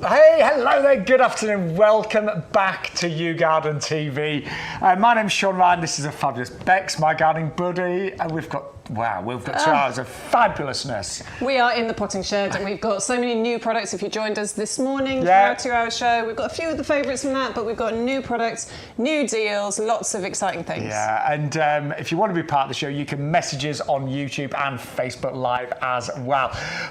Hey, hello there, good afternoon, welcome back to YouGarden TV. My name's Shaun Ryan, this is a fabulous Bex, my gardening buddy, and we've got 2 hours of fabulousness. We are in the potting shed and we've got so many new products. If you joined us this morning for our 2-hour show, we've got a few of the favourites from that, but we've got new products, new deals, lots of exciting things. Yeah, and if you want to be part of the show, you can message us on YouTube and Facebook Live as well.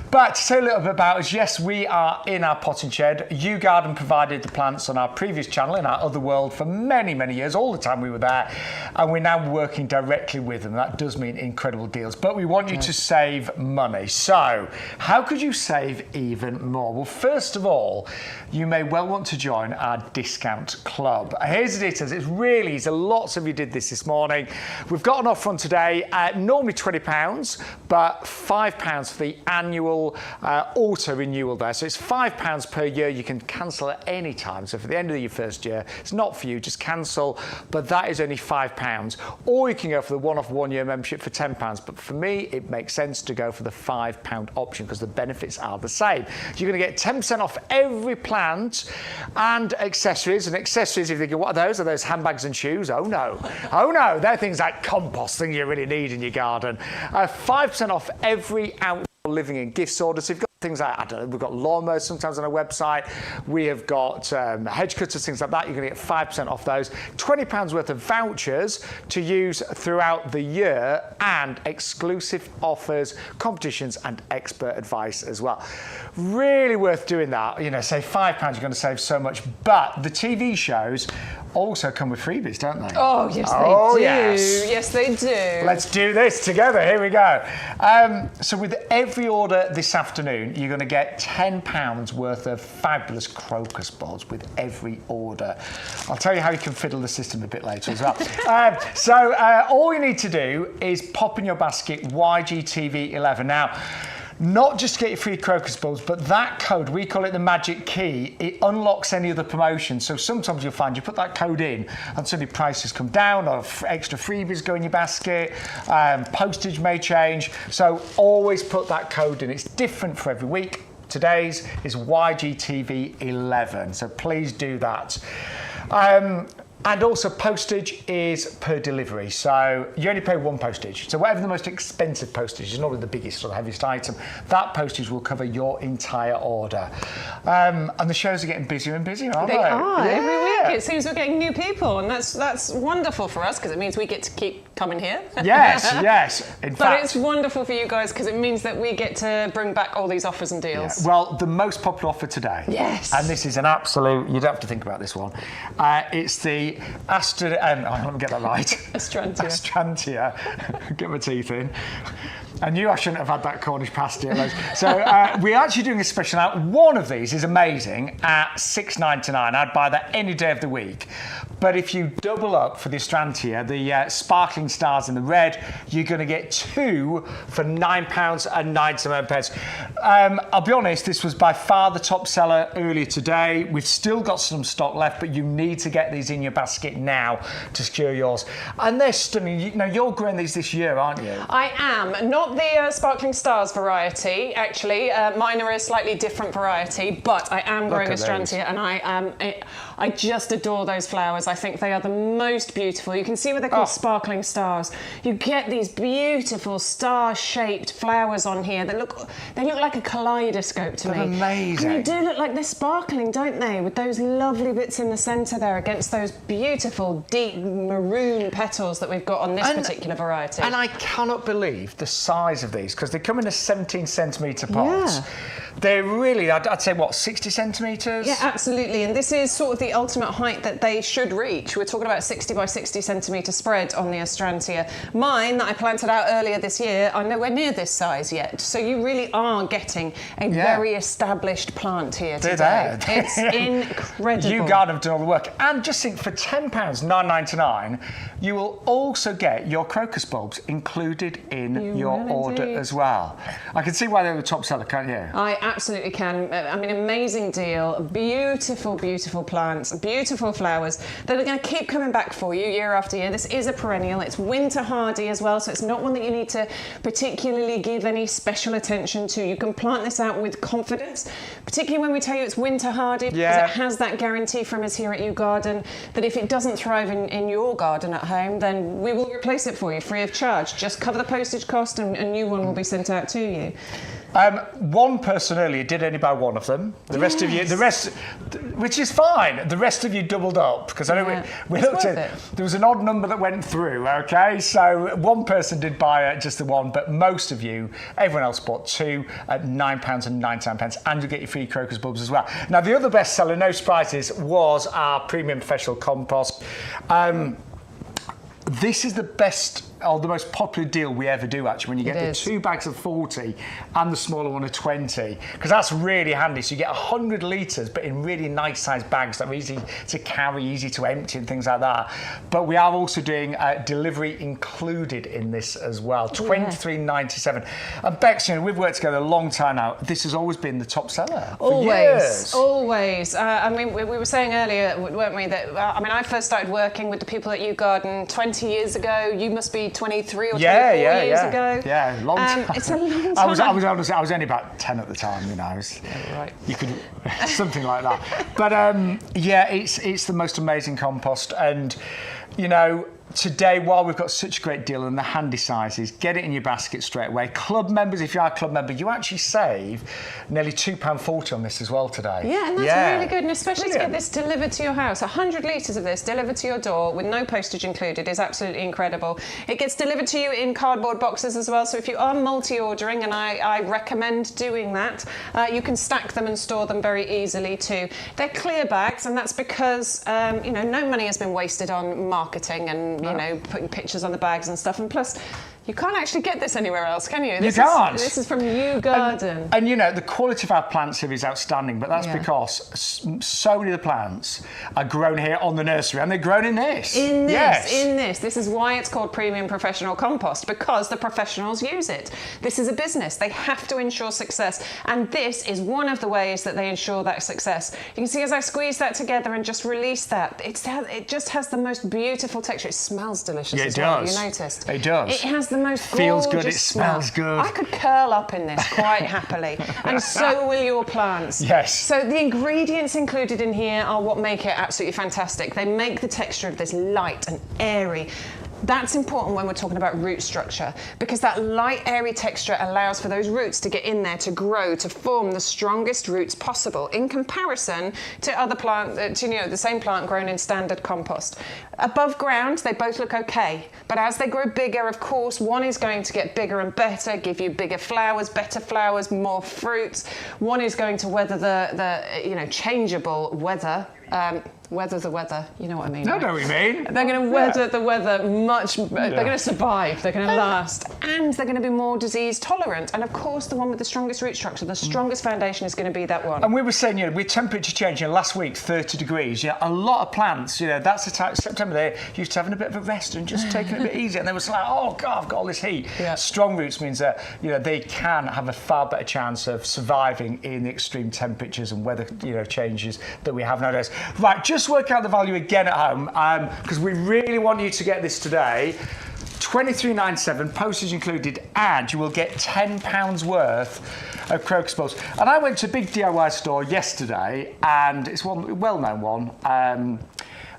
But to say a little bit about us, yes, we are in our potting shed. YouGarden provided the plants on our previous channel in our other world for many, many years, all the time we were there, and we're now working directly with them. That does mean incredible deals, but we want you to save money. So how could you save even more? Well, first of all, you may well want to join our discount club. Here's the details. It's really easy. Lots of you did this morning. We've got an offer on today, normally £20, but £5 for the annual auto renewal there. So it's £5 per year. You can cancel at any time. So for the end of your first year, it's not for you, just cancel, but that is only £5. Or you can go for the one-off 1-year membership for £10. But for me, it makes sense to go for the £5 option because the benefits are the same. You're going to get 10% off every plant and accessories. And accessories, if you think, what are those? Are those handbags and shoes? Oh no. Oh no, they're things like compost, things you really need in your garden. 5% off every outdoor living and gifts order. So you've got things like, I don't know, we've got lawnmowers sometimes on our website. We have got hedge cutters, things like that. You're going to get 5% off those. £20 worth of vouchers to use throughout the year and exclusive offers, competitions and expert advice as well. Really worth doing that. You know, say £5, you're going to save so much. But the TV shows also come with freebies, don't they? Oh, yes, they do. Yes. Yes, they do. Let's do this together. Here we go. So with every order this afternoon, you're going to get £10 worth of fabulous crocus bulbs with every order. I'll tell you how you can fiddle the system a bit later as well. So all you need to do is pop in your basket YGTV11. Now, not just to get your free crocus bulbs, but that code, we call it the magic key, it unlocks any other promotion. So sometimes you'll find you put that code in and suddenly prices come down or extra freebies go in your basket, postage may change. So always put that code in. It's different for every week. Today's is YGTV11, so please do that. And also postage is per delivery, so you only pay one postage. So whatever the most expensive postage is, normally the biggest or the heaviest item, that postage will cover your entire order. And the shows are getting busier and busier, aren't they? They are. Yeah. Every week it seems we're getting new people, and that's wonderful for us because it means we get to keep coming here. Yes, yes. But it's wonderful for you guys because it means that we get to bring back all these offers and deals. Yeah. Well, the most popular offer today. Yes. And this is an absolute, you don't have to think about this one. It's the let me get that right. Astrantia. Astrantia. Get my teeth in. I knew I shouldn't have had that Cornish pasty. So we're actually doing a special now. One of these is amazing at £6.99. I'd buy that any day of the week. But if you double up for the Astrantia, the sparkling stars in the red, you're going to get 2 for £9.99. I'll be honest, this was by far the top seller earlier today. We've still got some stock left, but you need to get these in your basket now to secure yours. And they're stunning. You know, you're growing these this year, aren't you? I am. Not the sparkling stars variety, actually. Mine are a slightly different variety, but I am growing Astrantia, and I just adore those flowers. I think they are the most beautiful. You can see what they're called sparkling stars. You get these beautiful star-shaped flowers on here that look like a kaleidoscope to me. Amazing. And they do look like they're sparkling, don't they? With those lovely bits in the centre there against those beautiful deep maroon petals that we've got on this particular variety. And I cannot believe the size of these because they come in a 17cm pots. Yeah. They're really, I'd say, what, 60 centimetres? Yeah, absolutely. And this is sort of the ultimate height that they should reach. We're talking about 60 by 60 centimetre spread on the Astrantia. Mine, that I planted out earlier this year, are nowhere near this size yet. So you really are getting a very established plant here today. It's incredible. YouGarden have done all the work. And just think, for £10, £9.99, you will also get your crocus bulbs included in your order as well. I can see why they're the top seller, can't you? I absolutely can. I mean, amazing deal. Beautiful, beautiful plants, beautiful flowers that are going to keep coming back for you year after year. This is a perennial. It's winter hardy as well, so it's not one that you need to particularly give any special attention to. You can plant this out with confidence, particularly when we tell you it's winter hardy, because it has that guarantee from us here at YouGarden that if it doesn't thrive in your garden at home, then we will replace it for you free of charge. Just cover the postage cost and a new one will be sent out to you. One person earlier did only buy one of them. The rest of you, which is fine. The rest of you doubled up because I know we looked at. There was an odd number that went through. Okay, so one person did buy just the one, but most of you, everyone else bought two at £9.99, and you get your free crocus bulbs as well. Now the other bestseller, no surprises, was our premium professional compost. This is the best or the most popular deal we ever do, actually, when you get the 2 bags of 40 and the smaller one of 20, because that's really handy. So you get 100 litres, but in really nice sized bags that are easy to carry, easy to empty and things like that. But we are also doing delivery included in this as well, £23.97. And Bex, you know, we've worked together a long time now. This has always been the top seller for years. Always. I mean, we were saying earlier, weren't we, that, I mean, I first started working with the people at YouGarden 20 years ago. You must be 23 or 24 years ago. Yeah, long time. It's a long time. I was only about 10 at the time, you know. Right. You could, something like that. But it's the most amazing compost, and you know, today, while we've got such a great deal and the handy sizes, get it in your basket straight away. Club members, if you are a club member, you actually save nearly £2.40 on this as well today. Yeah, and that's really good, and especially to get this delivered to your house. 100 litres of this delivered to your door with no postage included is absolutely incredible. It gets delivered to you in cardboard boxes as well, so if you are multi-ordering, and I recommend doing that, you can stack them and store them very easily too. They're clear bags, and that's because you know, no money has been wasted on marketing and you know, putting pictures on the bags and stuff, and plus you can't actually get this anywhere else, can you? You can't. This is from YouGarden. And you know, the quality of our plants here is outstanding, but that's because so many of the plants are grown here on the nursery, and they're grown in this. In this. This is why it's called premium professional compost, because the professionals use it. This is a business. They have to ensure success, and this is one of the ways that they ensure that success. You can see as I squeeze that together and just release that, it just has the most beautiful texture. It smells delicious as well, you noticed. It does. It has the most feels good, it smell. smells good. I could curl up in this quite happily, and so will your plants. Yes. So the ingredients included in here are what make it absolutely fantastic. They make the texture of this light and airy. That's important when we're talking about root structure, because that light, airy texture allows for those roots to get in there, to grow, to form the strongest roots possible in comparison to other plants, you know, the same plant grown in standard compost. Above ground, they both look okay, but as they grow bigger, of course, one is going to get bigger and better, give you bigger flowers, better flowers, more fruits. One is going to weather the you know, changeable weather. Weather the weather, you know what I mean? I know what you mean. They're going to weather the weather much. They're going to survive. They're going to last, and they're going to be more disease tolerant. And of course, the one with the strongest root structure, the strongest foundation, is going to be that one. And we were saying, you know, with temperature change, you know, last week 30 degrees. You know, a lot of plants, you know, that's the time. September they're used to having a bit of a rest and just taking it a bit easy. And they were like, oh God, I've got all this heat. Yeah. Strong roots means that, you know, they can have a far better chance of surviving in the extreme temperatures and weather, you know, changes that we have nowadays. Right, just work out the value again at home, because we really want you to get this today. £23.97, postage included, and you will get £10 worth of crocus bulbs. And I went to a big DIY store yesterday, and it's one well-known one. And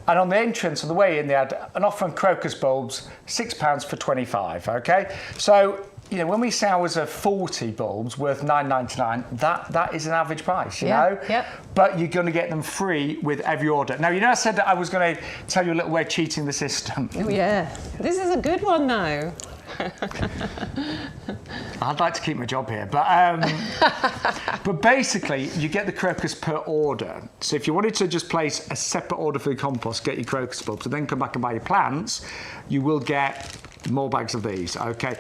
on the entrance, on the way in, they had an offer on crocus bulbs, £6 for 25. Okay, so you know, when we say ours are 40 bulbs worth £9.99, that is an average price, you know? Yep. But you're going to get them free with every order. Now, you know, I said that I was going to tell you a little way of cheating the system. Oh, yeah. This is a good one, though. I'd like to keep my job here, but basically, you get the crocus per order. So if you wanted to just place a separate order for the compost, get your crocus bulbs, and then come back and buy your plants, you will get more bags of these, okay?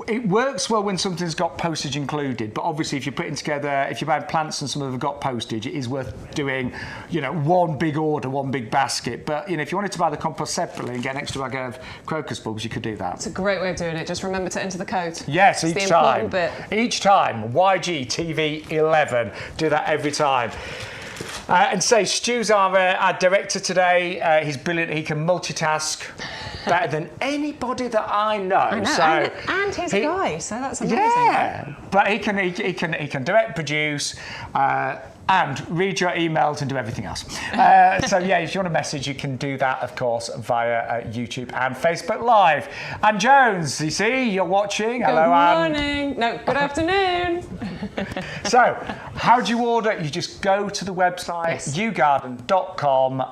It works well when something's got postage included, but obviously if you're putting together, if you're buying plants and some of them have got postage, it is worth doing, one big order, one big basket. But, if you wanted to buy the compost separately and get an extra bag of crocus bulbs, you could do that. It's a great way of doing it. Just remember to enter the code. Yes, it's each the time. Bit. Each time, YGTV11. Do that every time. And say, Stu's our director today. He's brilliant. He can multitask better than anybody that I know. I know. So and he's a guy, so that's amazing. Yeah, right? but he can direct, produce, and read your emails and do everything else. So yeah, if you want a message, you can do that, of course, via YouTube and Facebook Live. Anne Jones, you see, you're watching. Hello, Anne. Good morning. No, good afternoon. So, how do you order? You just go to the website, YouGarden.com.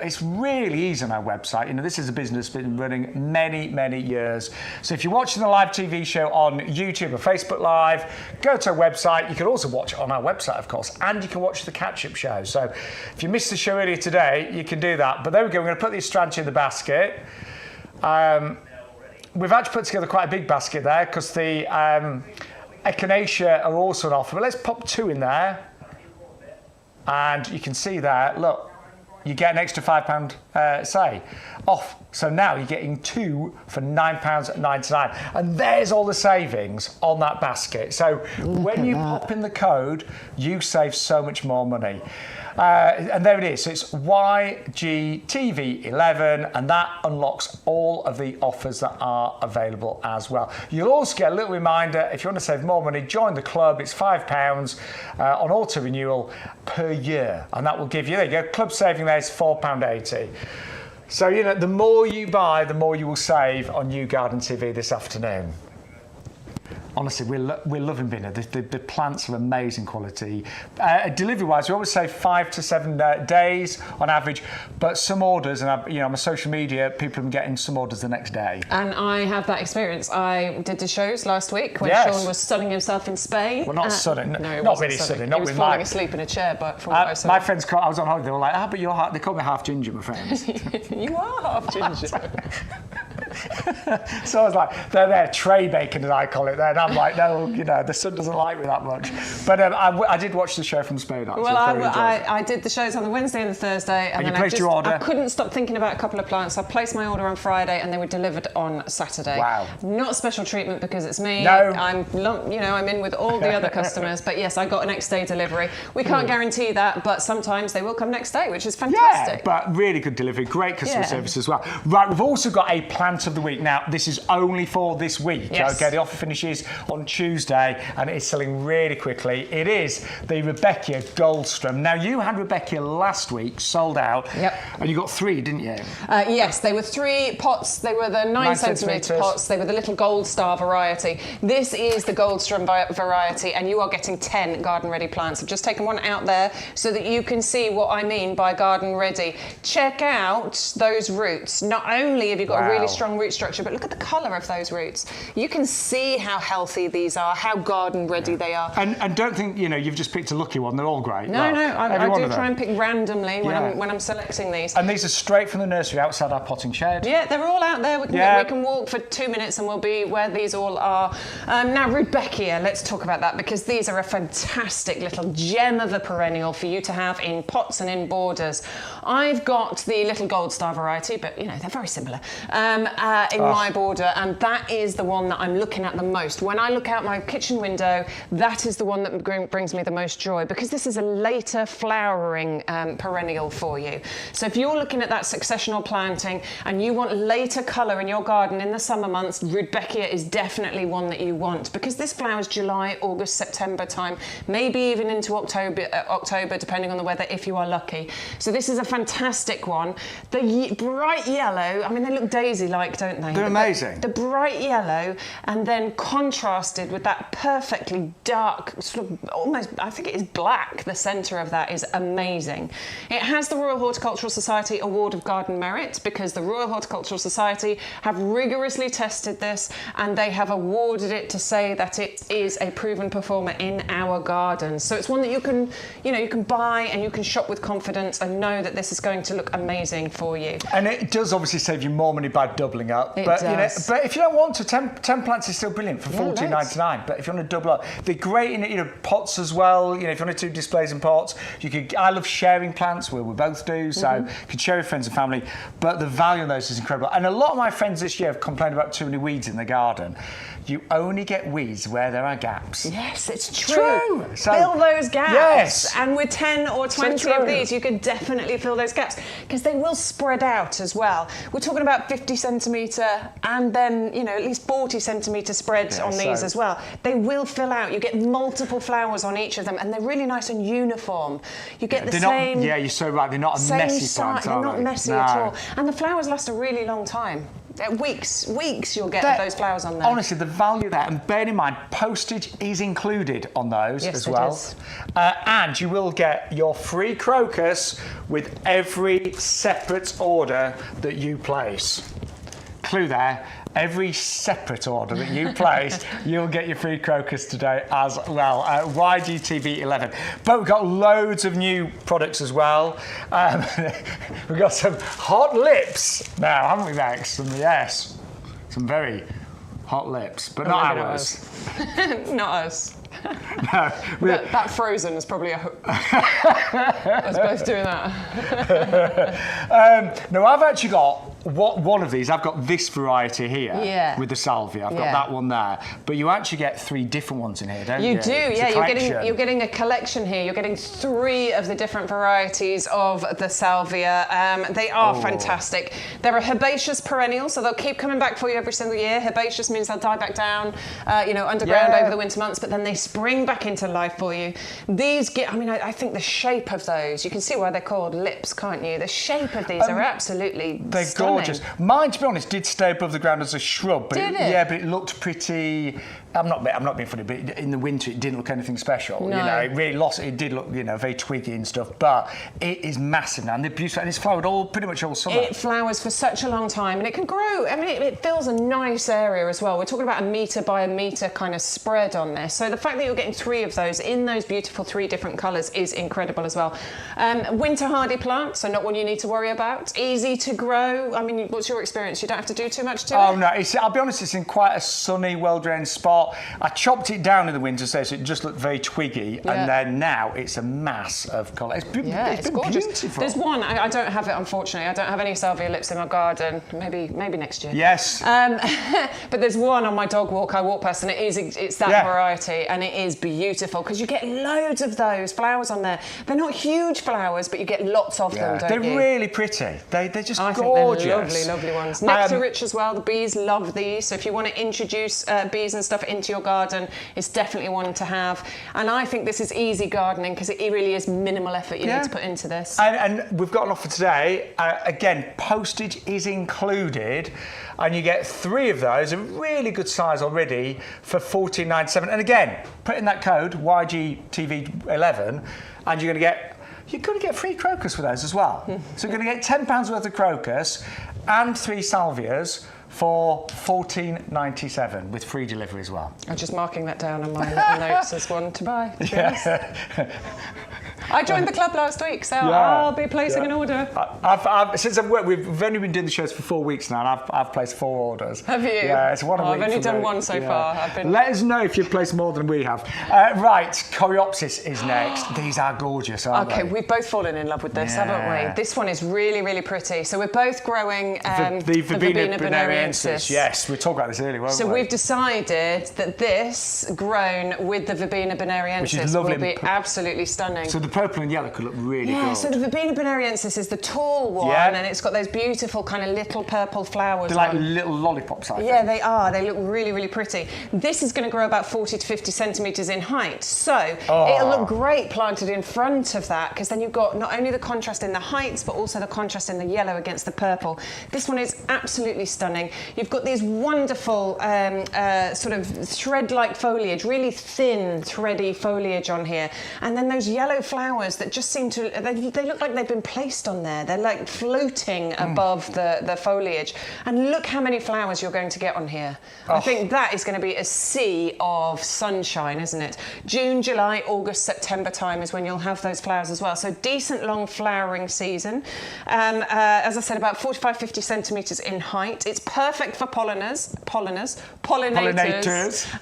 It's really easy on our website. This is a business that's been running many, many years. So if you're watching the live TV show on YouTube or Facebook Live, go to our website. You can also watch it on our website, of course, and you can watch the catch-up show. So if you missed the show earlier today, you can do that. But there we go. We're going to put the Astrantia in the basket. We've actually put together quite a big basket there because the Echinacea are also on offer. But let's pop 2 in there. And you can see there, look, you get an extra £5 off. So now you're getting 2 for £9.99. And there's all the savings on that basket. So when you pop in the code, you save so much more money. And there it is. So it's YGTV11, and that unlocks all of the offers that are available as well. You'll also get a little reminder, if you want to save more money, join the club. It's £5 on auto renewal per year. And that will give you, there you go, club saving there is £4.80. So, the more you buy, the more you will save on YouGarden TV this afternoon. Honestly, we're loving being here. The plants are amazing quality. Delivery-wise, we always say 5 to 7 days on average, but some orders, and on my social media, people are getting some orders the next day. And I have that experience. I did the shows last week when Shaun was sunning himself in Spain. Well, not sunning. No, not really sunning. He was falling asleep in a chair, but from what I saw. My friends, I was on holiday, they were like, but you're half, they call me half ginger, my friends. You are half ginger. So I was like, they're tray bacon, as I call it there. And I'm like, no, the sun doesn't like me that much. But I did watch the show from Spain, actually. Well, I did the shows on the Wednesday and the Thursday. And you then placed your order? I couldn't stop thinking about a couple of plants. I placed my order on Friday and they were delivered on Saturday. Wow. Not special treatment because it's me. No. I'm in with all the other customers. But yes, I got a next day delivery. We can't guarantee that, but sometimes they will come next day, which is fantastic. Yeah, but really good delivery. Great customer service as well. Right, we've also got a plant of the week. Now, this is only for this week. Yes. Okay, the offer finishes on Tuesday and it is selling really quickly. It is the Rebecca Goldstrom. Now, you had Rebecca last week, sold out. Yep. And you got 3, didn't you? Yes, they were 3 pots. They were the 9 centimetre pots. They were the little Gold Star variety. This is the Goldstrom variety, and you are getting 10 garden-ready plants. I've just taken one out there so that you can see what I mean by garden-ready. Check out those roots. Not only have you got a really strong root structure, but look at the colour of those roots. You can see how healthy these are, how garden-ready they are. And don't think, you've just picked a lucky one. They're all great. No, I do try and pick randomly when I'm selecting these. And these are straight from the nursery outside our potting shed. Yeah, they're all out there. We can walk for 2 minutes and we'll be where these all are. Now, Rudbeckia, let's talk about that because these are a fantastic little gem of a perennial for you to have in pots and in borders. I've got the little Gold Star variety, but they're very similar, in my border, and that is the one that I'm looking at the most. When I look out my kitchen window, that is the one that brings me the most joy because this is a later flowering perennial for you. So if you're looking at that successional planting and you want later colour in your garden in the summer months, Rudbeckia is definitely one that you want because this flowers July, August, September time, maybe even into October depending on the weather if you are lucky. So this is a fantastic one. The bright yellow, I mean they look daisy-like, don't they? They're amazing. The bright yellow and then contrasted with that perfectly dark, sort of almost, I think it is black, the centre of that is amazing. It has the Royal Horticultural Society Award of Garden Merit because the Royal Horticultural Society have rigorously tested this and they have awarded it to say that it is a proven performer in our gardens. So it's one that you can buy and you can shop with confidence and know that this is going to look amazing for you. And it does obviously save you more money by doubling doubling up. It but does. but if you don't want to, 10 plants is still brilliant for $14.99. But if you want to double up, they're great in pots as well. If you want to do displays in pots, I love sharing plants. We both do, so you can share with friends and family. But the value of those is incredible. And a lot of my friends this year have complained about too many weeds in the garden. You only get weeds where there are gaps. Yes, it's true. So, fill those gaps. Yes. And with 10 or 20 of these, you could definitely fill those gaps because they will spread out as well. We're talking about 50 centimetre and then, at least 40 centimetre spreads on these as well. They will fill out. You get multiple flowers on each of them and they're really nice and uniform. You get the same... you're so right. They're not a messy plant, They're not messy at all. And the flowers last a really long time. Weeks you'll get those flowers on there. Honestly, the value there, and bear in mind, postage is included on those as well. Is. And you will get your free crocus with every separate order that you place. Clue there. Every separate order that you place, you'll get your free crocus today as well. YGTV 11. But we've got loads of new products as well. We've got some hot lips now, haven't we, Max? Some very hot lips, but not ours. Not us. No, that Frozen is probably us both doing that. No, I've actually got one of these. I've got this variety here with the salvia. I've got that one there. But you actually get 3 different ones in here, don't you? You do, You're getting a collection here. You're getting 3 of the different varieties of the salvia. They are fantastic. They're a herbaceous perennial, so they'll keep coming back for you every single year. Herbaceous means they'll die back down, underground over the winter months, but then they spring back into life for you. These I think the shape of those, you can see why they're called lips, can't you? The shape of these are absolutely they're stunning. Gorgeous. Mine, to be honest, did stay above the ground as a shrub, but but it looked pretty. I'm not being funny, but in the winter it didn't look anything special. No. It really lost. It did look, very twiggy and stuff. But it is massive now, and they're beautiful, and it's flowered pretty much all summer. It flowers for such a long time, and it can grow. It fills a nice area as well. We're talking about 1 metre by 1 metre kind of spread on this. So the fact that you're getting 3 of those in those beautiful 3 different colours is incredible as well. Winter hardy plant, so not one you need to worry about. Easy to grow. What's your experience? You don't have to do too much to it? Oh no, I'll be honest, it's in quite a sunny, well-drained spot. I chopped it down in the winter so it just looked very twiggy, and then now it's a mass of colour. It's been gorgeous. Beautiful. There's one, I don't have it, unfortunately. I don't have any salvia lips in my garden. Maybe next year. Yes. But there's one on my dog walk I walk past, and it's that variety, and it is beautiful because you get loads of those flowers on there. They're not huge flowers, but you get lots of them, don't you? They're really pretty. They're just I gorgeous. think they're lovely ones. Nectar rich as well. The bees love these. So if you want to introduce bees and stuff into your garden, it's definitely one to have. And I think this is easy gardening because it really is minimal effort you need to put into this. And we've got an offer today. Again, postage is included, and you get 3 of those, a really good size already, for $14.97. And again, put in that code YGTV11, and you're going to get free crocus for those as well. So you're going to get £10 worth of crocus and 3 salvias for $14.97 with free delivery as well. I'm just marking that down on my little notes as one to buy. I joined the club last week, so I'll be placing an order. Since I've worked, we've only been doing the shows for 4 weeks now, and I've placed 4 orders. Have you? Yeah, it's one a week. I've only done 1 so far. Let us know if you've placed more than we have. Right, Coreopsis is next. These are gorgeous, aren't they? Okay, we've both fallen in love with this, haven't we? This one is really, really pretty. So we're both growing the Verbena bonariensis. Yes, we talked about this earlier, weren't we? So we've decided that this, grown with the Verbena bonariensis, will be absolutely stunning. So the purple and yellow could look really good. So the Verbena bonariensis is the tall one, and it's got those beautiful kind of little purple flowers. They're like little lollipops, I think. Yeah, they are. They look really, really pretty. This is going to grow about 40 to 50 centimetres in height. So it'll look great planted in front of that, because then you've got not only the contrast in the heights, but also the contrast in the yellow against the purple. This one is absolutely stunning. You've got these wonderful sort of thread-like foliage, really thin, thready foliage on here. And then those yellow flowers flowers that just seem to, they look like they've been placed on there. They're like floating above the foliage. And look how many flowers you're going to get on here. I think that is going to be a sea of sunshine, isn't it? June, July, August, September time is when you'll have those flowers as well. So decent long flowering season. As I said, about 45, 50 centimetres in height. It's perfect for pollinators,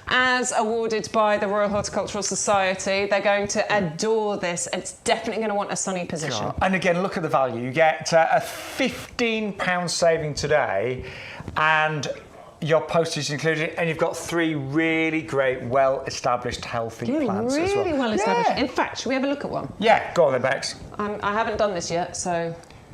as awarded by the Royal Horticultural Society. They're going to adore this. It's definitely going to want a sunny position. God. And again, look at the value. You get a £15 saving today, and your postage is included, and you've got 3 really great, well-established, healthy plants as well. Really well-established. In fact, should we have a look at one? Yeah, go on then, Bex. I haven't done this yet,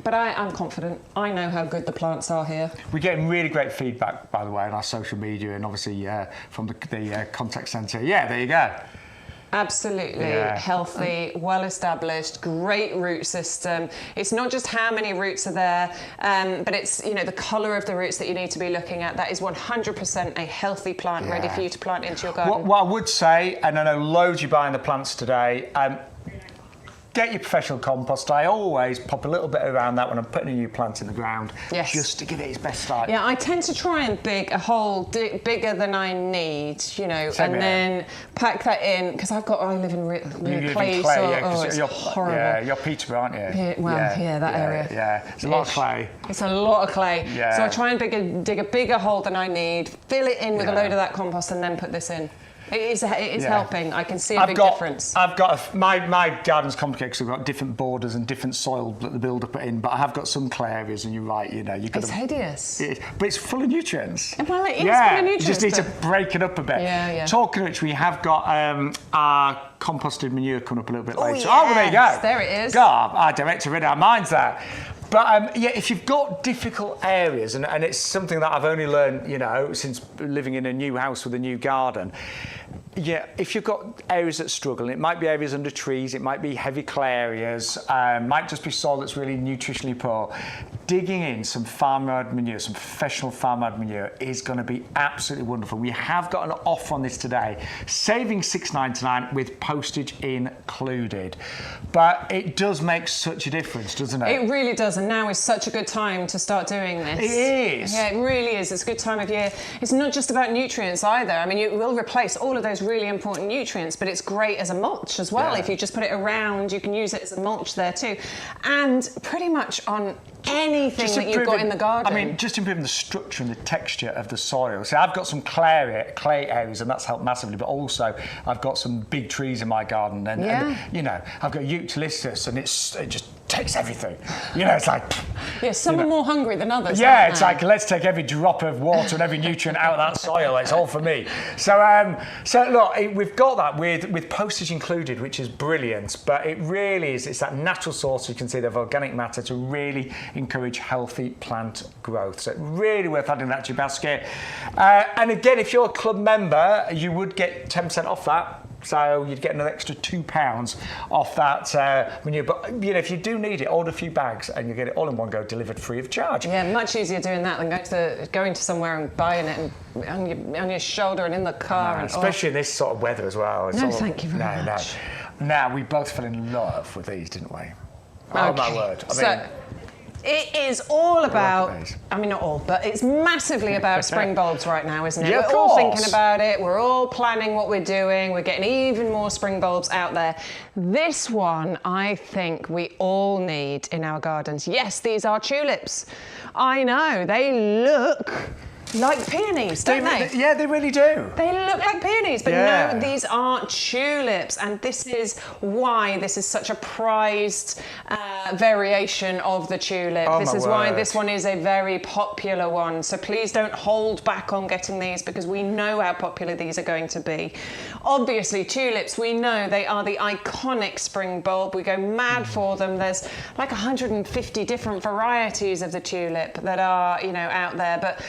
but I'm confident. I know how good the plants are here. We're getting really great feedback, by the way, on our social media, and obviously from the contact centre. Yeah, there you go. Absolutely healthy, well-established, great root system. It's not just how many roots are there, but it's the colour of the roots that you need to be looking at. That is 100% a healthy plant ready for you to plant into your garden. What I would say, and I know loads you're buying the plants today, get your professional compost. I always pop a little bit around that when I'm putting a new plant in the ground, just to give it its best start. Yeah, I tend to try and dig a hole bigger than I need, then pack that in, because I live in clay soil. It's horrible. Yeah, you're Peterborough, aren't you? That area. Yeah, it's a lot of clay. It's a lot of clay. Yeah. So I try and dig a bigger hole than I need, fill it in with a load of that compost, and then put this in. It is helping. I can see a big difference. I've got my garden's complicated because I've got different borders and different soil that the builder put in, but I have got some clay areas, and you're right, you've got it's hideous. But it's full of nutrients. Well, it is full of nutrients. You just need to break it up a bit. Yeah. Talking of which, we have got our composted manure coming up a little bit later. Yes. Oh, well, there you go. There it is. God, our director read our minds there. But if you've got difficult areas, and it's something that I've only learned, since living in a new house with a new garden. Yeah, if you've got areas that struggle, it might be areas under trees, it might be heavy clay areas, might just be soil that's really nutritionally poor. Digging in some farmyard manure, some professional farmyard manure is going to be absolutely wonderful. We have got an offer on this today, saving $6.99 with postage included. But it does make such a difference, doesn't it? It really does, and now is such a good time to start doing this. It is. Yeah, it really is. It's a good time of year. It's not just about nutrients either. I mean, it will replace all of those really important nutrients, but it's great as a mulch as well. If you just put it around, you can use it as a mulch there too. And pretty much on anything that you've got in the garden. I mean, just improving the structure and the texture of the soil. So I've got some clay areas, and that's helped massively, but also I've got some big trees in my garden, and I've got eucalyptus, and it just takes everything. It's like... Yeah, some are more hungry than others. Yeah, it's like, let's take every drop of water and every nutrient out of that soil. It's all for me. So look, we've got that with postage included, which is brilliant, but it really is, it's that natural source, you can see, of organic matter to really encourage healthy plant growth. So really worth adding that to your basket. And again, if you're a club member, you would get 10% off that. So you'd get another extra £2 off that manure. But if you do need it, order a few bags and you get it all in one go, delivered free of charge. Yeah, much easier doing that than going to somewhere and buying it and on your shoulder and in the car. Especially in this sort of weather as well. Thank you very much. Now, we both fell in love with these, didn't we? Oh, my word. It is all about, not all, but it's massively about spring bulbs right now, isn't it? Yeah, we're all thinking about it. We're all planning what we're doing. We're getting even more spring bulbs out there. This one, I think we all need in our gardens. Yes, these are tulips. I know, they look like peonies, don't they? Yeah, they really do. They look like peonies, but no, these are tulips, and this is why this is such a prized variation of the tulip. This is why this one is a very popular one. So please don't hold back on getting these, because we know how popular these are going to be. Obviously, tulips, we know they are the iconic spring bulb. We go mad for them. There's like 150 different varieties of the tulip that are, out there, but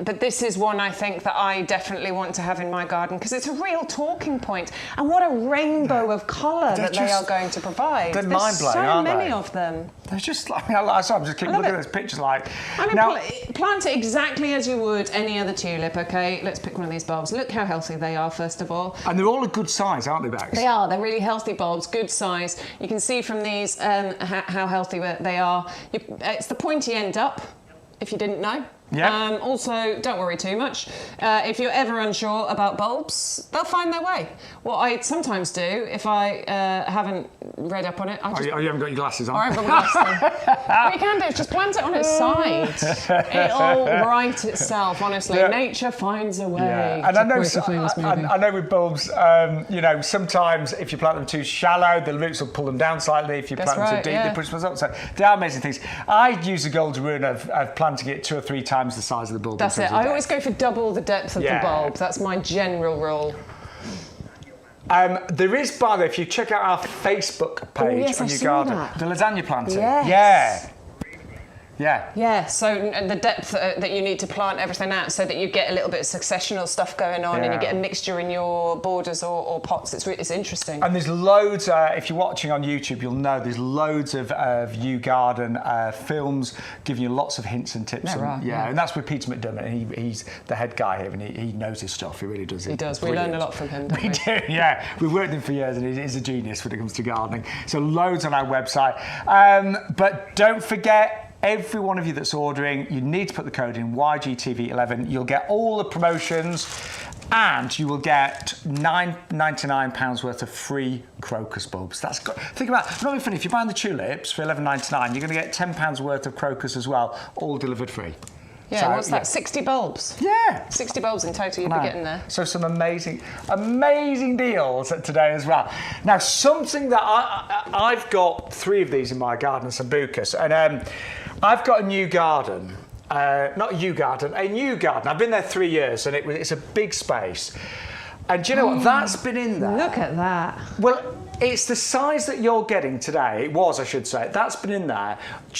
But this is one I think that I definitely want to have in my garden because it's a real talking point. And what a rainbow of colour that they are going to provide. They're mind-blowing, aren't they? So many of them. They're just, I mean, I'm just keep looking at this picture like... I mean, plant it exactly as you would any other tulip, OK? Let's pick one of these bulbs. Look how healthy they are, first of all. And they're all a good size, aren't they, Bex? They are. They're really healthy bulbs, good size. You can see from these how healthy they are. It's the pointy end up, if you didn't know. Yeah. Also, don't worry too much. If you're ever unsure about bulbs, they'll find their way. What I sometimes do, if I haven't read up on it, I just... you haven't got your glasses on? Or I haven't got my glasses on. What you can do is just plant it on its side. It'll right itself, honestly. Yeah. Nature finds a way. Yeah. And I know with bulbs, you know, sometimes if you plant them too shallow, the roots will pull them down slightly. If you plant them too deep, they push them up. So they are amazing things. I use the golden rule of planting it 2 or 3 times the size of the bulb. That's it. I always go for double the depth of the bulb. That's my general rule. There is, by the way, if you check out our Facebook page on YouGarden, the lasagna planting. Yes. Yeah. Yeah. Yeah, so the depth that you need to plant everything at so that you get a little bit of successional stuff going on and you get a mixture in your borders or pots. It's interesting. And there's loads, if you're watching on YouTube, you'll know there's loads of YouGarden films giving you lots of hints and tips. And that's with Peter McDermott. And he's the head guy here and he knows his stuff. He really does. He does. We learn a lot from him, don't we? We do, yeah. We've worked with him for years and he's a genius when it comes to gardening. So loads on our website. But don't forget, every one of you that's ordering, you need to put the code in YGTV11. You'll get all the promotions and you will get £9.99 worth of free crocus bulbs. That's good. Think about it. Not even funny, if you're buying the tulips for £11.99, you're going to get £10 worth of crocus as well, all delivered free. Yeah, so, what's that? 60 bulbs? Yeah. 60 bulbs in total you'll be getting there. So some amazing deals today as well. Now, something that I've got 3 of these in my garden, some bucas, and I've got a new garden. Not a YouGarden, a new garden. I've been there 3 years and it's a big space. And do you know what? That's been in there. Look at that. Well, it's the size that you're getting today. It was, I should say. That's been in there,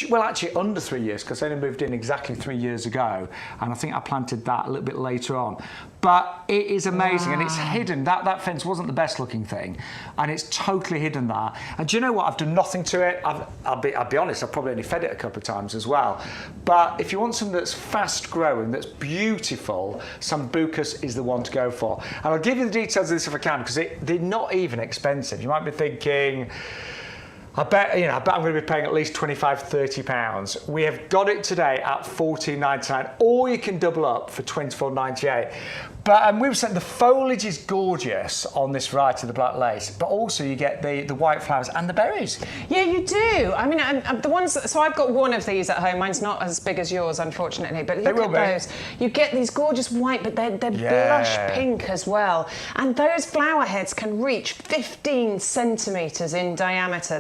well, actually under 3 years, because I only moved in exactly 3 years ago. And I think I planted that a little bit later on. But it is amazing, and it's hidden. That fence wasn't the best looking thing, and it's totally hidden there. And do you know what? I've done nothing to it. I'll be honest, I've probably only fed it a couple of times as well. But if you want something that's fast growing, that's beautiful, Sambucus is the one to go for. And I'll give you the details of this if I can, because they're not even expensive. You might be thinking, I bet I'm going to be paying at least £25–30. We have got it today at $14.99, or you can double up for $24.98. But we were saying the foliage is gorgeous on this variety of the black lace, but also you get the white flowers and the berries. Yeah, you do. I mean, the ones. So I've got one of these at home. Mine's not as big as yours, unfortunately. But look at those. You get these gorgeous white, but they're blush pink as well. And those flower heads can reach 15 centimetres in diameter.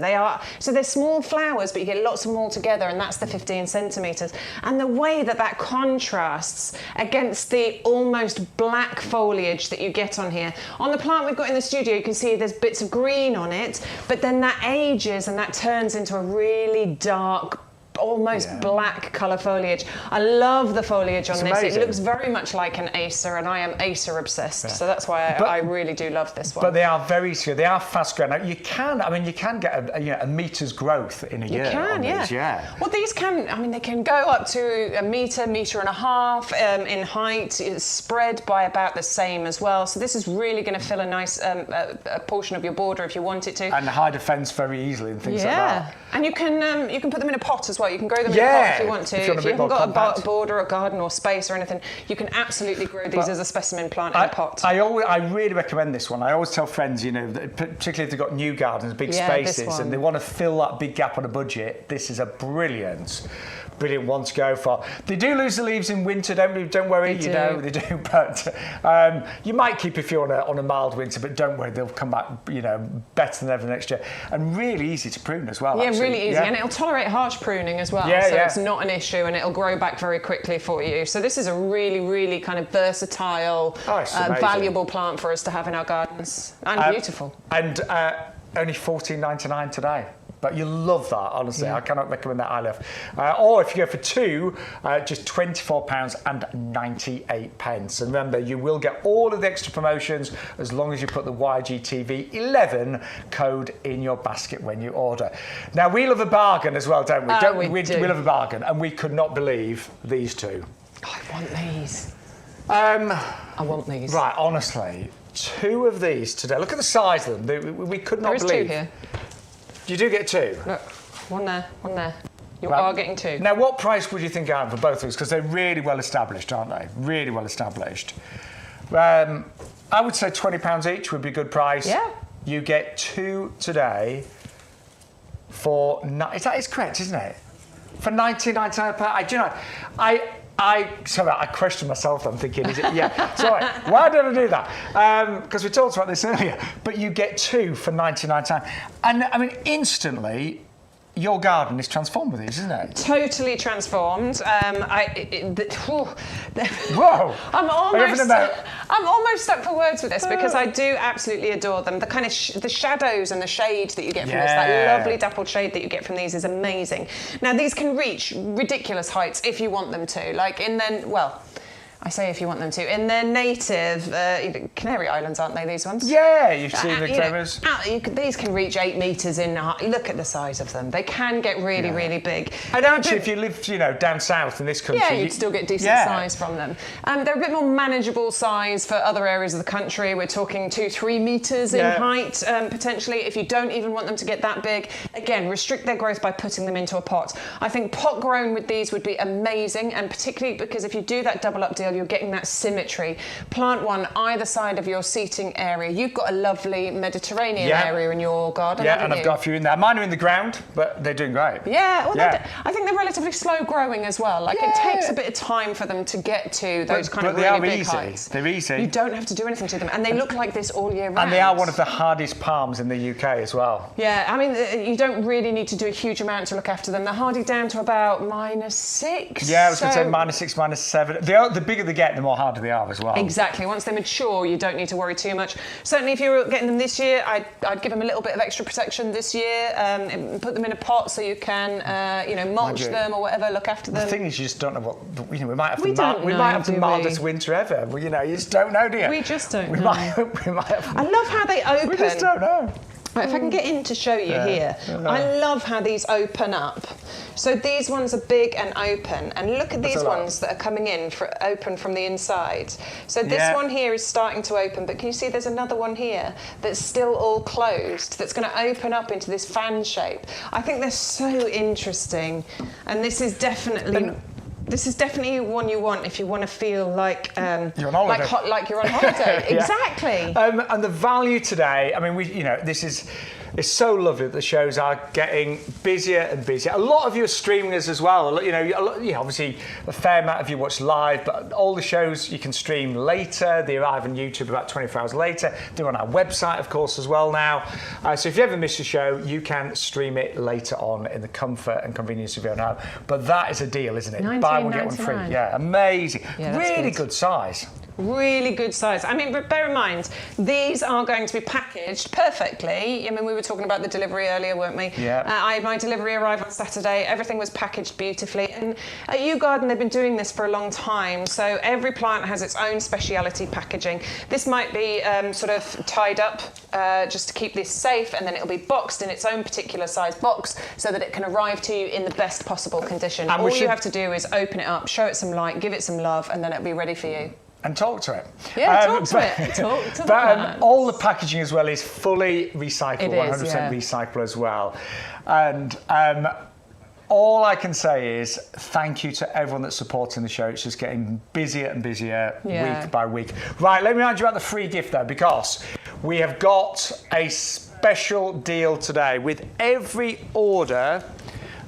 So they're small flowers, but you get lots of them all together, and that's the 15 centimetres. And the way that contrasts against the almost black foliage that you get on here. On the plant we've got in the studio, you can see there's bits of green on it, but then that ages and that turns into a really dark, almost black colour foliage. I love the foliage on this. Amazing. It looks very much like an Acer, and I am Acer obsessed, so that's why I really do love this one. But they are very good. They are fast growing. Now, you can get a meter's growth in a year. You can, yeah. Well, these they can go up to a metre and a half in height. It's spread by about the same as well. So this is really going to fill a nice a portion of your border if you want it to. And hide a fence very easily and things like that. And you can put them in a pot as well. You can grow them in a pot if you want to. If you haven't got a border or garden or space or anything, you can absolutely grow these as a specimen plant in a pot. I really recommend this one. I always tell friends, particularly if they've got new gardens, big spaces, and they want to fill that big gap on a budget, this is a brilliant one to go for. They do lose the leaves in winter, don't worry, they do, but you might keep if you're on a mild winter, but don't worry, they'll come back, better than ever next year, and really easy to prune as well. Yeah, actually. Really easy, and it'll tolerate harsh pruning as well, so it's not an issue, and it'll grow back very quickly for you. So this is a really, really kind of versatile, valuable plant for us to have in our gardens, and beautiful. And only $14.99 today. But you love that, honestly. I cannot recommend that highly enough. Or if you go for 2, just £24.98. And remember, you will get all of the extra promotions as long as you put the YGTV11 code in your basket when you order. Now, we love a bargain as well, don't we? We love a bargain, and we could not believe these two. I want these. I want these. Right, honestly, 2 of these today. Look at the size of them. We could not believe. There is 2 here. You do get 2. Look, one there, one there. You are getting 2. Now, what price would you think I am for both of these? Because they're really well established, aren't they? Really well established. I would say £20 each would be a good price. Yeah. You get 2 today for... That is correct, isn't it? For £19.99 per... Do you know, sorry, I questioned myself. I'm thinking, is it? Yeah. Sorry. Why did I do that? Because we talked about this earlier. But you get 2 for £19.99. And I mean, instantly, your garden is transformed with these, isn't it? Totally transformed. Whoa! I'm almost stuck for words with this because I do absolutely adore them. The kind of the shadows and the shade that you get from this, that lovely dappled shade that you get from these is amazing. Now, these can reach ridiculous heights if you want them to. Like I say if you want them to. In their native Canary Islands, aren't they, these ones? Yeah, you've seen the cameras. These can reach 8 metres in height. Look at the size of them. They can get really, really big. And actually, if you lived, down south in this country... Yeah, you'd still get decent size from them. They're a bit more manageable size for other areas of the country. We're talking 2-3 metres in height, potentially. If you don't even want them to get that big, again, restrict their growth by putting them into a pot. I think pot grown with these would be amazing, and particularly because if you do that double up deal, you're getting that symmetry. Plant one either side of your seating area. You've got a lovely Mediterranean area in your garden, and I've got a few in there. Mine are in the ground, but they're doing great. Yeah, I think they're relatively slow growing as well. Like, it takes a bit of time for them to get to those kind of really big heights. They're easy. You don't have to do anything to them, and they look like this all year round. And they are one of the hardest palms in the UK as well. Yeah, I mean, you don't really need to do a huge amount to look after them. They're hardy down to about -6. Yeah, I was going to say -6, -7. The bigger they get, the more harder they are as well. Exactly. Once they mature, you don't need to worry too much. Certainly, if you're getting them this year, I'd give them a little bit of extra protection this year. Put them in a pot so you can, mulch them or whatever. Look after them. The thing is, you just don't know what we might have the mildest winter ever. Well, you just don't know, do you? We just don't know. We might have. I love how they open. We just don't know. Right, if I can get in to show you here, I love how these open up. So these ones are big and open, and look at these ones that are coming in open from the inside. So this one here is starting to open, but can you see there's another one here that's still all closed, that's going to open up into this fan shape. I think they're so interesting, and this is definitely... This is definitely one you want if you want to feel like you're on holiday. Like you're on holiday. Exactly. And the value today, I mean, it's so lovely that the shows are getting busier and busier. A lot of you are streaming us as well. Obviously a fair amount of you watch live, but all the shows you can stream later. They arrive on YouTube about 24 hours later. They're on our website, of course, as well now. So if you ever miss a show, you can stream it later on in the comfort and convenience of your own home. But that is a deal, isn't it? Buy one, get one free. Yeah, amazing. Yeah, really good size. Really good size. I mean, but bear in mind, these are going to be packaged perfectly. I mean, we were talking about the delivery earlier, weren't we? Yeah. My delivery arrived on Saturday. Everything was packaged beautifully. And at YouGarden, they've been doing this for a long time. So every plant has its own speciality packaging. This might be sort of tied up just to keep this safe, and then it'll be boxed in its own particular size box so that it can arrive to you in the best possible condition. And all you have to do is open it up, show it some light, give it some love, and then it'll be ready for you. And talk to it. Yeah, talk to it. Talk to but all the packaging as well is fully recyclable, 100% recyclable as well. And all I can say is thank you to everyone that's supporting the show. It's just getting busier and busier week by week. Right, let me remind you about the free gift though, because we have got a special deal today. With every order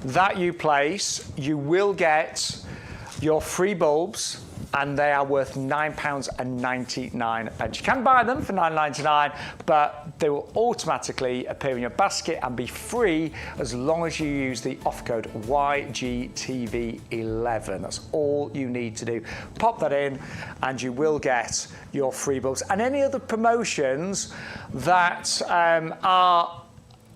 that you place, you will get your free bulbs, and they are worth £9.99. You can buy them for £9.99, but they will automatically appear in your basket and be free as long as you use the offer code YGTV11. That's all you need to do. Pop that in and you will get your free bulbs. And any other promotions that are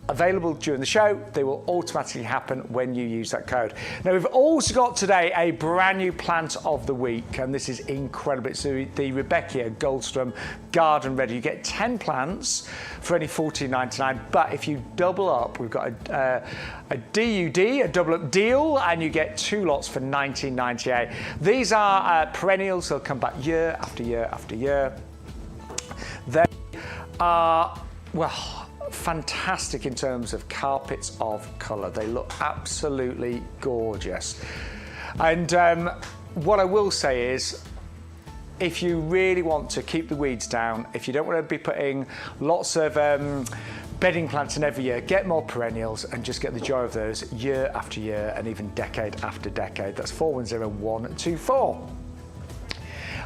available during the show. They will automatically happen when you use that code. Now, we've also got today a brand new plant of the week, and this is incredible. It's the Rebecca Goldstrom Garden Ready. You get 10 plants for only $14.99, but if you double up, we've got a DUD, a double up deal, and you get 2 lots for $19.98. These are perennials. They'll come back year after year after year. They are, well, fantastic in terms of carpets of colour. They look absolutely gorgeous. And what I will say is, if you really want to keep the weeds down, if you don't want to be putting lots of bedding plants in every year, get more perennials and just get the joy of those year after year and even decade after decade. That's 410124.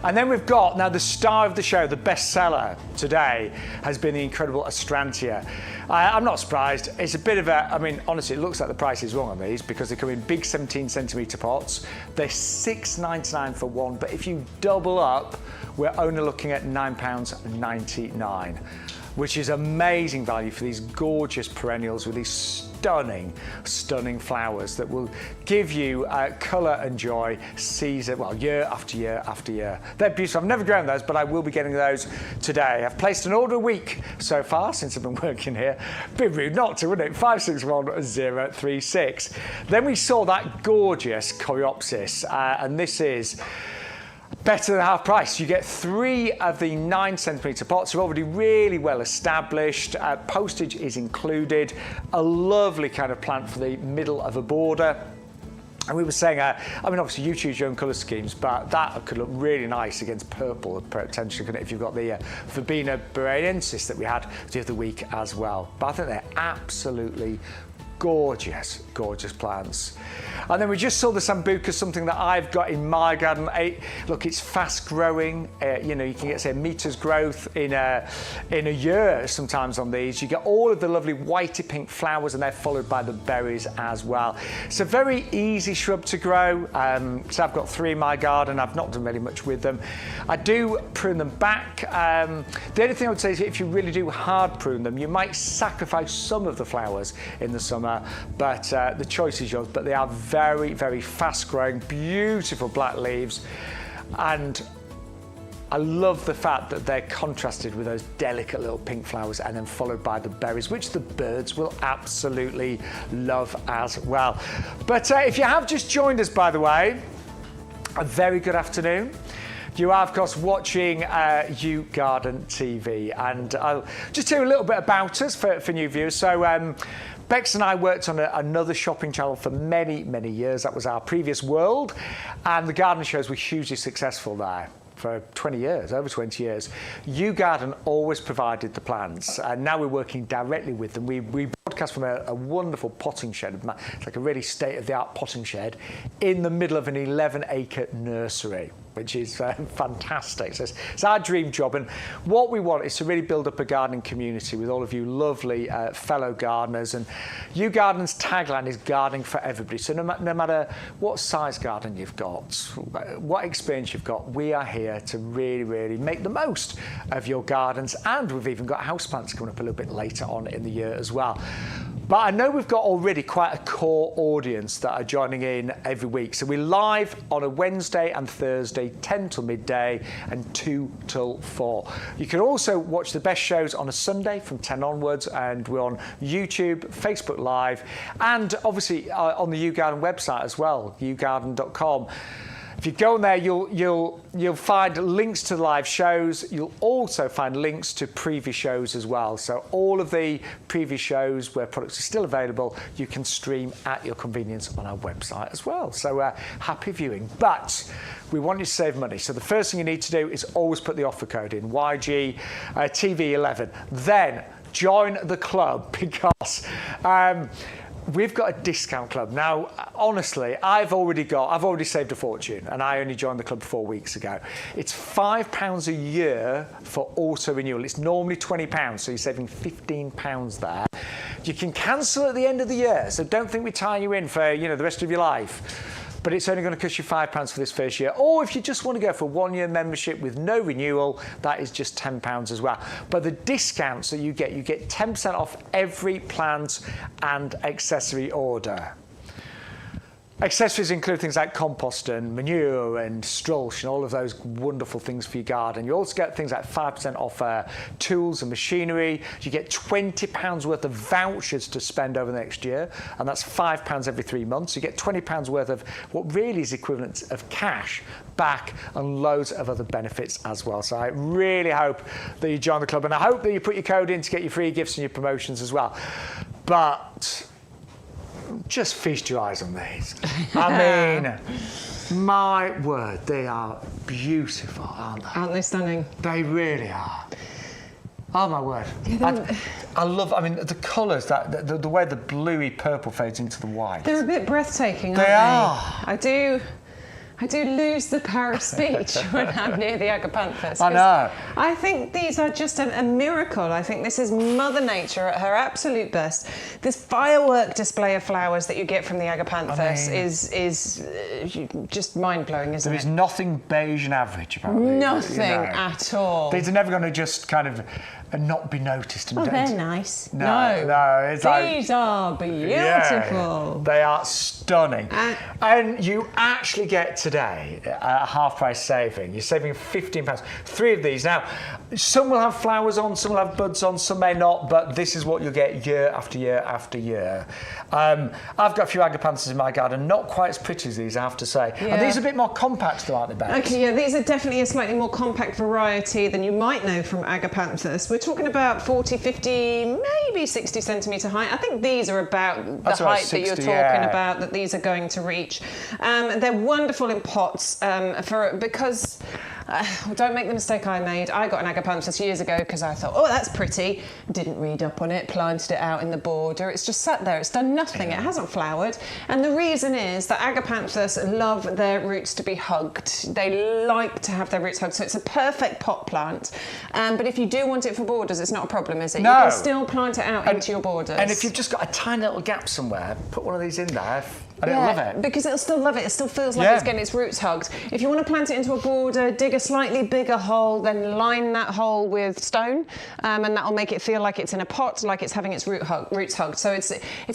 And then we've got, now the star of the show, the bestseller today has been the incredible Astrantia. I'm not surprised. It's a bit of a, I mean, honestly, it looks like the price is wrong on these because they come in big 17cm pots. They're $6.99 for one, but if you double up, we're only looking at £9.99, which is amazing value for these gorgeous perennials with these stunning flowers that will give you colour and joy season, well, year after year after year. They're beautiful. I've never grown those, but I will be getting those today. I've placed an order a week so far since I've been working here. Bit rude not to, wouldn't it? 561036. Then we saw that gorgeous Coreopsis, and this is better than half price. You get 3 of the 9cm pots. They're already really well established. Postage is included. A lovely kind of plant for the middle of a border. And we were saying, I mean, obviously you choose your own colour schemes, but that could look really nice against purple, potentially, couldn't it, if you've got the Verbena Bereniensis that we had the other week as well. But I think they're absolutely gorgeous, gorgeous plants. And then we just saw the Sambuca, something that I've got in my garden. Look, it's fast growing. You know, you can get, say, meters growth in a year sometimes on these. You get all of the lovely whitey pink flowers, and they're followed by the berries as well. It's a very easy shrub to grow. So I've got 3 in my garden. I've not done really much with them. I do prune them back. The only thing I would say is if you really do hard prune them, you might sacrifice some of the flowers in the summer, but the choice is yours. But they are very, very fast growing, beautiful black leaves, and I love the fact that they're contrasted with those delicate little pink flowers and then followed by the berries, which the birds will absolutely love as well. But if you have just joined us, by the way, a very good afternoon. You are, of course, watching YouGarden TV, and I'll just tell you a little bit about us for new viewers. So Bex and I worked on another shopping channel for many, many years. That was Our Previous World, and the garden shows were hugely successful there for 20 years, over 20 years. YouGarden always provided the plants, and now we're working directly with them. We broadcast from a wonderful potting shed. It's like a really state-of-the-art potting shed in the middle of an 11-acre nursery, which is fantastic. So it's our dream job, and what we want is to really build up a gardening community with all of you lovely fellow gardeners. And YouGarden's tagline is gardening for everybody. So no matter what size garden you've got, what experience you've got, we are here to really, really make the most of your gardens. And we've even got houseplants coming up a little bit later on in the year as well. But I know we've got already quite a core audience that are joining in every week. So we're live on a Wednesday and Thursday, 10 till midday and 2 till 4. You can also watch the best shows on a Sunday from 10 onwards, and we're on YouTube, Facebook Live, and obviously on the YouGarden website as well, yougarden.com. If you go on there, you'll find links to the live shows. You'll also find links to previous shows as well. So all of the previous shows where products are still available, you can stream at your convenience on our website as well. So happy viewing. But we want you to save money. So the first thing you need to do is always put the offer code in, YG TV11. Then join the club, because we've got a discount club. Now, honestly, I've already saved a fortune, and I only joined the club 4 weeks ago. It's £5 a year for auto renewal. It's normally £20, so you're saving £15 there. You can cancel at the end of the year, so don't think we're tying you in for the rest of your life. but it's only going to cost you £5 for this first year. Or if you just want to go for a 1-year membership with no renewal, that is just £10 as well. But the discounts that you get 10% off every plant and accessory order. Accessories include things like compost and manure and mulch and all of those wonderful things for your garden. You also get things like 5% off tools and machinery. You get £20 worth of vouchers to spend over the next year, and that's £5 every 3 months. You get £20 worth of what really is equivalent of cash back, and loads of other benefits as well. So I really hope that you join the club, and I hope that you put your code in to get your free gifts and your promotions as well. But just feast your eyes on these. I mean, my word, they are beautiful, aren't they? Aren't they stunning? They really are. Oh my word. Yeah, I love, I mean, the colours, the way the bluey purple fades into the white. They're a bit breathtaking, aren't they? Are. I do lose the power of speech when I'm near the Agapanthus. I know. I think these are just a miracle. I think this is Mother Nature at her absolute best. This firework display of flowers that you get from the Agapanthus is just mind-blowing, isn't it? There is nothing beige and average about these. Nothing at all. These are never going to just kind of not be noticed. And they're nice. No, it's these are beautiful. Yeah, they are stunning. And you actually get today a half price saving. You're saving £15. 3 of these. Now, some will have flowers on, some will have buds on, some may not, but this is what you'll get year after year after year. I've got a few Agapanthus in my garden, not quite as pretty as these, I have to say. Yeah. And these are a bit more compact though, aren't they, Bex? Okay, yeah, these are definitely a slightly more compact variety than you might know from Agapanthus. We're talking about 40, 50, maybe 60 centimetre height. I think these are about the height 60, that you're talking about, that these are going to reach. They're wonderful in pots because don't make the mistake I made. I got an Agapanthus years ago because I thought, oh, that's pretty. Didn't read up on it, planted it out in the border. It's just sat there. It's done nothing. It hasn't flowered. And the reason is that Agapanthus love their roots to be hugged. They like to have their roots hugged. So it's a perfect pot plant. But if you do want it for borders, it's not a problem, is it? No. You can still plant it out into your borders. And if you've just got a tiny little gap somewhere, put one of these in there. And it'll love it. Because it'll still love it. It still feels like it's getting its roots hugged. If you want to plant it into a border, dig a slightly bigger hole, then line that hole with stone, and that'll make it feel like it's in a pot, like it's having its roots hugged. So it's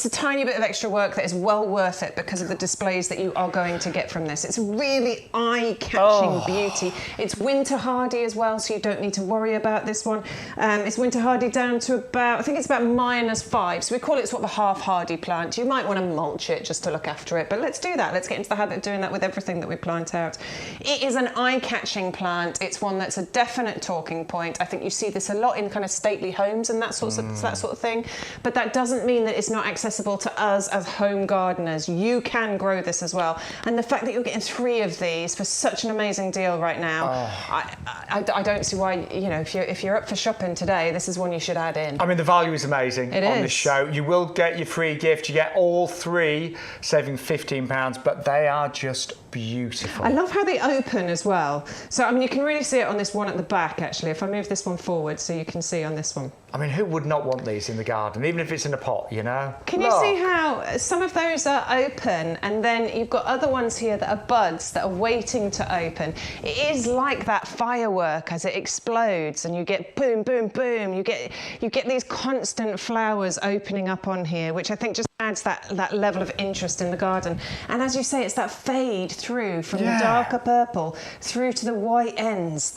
a tiny bit of extra work that is well worth it because of the displays that you are going to get from this. It's really eye-catching beauty. It's winter hardy as well, so you don't need to worry about this one. It's winter hardy down to about, I think it's about -5. So we call it sort of a half hardy plant. You might want to mulch it just to look after it, but let's do that. Let's get into the habit of doing that with everything that we plant out. It is an eye-catching plant. It's one that's a definite talking point. I think you see this a lot in kind of stately homes and that sort of thing, but that doesn't mean that it's not accessible to us as home gardeners. You can grow this as well, and the fact that you're getting 3 of these for such an amazing deal right now, I don't see why, you know, if you're up for shopping today, this is one you should add in. I mean, the value is amazing on this show. You will get your free gift. You get all 3, saving £15, but they are just beautiful. I love how they open as well. So, I mean, you can really see it on this one at the back, actually. If I move this one forward so you can see on this one. I mean, who would not want these in the garden, even if it's in a pot, you know? Can you see how some of those are open, and then you've got other ones here that are buds that are waiting to open? It is like that firework as it explodes, and you get boom, boom, boom. You get these constant flowers opening up on here, which I think just adds that level of interest in the garden. And as you say, it's that fade through from the darker purple through to the white ends.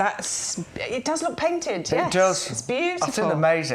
It does look painted. It does. It's beautiful. I think amazing.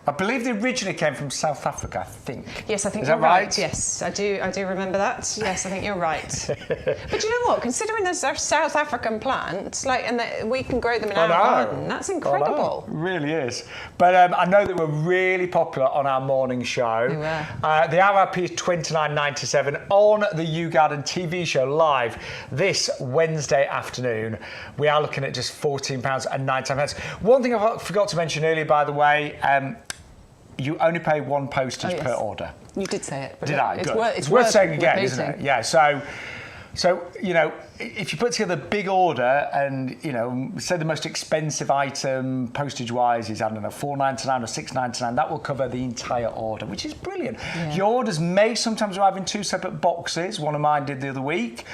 I believe they originally came from South Africa, I think. Yes, I think you're right. Yes, I do remember that. Yes, I think you're right. But you know what? Considering there's a South African plants, and we can grow them in our garden, that's incredible. It really is. But I know that we're really popular on our morning show. We were. The RRP is $29.97 on the YouGarden TV show live this Wednesday afternoon. We are looking at just £14.99. One thing I forgot to mention earlier, by the way, you only pay 1 postage per order. You did say it. But Did I? It's Good. worth It's worth saying again, repeating. isn't it? Yeah, so So, you know, if you put together a big order and, you know, say the most expensive item postage-wise is, I don't know, $4.99 or $6.99, that will cover the entire order, which is brilliant. Yeah. Your orders may sometimes arrive in 2 separate boxes. One of mine did the other week.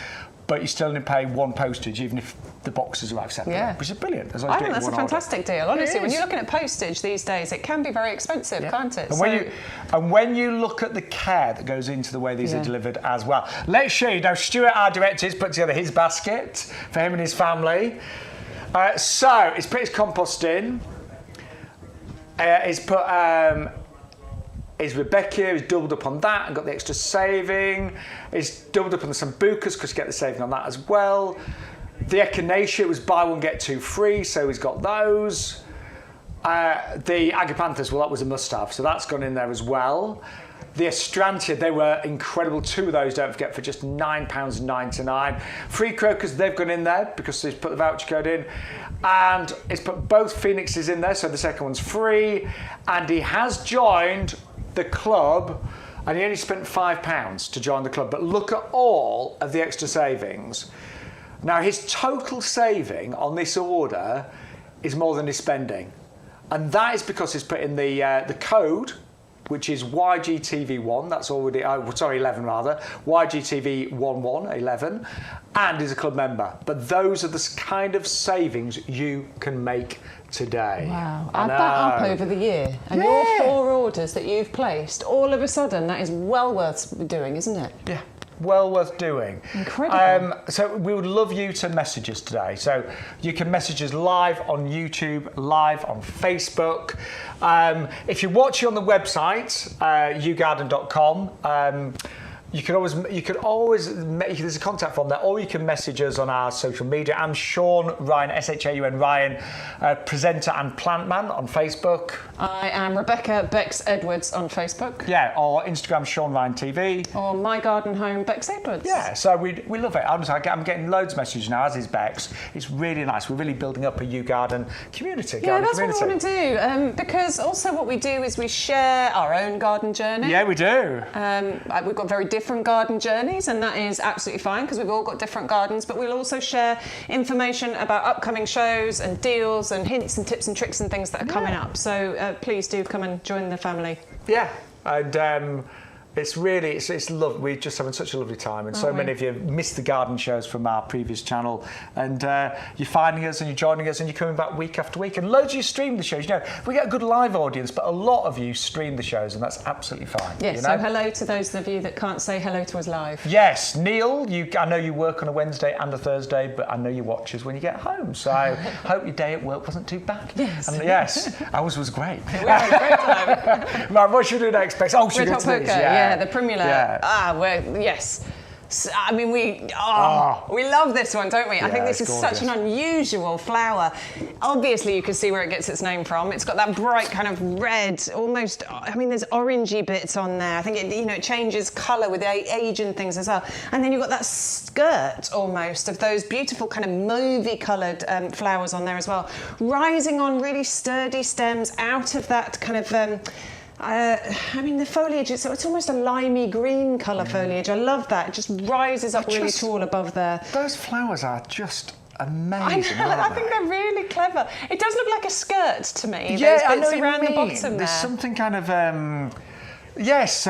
But you still only pay 1 postage, even if the boxes arrive separately, which is brilliant. I think that's a fantastic deal. Honestly, when you're looking at postage these days, it can be very expensive, can't it? And when you look at the care that goes into the way these are delivered as well. Let's show you. Now, Stuart, our director, has put together his basket for him and his family. So, he's put his compost in. He's put... Is Rebecca, he's doubled up on that and got the extra saving. He's doubled up on the Sambucas because you get the saving on that as well. The Echinacea was buy one, get 2 free, so he's got those. The Agapanthus, well, that was a must-have, so that's gone in there as well. The Astrantia, they were incredible. 2 of those, don't forget, for just £9.99. Free crocus, they've gone in there because he's put the voucher code in. And he's put both Phoenixes in there, so the second one's free. And he has joined the club, and he only spent £5 to join the club. But look at all of the extra savings. Now, his total saving on this order is more than his spending. And that is because he's put in the code, which is YGTV1, that's already, 11 rather, YGTV11, and is a club member. But those are the kind of savings you can make today. Wow, add that up over the year, and your 4 orders that you've placed, all of a sudden, that is well worth doing, isn't it? Yeah. Well worth doing. Incredible. So we would love you to message us today. So you can message us live on YouTube, live on Facebook. If you're watching on the website, YouGarden.com, you could always, there's a contact form there, or you can message us on our social media. I'm Shaun Ryan, S-H-A-U-N Ryan, presenter and plant man on Facebook. I am Rebecca Bex Edwards on Facebook. Yeah, or Instagram, Shaun Ryan TV. Or My Garden Home, Bex Edwards. Yeah, so we love it. I'm getting loads of messages now, as is Bex. It's really nice. We're really building up a YouGarden community. Yeah, that's what we want to do. Because also what we do is we share our own garden journey. Yeah, we do. We've got very different garden journeys, and that is absolutely fine because we've all got different gardens, but we'll also share information about upcoming shows and deals and hints and tips and tricks and things that are coming up. So please do come and join the family. Yeah, and it's really, it's lovely. We're just having such a lovely time, and so many of you missed the garden shows from our previous channel, and you're finding us and you're joining us and you're coming back week after week, and loads of you stream the shows. You know, we get a good live audience, but a lot of you stream the shows, and that's absolutely fine. Yes, you know? so hello to those of you that can't say hello to us live. Yes, Neil, I know you work on a Wednesday and a Thursday, but I know you watch us when you get home, so I hope your day at work wasn't too bad. Yes. And yes, ours was great. We had a great time. Right, what should we do next, Bex? Oh, should we Red Hot Poker, the Primula. Yeah. Yes. I mean, we love this one, don't we? Yeah, I think this is gorgeous. such an unusual flower. Obviously, you can see where it gets its name from. It's got that bright kind of red, almost, I mean, there's orangey bits on there. I think it changes colour with age and things as well. And then you've got that skirt almost of those beautiful kind of mauvey coloured flowers on there as well, rising on really sturdy stems out of that kind of I mean, the foliage, it's almost a limey green colour foliage. I love that. It just rises up really tall above there. Those flowers are just amazing. I think they're really clever. It does look like a skirt to me. Yeah, those bits I know around what you mean. the bottom There's there. something kind of... Yes,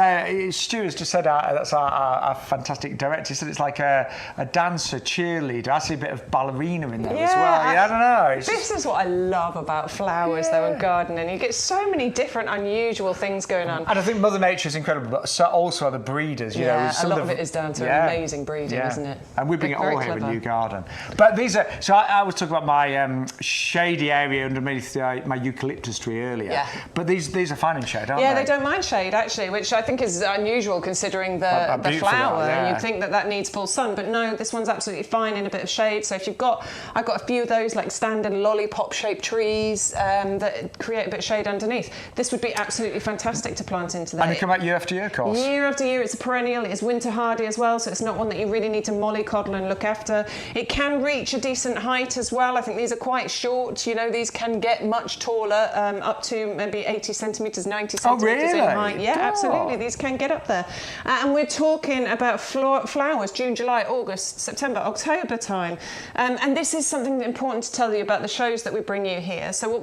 Stu has just said that's our fantastic director. He said it's like a dancer, cheerleader. I see a bit of ballerina in there as well. Yeah, I don't know. This is what I love about flowers, though, and gardening. You get so many different, unusual things going on. And I think Mother Nature is incredible, but so also are the breeders. You know, a lot of it is down to amazing breeding, isn't it? And we bring it all here in YouGarden. But these are... So I was talking about my shady area underneath my eucalyptus tree earlier. Yeah. But these are fine in shade, aren't they? Yeah, they don't mind shade, actually, which I think is unusual considering the flower. Yeah. You'd think that needs full sun, but no, this one's absolutely fine in a bit of shade. So if I've got a few of those like standard lollipop-shaped trees that create a bit of shade underneath. This would be absolutely fantastic to plant into that. And they come out year after year, of course. Year after year, it's a perennial. It's winter hardy as well, so it's not one that you really need to mollycoddle and look after. It can reach a decent height as well. I think these are quite short. You know, these can get much taller, up to maybe 80 centimetres, 90 centimetres in height. Yeah. absolutely. These can get up there. And we're talking about flowers June, July, August, September, October time. And this is something important to tell you about the shows that we bring you here. So what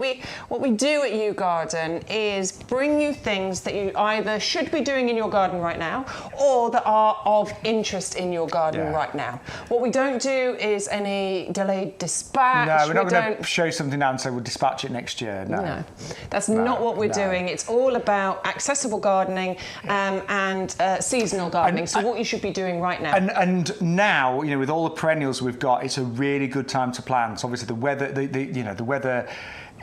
we do at YouGarden is bring you things that you either should be doing in your garden right now or that are of interest in your garden right now. What we don't do is any delayed dispatch. No, we're not going to show you something now and say we'll dispatch it next year. No, that's not what we're doing. It's all about accessible gardening and seasonal gardening. So what you should be doing right now. And now, you know, with all the perennials we've got, it's a really good time to plant. Obviously, the weather, the weather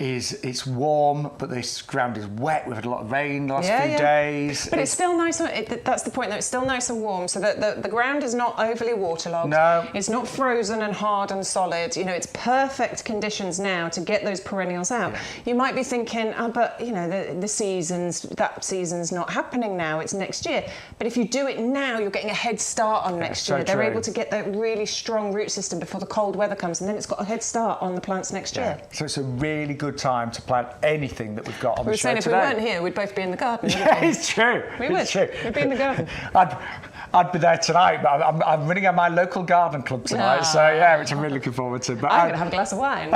it's warm, but this ground is wet. We've had a lot of rain the last few days. But it's still nice. That's the point, though. It's still nice and warm, so that the ground is not overly waterlogged. No. It's not frozen and hard and solid. You know, it's perfect conditions now to get those perennials out. Yeah. You might be thinking, but you know, that season's not happening now. It's next year. But if you do it now, you're getting a head start on next year. They're able to get that really strong root system before the cold weather comes, and then it's got a head start on the plants next year. So it's a really good time to plant anything that we've got on the show today. If we weren't here, we'd both be in the garden. Yeah, it's true. We would. It's true. We'd be in the garden. I'd be there tonight, but I'm running at my local garden club tonight, so which I'm really looking forward to. But I'm going to have a glass of wine.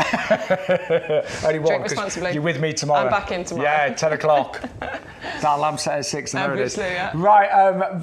Only one, drink responsibly. You're with me tomorrow. I'm back in tomorrow. Yeah, 10 o'clock. That alarm set at 6, and there it is. Yeah. Right,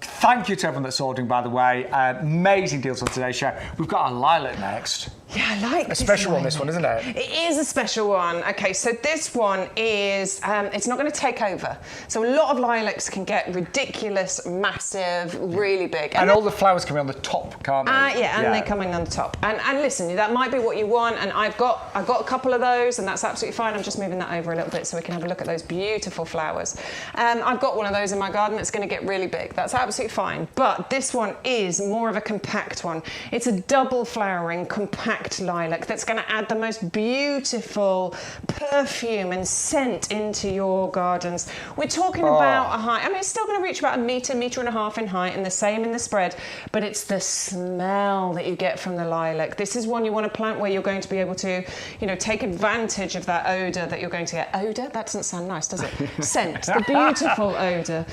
thank you to everyone that's ordering, by the way. Amazing deals on today's show. We've got a lilac next. Yeah, I like a special one, this one, isn't it? It is a special one. Okay, so this one is, it's not going to take over. So a lot of lilacs can get ridiculous, massive, really big. And all the flowers can be on the top, can't they? They're coming on the top. And listen, that might be what you want, and I've got a couple of those, and that's absolutely fine. I'm just moving that over a little bit so we can have a look at those beautiful flowers. I've got one of those in my garden that's going to get really big. That's absolutely fine. But this one is more of a compact one. It's a double flowering, compact lilac that's going to add the most beautiful perfume and scent into your gardens. We're talking about a height. I mean, it's still going to reach about a metre and a half in height, and the same in the spread, but it's the smell that you get from the lilac. This is one you want to plant where you're going to be able to, you know, take advantage of that odour that you're going to get. Odour? That doesn't sound nice, does it? Scent. The beautiful odour.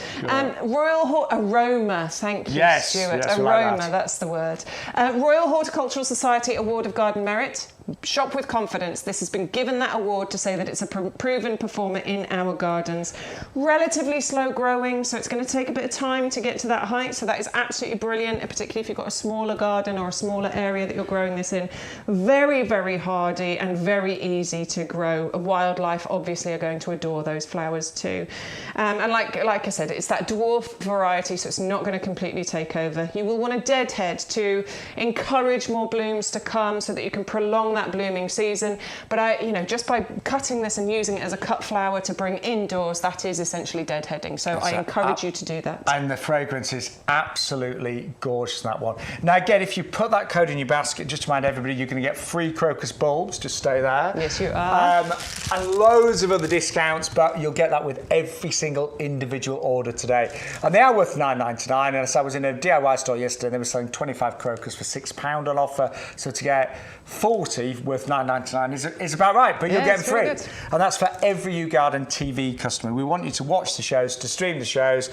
Royal Aroma. Thank you, yes, Stuart. Yes, Aroma, like that's the word. Royal Horticultural Society Award of Garden Merit. Shop with confidence. This has been given that award to say that it's a proven performer in our gardens. Relatively slow growing, so it's going to take a bit of time to get to that height. So that is absolutely brilliant, particularly if you've got a smaller garden or a smaller area that you're growing this in. Very, very hardy and very easy to grow. Wildlife obviously are going to adore those flowers too. And like I said, it's that dwarf variety, so it's not going to completely take over. You will want a deadhead to encourage more blooms to come so that you can prolong that blooming season. But just by cutting this and using it as a cut flower to bring indoors, that is essentially deadheading. So I encourage you to do that. And the fragrance is absolutely gorgeous, that one. Now again, if you put that code in your basket, just to remind everybody, you're going to get free crocus bulbs. Just stay there. Yes, you are. And loads of other discounts, but you'll get that with every single individual order today. And they are worth $9.99. And I was in a DIY store yesterday, and they were selling 25 crocus for £6 on offer. So to get 40 worth $9.99 is about right, but you're getting free. And that's for every YouGarden TV customer. We want you to watch the shows, to stream the shows,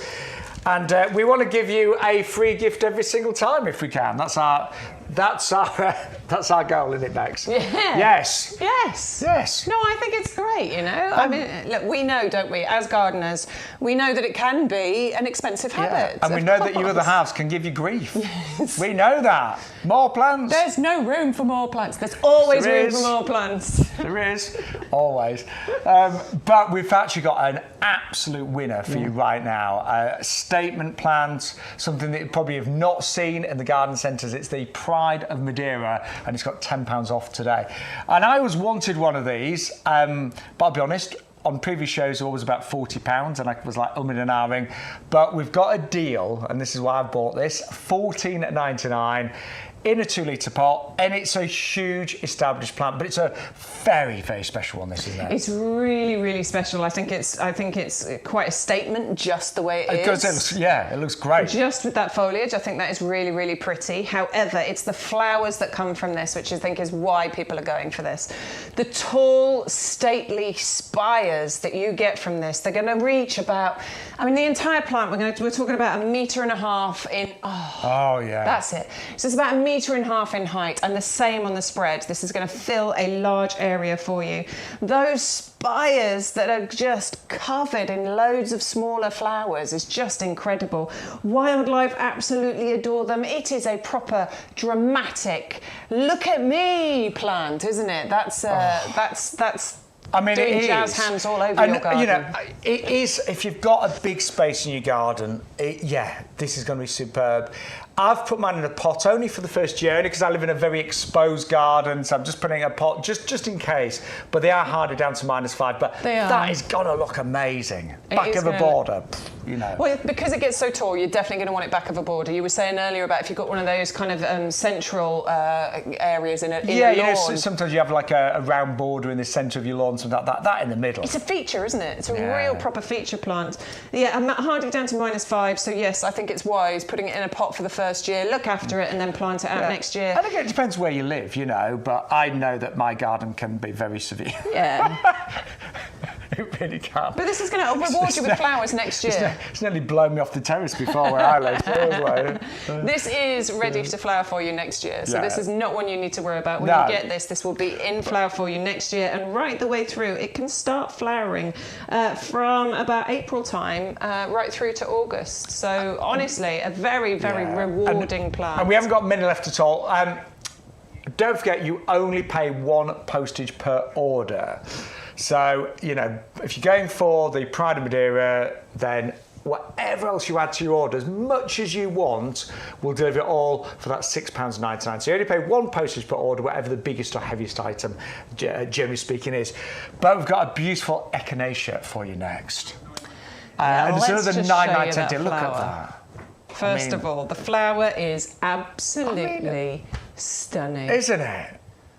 and we want to give you a free gift every single time if we can. That's our goal, isn't it, Bex? Yeah. Yes. Yes. Yes. No, I think it's great, you know. I mean, look, we know, don't we, as gardeners, we know that it can be an expensive habit. And we know that your other halves can give you grief. Yes. We know that. More plants. There's no room for more plants. There's always room for more plants. There is, always. But we've actually got an absolute winner for you right now. Statement plants, something that you probably have not seen in the garden centres. It's the Pride of Madira, and it's got £10 off today. And I always wanted one of these, but I'll be honest, on previous shows, it was about £40, and I was like umming and ahhing. But we've got a deal, and this is why I've bought this, $14.99. in a 2-litre pot, and it's a huge established plant, but it's a very, very special one, this, isn't it? It's really, really special. I think it's quite a statement just the way it is. It looks great. Just with that foliage, I think that is really, really pretty. However, it's the flowers that come from this, which I think is why people are going for this. The tall, stately spires that you get from this, they're going to reach about, the entire plant, we're talking about 1.5 meters in, oh yeah. That's it. So it's about 1.5 meters in height, and the same on the spread. This is going to fill a large area for you. Those spires that are just covered in loads of smaller flowers is just incredible. Wildlife absolutely adore them. It is a proper dramatic look at me plant, isn't it? That's doing jazz hands all over your garden. You know, it is, if you've got a big space in your garden, this is going to be superb. I've put mine in a pot only for the first year, only because I live in a very exposed garden, so I'm just putting a pot just in case. But they are harder down to -5. But that is going to look amazing. Back of a border, you know. Well, because it gets so tall, you're definitely going to want it back of a border. You were saying earlier about if you've got one of those kind of central areas in a lawn. You know, sometimes you have like a round border in the centre of your lawn, something like that. That in the middle. It's a feature, isn't it? It's a real proper feature plant. Yeah, I'm hardly down to -5, so yes, I think it's wise putting it in a pot for the first year, look after it, and then plant it out next year. I think it depends where you live, you know, but I know that my garden can be very severe. Yeah. It really can. But this is going to reward you with flowers next year. It's nearly blown me off the terrace before where I live. This is ready to flower for you next year. So this is not one you need to worry about. When you get this will be in flower for you next year. And right the way through, it can start flowering from about April time right through to August. So honestly, a very, very rewarding plant. And we haven't got many left at all. Don't forget, you only pay 1 postage per order. So, you know, if you're going for the Pride of Madira, then whatever else you add to your order, as much as you want, we'll deliver it all for that £6.99. So you only pay 1 postage per order, whatever the biggest or heaviest item, generally speaking, is. But we've got a beautiful Echinacea for you next. And it's another 9.90. Look at that. First of all, the flower is absolutely stunning. Isn't it?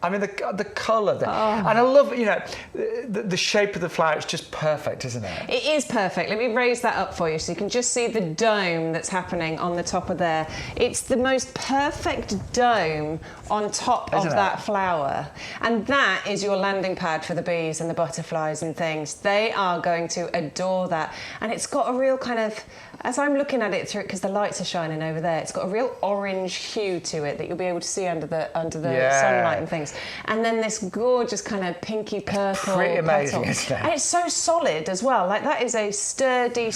I mean, the colour, and I love, you know, the shape of the flower. It's just perfect, isn't it? It is perfect. Let me raise that up for you so you can just see the dome that's happening on the top of there. It's the most perfect dome on top of that flower. And that is your landing pad for the bees and the butterflies and things. They are going to adore that. And it's got a real kind of, as I'm looking at it through, because the lights are shining over there, it's got a real orange hue to it that you'll be able to see under the sunlight and things. And then this gorgeous kind of pinky purple. Pretty amazing, isn't it? And it's so solid as well. Like, that is a sturdy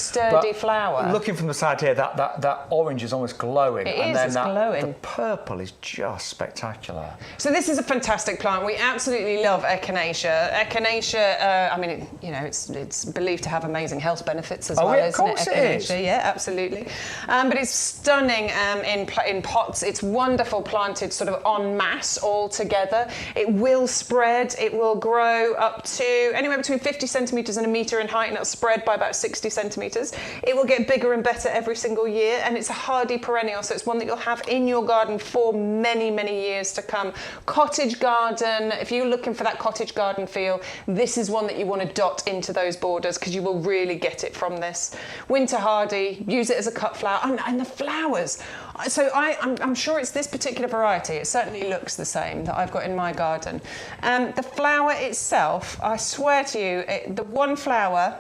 flower. Looking from the side here, that orange is almost glowing. It's glowing. The purple is just spectacular. So this is a fantastic plant. We absolutely love Echinacea. Echinacea, it's believed to have amazing health benefits as well, of course isn't it? Echinacea, yeah, absolutely. But it's stunning in pots. It's wonderful planted sort of en masse all together. It will spread. It will grow up to anywhere between 50 centimetres and 1 metre in height, and it'll spread by about 60 centimetres. It will get bigger and better every single year, and it's a hardy perennial, so it's one that you'll have in your garden for many, many years to come. Cottage garden, if you're looking for that cottage garden feel, this is one that you want to dot into those borders, because you will really get it from this. Winter hardy, use it as a cut flower, and the flowers. So I'm sure it's this particular variety. It certainly looks the same that I've got in my garden. The flower itself, I swear to you, the one flower,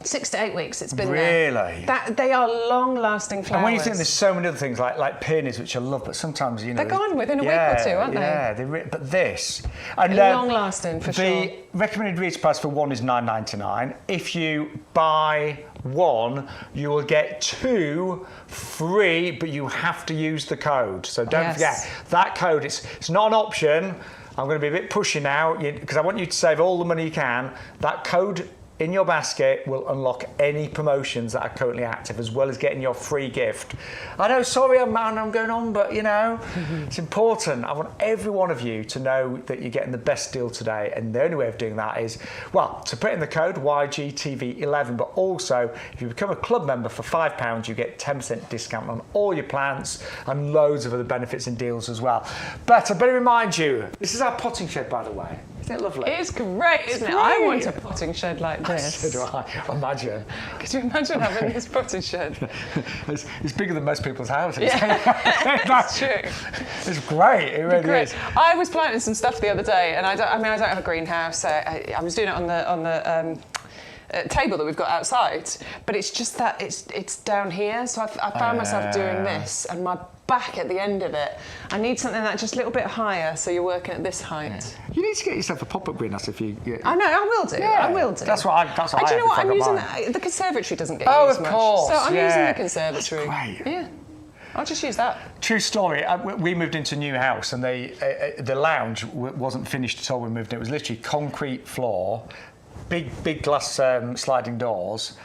6 to 8 weeks it's been there. Really? They are long-lasting flowers. And when you think there's so many other things like peonies, which I love, but sometimes, you know... They're gone within a week or two, aren't they? Yeah, but this... And, long-lasting, for sure. The recommended retail price for one is $9.99. If you buy one, you will get 2 free, but you have to use the code. So don't forget, that code, it's not an option. I'm going to be a bit pushy now, because I want you to save all the money you can. That code in your basket will unlock any promotions that are currently active, as well as getting your free gift. I know, sorry, I'm going on, but you know, it's important. I want every one of you to know that you're getting the best deal today, and the only way of doing that is, well, to put in the code YGTV11, but also if you become a club member for £5, you get 10% discount on all your plants and loads of other benefits and deals as well. But I better remind you, this is our potting shed, by the way. Isn't it lovely? It is great, isn't it? I want a potting shed like this. So do I. Imagine. Could you imagine having this potting shed? It's bigger than most people's houses. Yeah, that's true. It's great. It really is. I was planting some stuff the other day, and I don't have a greenhouse. I was doing it on the table that we've got outside, but it's just that it's down here. So I found myself doing this, and my back at the end of it. I need something that's just a little bit higher, so you're working at this height. Yeah. You need to get yourself a pop-up greenhouse if you. I know, I will do. Yeah. I will do. That's what I. And do you know what? I'm using the conservatory doesn't get used much. Oh, of course. So I'm using the conservatory. That's great. Yeah. I'll just use that. True story. We moved into a new house, and the lounge wasn't finished at all when we moved in. It was literally concrete floor, big glass sliding doors,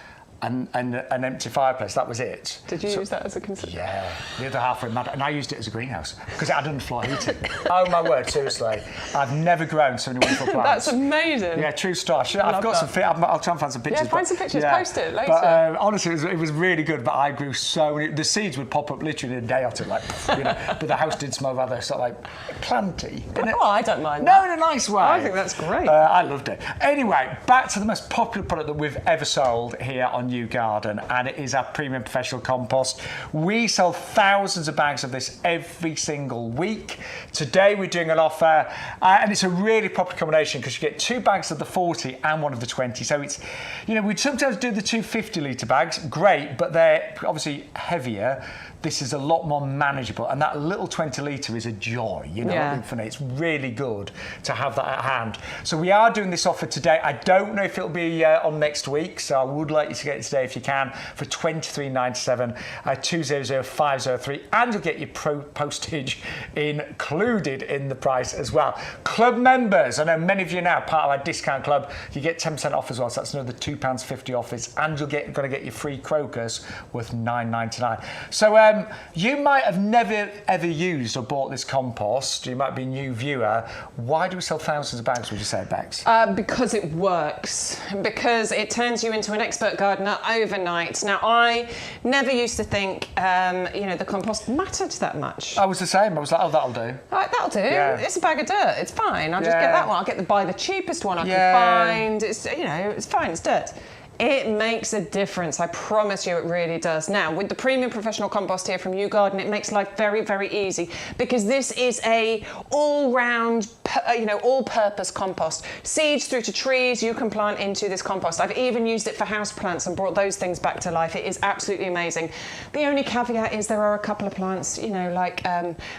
and an empty fireplace. That was it. Did you use that as a conservatory? Yeah, the other half were mad, and I used it as a greenhouse because it had underfloor heating. Oh my word, seriously, I've never grown so many wonderful plants. That's amazing. Yeah, true story. I've got some. I'll try and find some pictures. Yeah, find some pictures. Yeah. Post it later. But honestly, it was really good. But I grew so many. The seeds would pop up literally in a day or two, like you know. But the house did smell rather sort of like planty. Oh, I don't mind. No, in a nice way. I think that's great. I loved it. Anyway, back to the most popular product that we've ever sold here on YouGarden, and it is our premium professional compost. We sell thousands of bags of this every single week. Today we're doing an offer, and it's a really popular combination because you get 2 bags of the 40 and 1 of the 20. So it's, you know, we'd sometimes do the 2 50-litre bags, great, but they're obviously heavier. This is a lot more manageable, and that little 20-litre is a joy, you know, infinite. It's really good to have that at hand. So we are doing this offer today. I don't know if it'll be on next week, so I would like you to get it today if you can for $23.97, 200503, and you'll get your postage included in the price as well. Club members, I know many of you now part of our discount club, you get 10% off as well, so that's another £2.50 off it, and you're going to get your free crocus worth $9.99. So you might have never ever used or bought this compost. You might be a new viewer. Why do we sell thousands of bags, would you say, Bex? Because it works. Because it turns you into an expert gardener overnight. Now, I never used to think, you know, the compost mattered that much. I was the same. I was like, oh, that'll do. Like, that'll do. Yeah. It's a bag of dirt. It's fine. I'll just get that one. I'll buy the cheapest one I can find. It's, you know, it's fine. It's dirt. It makes a difference, I promise you it really does. Now, with the premium professional compost here from YouGarden, it makes life very, very easy because this is a all-round, you know, all-purpose compost. Seeds through to trees you can plant into this compost. I've even used it for houseplants and brought those things back to life. It is absolutely amazing. The only caveat is there are a couple of plants, you know, like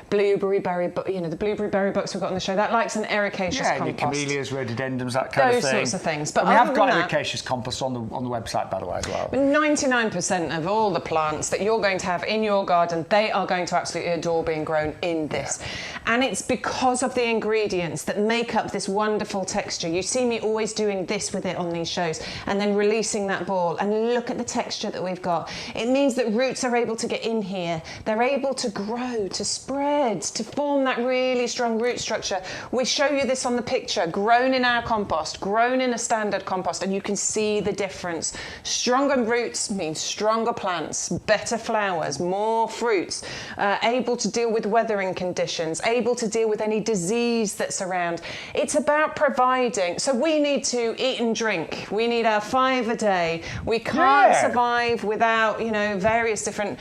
blueberry berry, you know, the blueberry berry bucks we've got on the show, that likes an ericaceous compost. Yeah, camellias, rhododendrons, that kind of thing. Those sorts of things. But we have got ericaceous compost on the website, by the way, as well. 99% of all the plants that you're going to have in your garden, they are going to absolutely adore being grown in this. Yeah. And it's because of the ingredients that make up this wonderful texture. You see me always doing this with it on these shows and then releasing that ball, and look at the texture that we've got. It means that roots are able to get in here. They're able to grow, to spread, to form that really strong root structure. We show you this on the picture, grown in our compost, grown in a standard compost, and you can see the difference. Stronger roots means stronger plants, better flowers, more fruits, able to deal with weathering conditions, able to deal with any disease that's around. It's about providing. So we need to eat and drink. We need our 5 a day. We can't survive without, you know, various different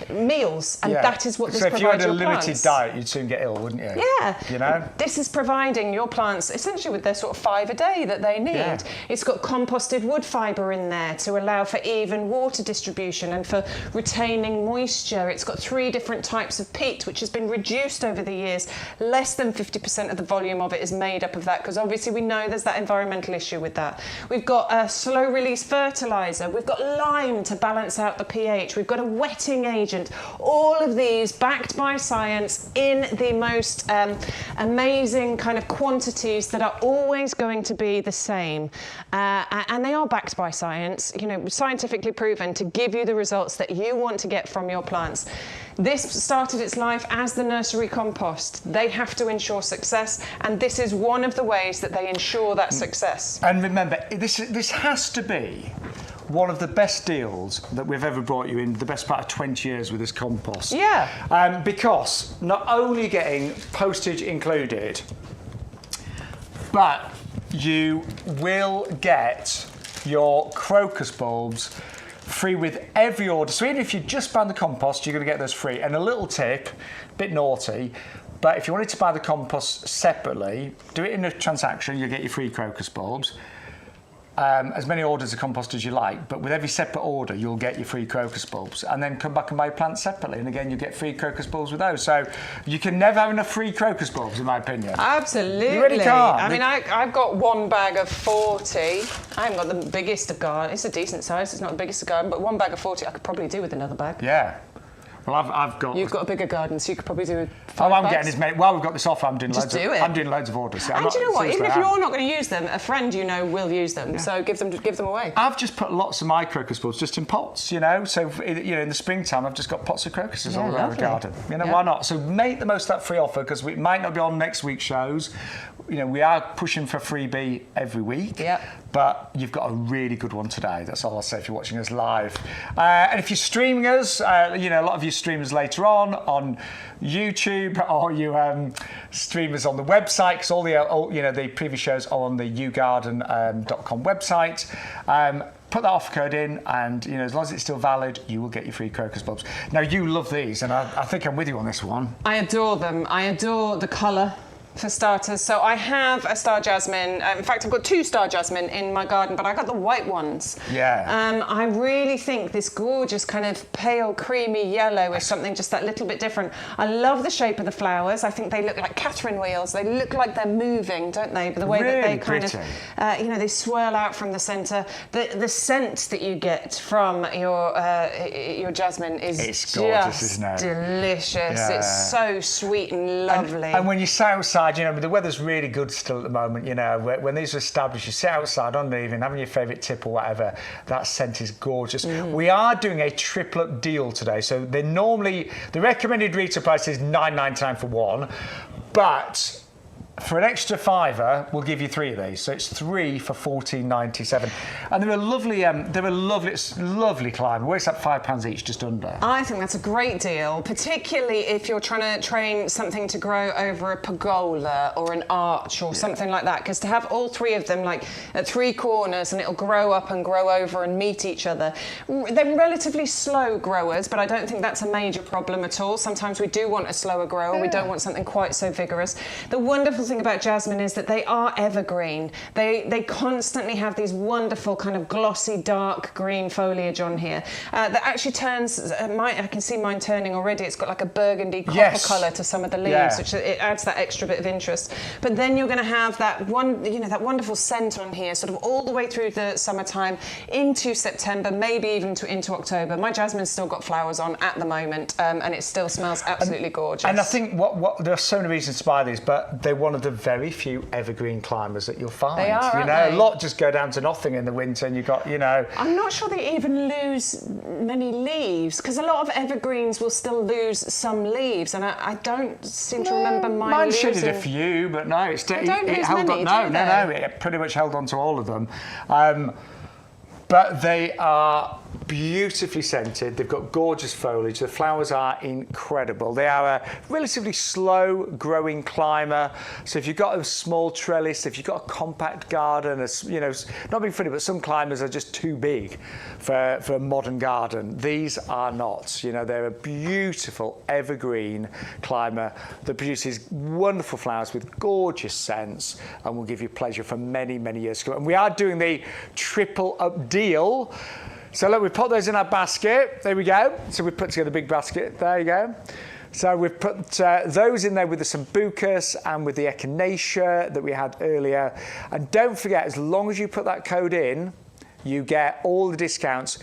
meals, and that is what this provides your plants. So if you had a limited diet, you'd soon get ill, wouldn't you? Yeah. You know? This is providing your plants essentially with their sort of 5 a day that they need. Yeah. It's got composted wood fibre in there to allow for even water distribution and for retaining moisture. It's got 3 different types of peat, which has been reduced over the years. Less than 50% of the volume of it is made up of that, because obviously we know there's that environmental issue with that. We've got a slow release fertiliser. We've got lime to balance out the pH. We've got a wetting agent agent. All of these backed by science in the most amazing kind of quantities that are always going to be the same. And they are backed by science, you know, scientifically proven to give you the results that you want to get from your plants. This started its life as the nursery compost. They have to ensure success, and this is one of the ways that they ensure that success. And remember, this has to be one of the best deals that we've ever brought you in the best part of 20 years with this compost. Yeah. Because not only getting postage included, but you will get your crocus bulbs free with every order. So even if you just buy the compost, you're going to get those free. And a little tip, a bit naughty, but if you wanted to buy the compost separately, do it in a transaction, you'll get your free crocus bulbs. As many orders of compost as you like, but with every separate order, you'll get your free crocus bulbs, and then come back and buy plants separately, and again, you get free crocus bulbs with those. So you can never have enough free crocus bulbs, in my opinion. Absolutely. You really can't. I mean, I've got one bag of 40. I haven't got the biggest of garden. It's a decent size. It's not the biggest of garden, but one bag of 40 I could probably do with another bag. Yeah. Well, I've got... You've got a bigger garden, so you could probably do with 5 I'm bags. getting as many... Well, we've got this offer, I'm doing Just loads do it. I'm doing loads of orders. And do you know what? Even if you're not going to use them, a friend you know will use them. Yeah. So give them away. I've just put lots of my crocus bulbs just in pots, you know. So, you know, in the springtime, I've just got pots of crocuses all around the garden. You know, why not? So make the most of that free offer, because we might not be on next week's shows. You know, we are pushing for a freebie every week. Yep. But you've got a really good one today. That's all I'll say if you're watching us live. And if you're streaming us, you know, a lot of you stream us later on YouTube, or you stream us on the website, because all the previous shows are on the YouGarden.com website. Put that offer code in, and you know, as long as it's still valid, you will get your free crocus bulbs. Now, you love these, and I think I'm with you on this one. I adore them. I adore the colour. For starters, so I have a star jasmine. In fact, I've got 2 star jasmine in my garden, but I got the white ones. Yeah. I really think this gorgeous kind of pale, creamy yellow is something just that little bit different. I love the shape of the flowers. I think they look like Catherine wheels. They look like they're moving, don't they? But the way that they kind of, you know, they swirl out from the centre. The scent that you get from your jasmine is it's gorgeous, just isn't it? Delicious. Yeah. It's so sweet and lovely. And when you sit outside, you know, the weather's really good still at the moment, you know, when these are established, you sit outside on the evening, having your favourite tip or whatever, that scent is gorgeous. We are doing a triplet deal today, so the recommended retail price is $9.99 for one, but for an extra £5, we'll give you 3 of these. So it's 3 for $14.97, and they're a lovely climber. Works out £5 each, just under. I think that's a great deal, particularly if you're trying to train something to grow over a pergola or an arch or something like that. Because to have all 3 of them like at 3 corners, and it'll grow up and grow over and meet each other. They're relatively slow growers, but I don't think that's a major problem at all. Sometimes we do want a slower grower. We don't want something quite so vigorous. The wonderful thing about jasmine is that they are evergreen. They constantly have these wonderful kind of glossy dark green foliage on here that actually turns, I can see mine turning already. It's got like a burgundy copper colour to some of the leaves, which it adds that extra bit of interest. But then you're going to have that that wonderful scent on here, sort of all the way through the summertime into September, maybe even into October. My jasmine's still got flowers on at the moment, and it still smells absolutely gorgeous. And I think there are so many reasons to buy these, but they're one of the very few evergreen climbers that you'll find. They are, you know, aren't they? A lot just go down to nothing in the winter, and you've got, you know. I'm not sure they even lose many leaves, because a lot of evergreens will still lose some leaves, and I don't seem to remember mine losing. Shedded a few, but no, it held many, on. No, it pretty much held on to all of them. But they are beautifully scented. They've got gorgeous foliage. The flowers are incredible. They are a relatively slow growing climber. So if you've got a small trellis, if you've got a compact garden, you know, not being funny, but some climbers are just too big for a modern garden. These are not. You know, they're a beautiful evergreen climber that produces wonderful flowers with gorgeous scents and will give you pleasure for many, many years to come. And we are doing the triple up deal. So look, we put those in our basket. There we go. So we put together a big basket. There you go. So we've put those in there with the Sambucus and with the Echinacea that we had earlier. And don't forget, as long as you put that code in, you get all the discounts.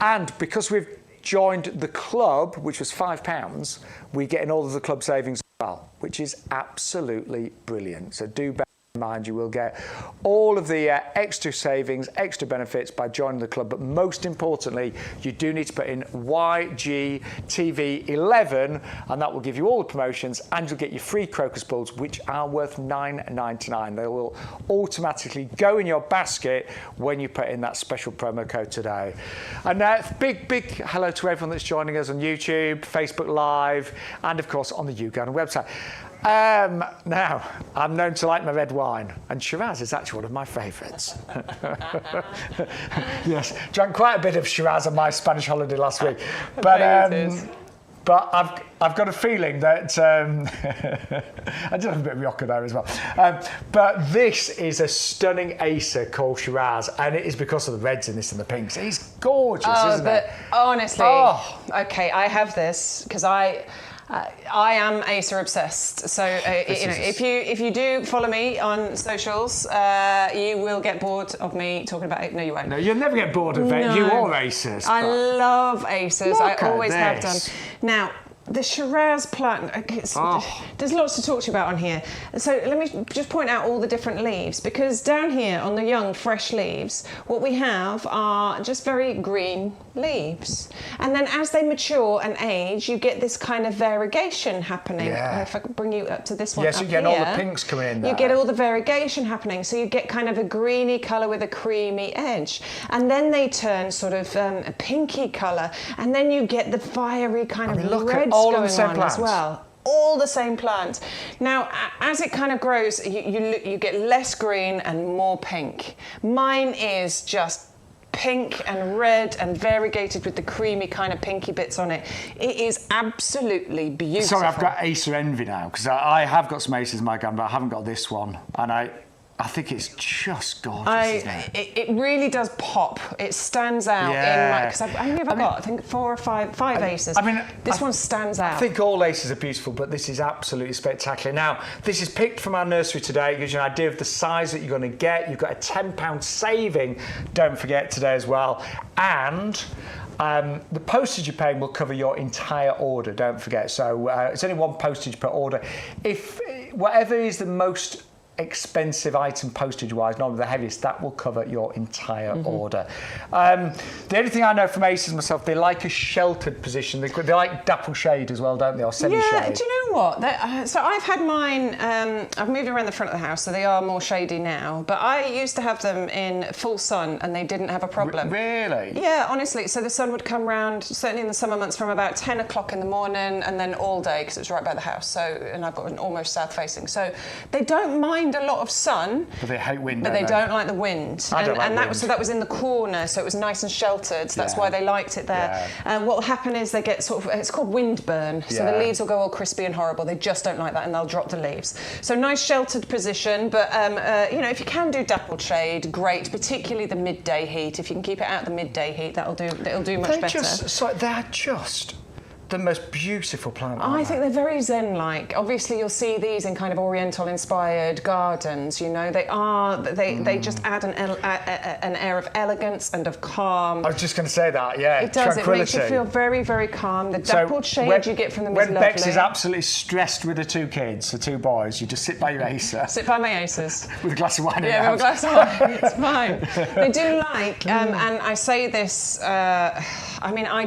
And because we've joined the club, which was £5, we get in all of the club savings as well, which is absolutely brilliant. So do bear in mind, you will get all of the extra savings, extra benefits by joining the club. But most importantly, you do need to put in YGTV11, and that will give you all the promotions, and you'll get your free crocus bulbs, which are worth $9.99. They will automatically go in your basket when you put in that special promo code today. And big hello to everyone that's joining us on YouTube, Facebook Live, and of course on the YouGarden website. Now, I'm known to like my red wine, and Shiraz is actually one of my favourites. Yes, drank quite a bit of Shiraz on my Spanish holiday last week. But I've got a feeling that I did have a bit of Rioja there as well. But this is a stunning Acer called Shiraz, and it is because of the reds in this and the pinks. It's gorgeous, isn't it? Honestly, okay, I have this because I am Acer obsessed. So if you do follow me on socials, you will get bored of me talking about it. No, you won't. No, you'll never get bored of it. You or Acers. I love Acers. I always have done. Now, the Shiraz plant, there's lots to talk to you about on here. So let me just point out all the different leaves, because down here on the young, fresh leaves, what we have are just very green leaves. And then as they mature and age, you get this kind of variegation happening. Yeah. If I could bring you up to this one. Yes, you get all the pinks coming in there. You get all the variegation happening. So you get kind of a greeny colour with a creamy edge. And then they turn sort of a pinky colour. And then you get the fiery kind of reds all going on the same on plant as well. All the same plant. Now, as it kind of grows, you get less green and more pink. Mine is just pink and red and variegated with the creamy kind of pinky bits on it. It is absolutely beautiful. Sorry, I've got Acer envy now, because I have got some Acers in my garden, but I haven't got this one. And I think it's just gorgeous, isn't it? It really does pop. It stands out in my... Because I've only got, I think, 4 or 5 Acers. This one stands out. I think all Acers are beautiful, but this is absolutely spectacular. Now, this is picked from our nursery today. It gives you an idea of the size that you're going to get. You've got a £10 saving, don't forget, today as well. And the postage you're paying will cover your entire order, don't forget. So it's only one postage per order. If whatever is the most expensive item postage-wise, not the heaviest, that will cover your entire order. The only thing I know from Acers myself, they like a sheltered position. They like dapple shade as well, don't they, or semi-shade? Yeah, do you know what? So I've had mine, I've moved around the front of the house, so they are more shady now, but I used to have them in full sun and they didn't have a problem. Really? Yeah, honestly. So the sun would come round, certainly in the summer months, from about 10 o'clock in the morning and then all day, because it's right by the house. So, and I've got an almost south facing. So they don't mind a lot of sun, but they hate wind. But they don't like the wind. I don't like wind. That was in the corner, so it was nice and sheltered. So that's why they liked it there. And what will happen is they get sort of, it's called wind burn. So the leaves will go all crispy and horrible. They just don't like that, and they'll drop the leaves. So nice sheltered position, but if you can do dappled shade, great. Particularly the midday heat. If you can keep it out the midday heat, it'll do much better. They're just the most beautiful plant. I think they're very zen-like. Obviously, you'll see these in kind of Oriental-inspired gardens. You know, they just add an air of elegance and of calm. I was just going to say that. Yeah, it does. It makes you feel very, very calm. The dappled shade you get from them is lovely. When Bex is absolutely stressed with the 2 kids, the 2 boys, you just sit by your Acer. Sit by my Acers with a glass of wine. Yeah, with a glass of wine. It's fine. They do like, and I say this. I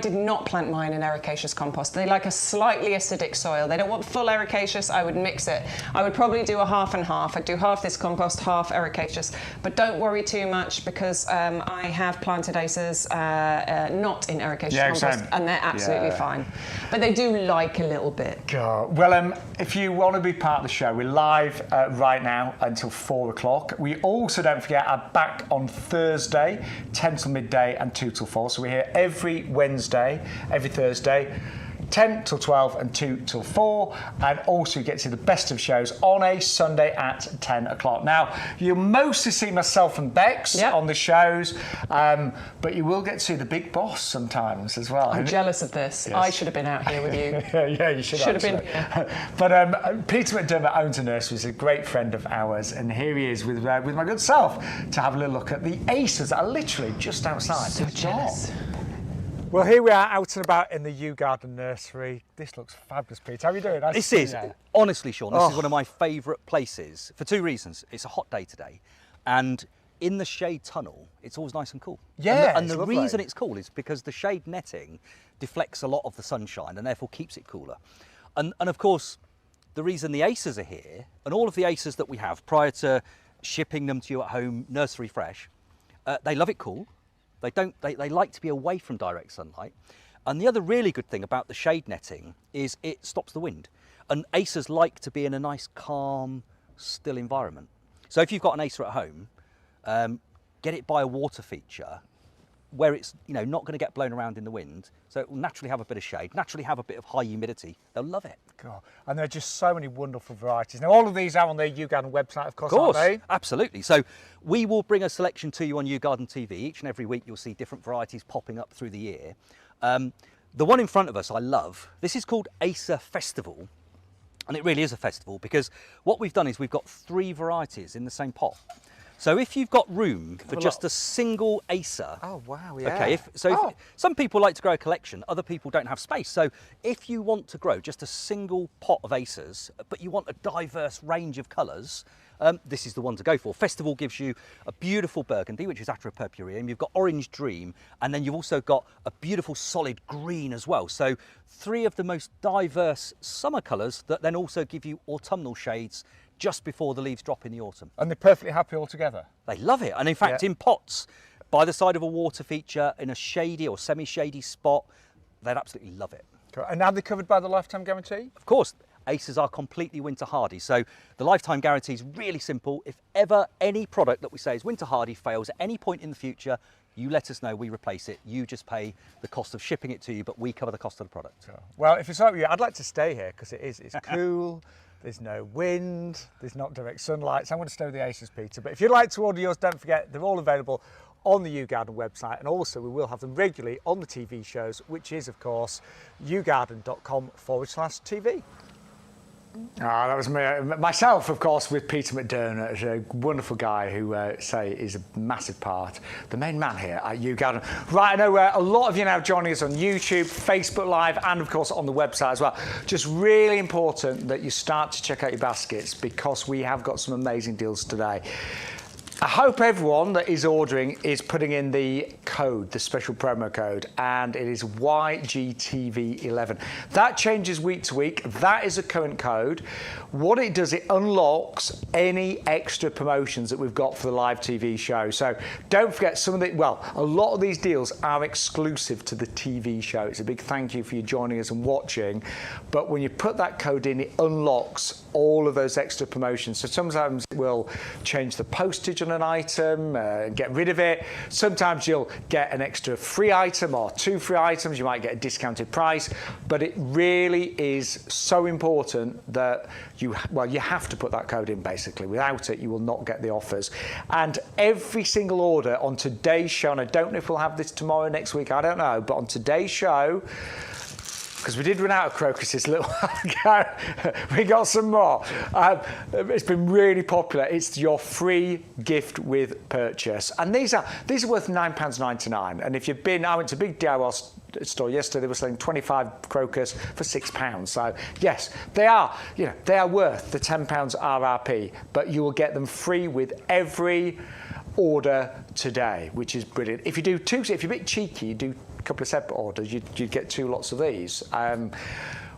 did not plant mine in ericaceous compost. They like a slightly acidic soil. They don't want full ericaceous. I would mix it. I would probably do a half and half. I'd do half this compost, half ericaceous. But don't worry too much, because I have planted Acers not in ericaceous compost, and they're absolutely fine. But they do like a little bit. God. Well, if you want to be part of the show, we're live right now until 4 o'clock. We also, don't forget, are back on Thursday, 10 till midday and 2 till 4. So we're here every Wednesday, every Thursday, 10 till 12 and 2 till 4, and also you get to see the best of shows on a Sunday at 10 o'clock. Now, you'll mostly see myself and Bex on the shows, but you will get to see the big boss sometimes as well. I'm jealous of this. Yes. I should have been out here with you. Yeah, you should have been. But Peter McDermott owns a nursery. He's a great friend of ours, and here he is with my good self to have a little look at the Acers that are literally just outside. So jealous. Well, here we are out and about in the YouGarden nursery. This looks fabulous, Pete. How are you doing? This is, honestly, Shaun, this is one of my favourite places for two reasons. It's a hot day today, and in the shade tunnel, it's always nice and cool. Yeah, and the reason it's cool is because the shade netting deflects a lot of the sunshine and therefore keeps it cooler. And of course, the reason the acers are here, and all of the acers that we have prior to shipping them to you at home, nursery fresh, they love it cool. They like to be away from direct sunlight. And the other really good thing about the shade netting is it stops the wind. And acers like to be in a nice, calm, still environment. So if you've got an acer at home, get it by a water feature where it's not going to get blown around in the wind, so it will naturally have a bit of shade, naturally have a bit of high humidity. They'll love it. God. And there are just so many wonderful varieties. Now, all of these are on the YouGarden website, of course, aren't they? Absolutely. So we will bring a selection to you on YouGarden TV. Each and every week you'll see different varieties popping up through the year. The one in front of us I love. This is called Acer Festival. And it really is a festival because what we've done is we've got 3 varieties in the same pot. So if you've got room for just a single acer. Oh, wow, yeah. Okay, some people like to grow a collection, other people don't have space. So if you want to grow just a single pot of acers, but you want a diverse range of colours, this is the one to go for. Festival gives you a beautiful burgundy, which is Atripurpureum. You've got Orange Dream, and then you've also got a beautiful solid green as well. So 3 of the most diverse summer colours that then also give you autumnal shades just before the leaves drop in the autumn. And they're perfectly happy all together. They love it. And in fact, in pots, by the side of a water feature, in a shady or semi-shady spot, they'd absolutely love it. Cool. And are they covered by the lifetime guarantee? Of course, acers are completely winter hardy. So the lifetime guarantee is really simple. If ever any product that we say is winter hardy fails at any point in the future, you let us know, we replace it. You just pay the cost of shipping it to you, but we cover the cost of the product. Cool. Well, if it's all right with you, I'd like to stay here because it's cool. There's no wind, there's not direct sunlight, so I'm going to stay with the acers, Peter. But if you'd like to order yours, don't forget, they're all available on the YouGarden website, and also we will have them regularly on the TV shows, which is, of course, yougarden.com/TV. Ah, that was me, myself, of course, with Peter McDermott, a wonderful guy who, say, is a massive part, the main man here at YouGarden. Right, I know a lot of you now joining us on YouTube, Facebook Live, and of course on the website as well. Just really important that you start to check out your baskets because we have got some amazing deals today. I hope everyone that is ordering is putting in the code, the special promo code, and it is YGTV11. That changes week to week. That is a current code. What it does, it unlocks any extra promotions that we've got for the live TV show. So don't forget a lot of these deals are exclusive to the TV show. It's a big thank you for you joining us and watching. But when you put that code in, it unlocks all of those extra promotions. So sometimes it will change the postage on an item, get rid of it. Sometimes you'll get an extra free item or 2 free items. You might get a discounted price, but it really is so important that you have to put that code in basically. Without it, you will not get the offers. And every single order on today's show, and I don't know if we'll have this tomorrow, next week, I don't know, but on today's show, because we did run out of crocuses a little while ago. We got some more. It's been really popular. It's your free gift with purchase. And these are worth £9.99. And if you've been, I went to a big DIY store yesterday, they were selling 25 crocus for £6. So yes, they are worth the £10 RRP, but you will get them free with every order today, which is brilliant. If you do 2, if you're a bit cheeky, you do a couple of separate orders, you'd get 2 lots of these.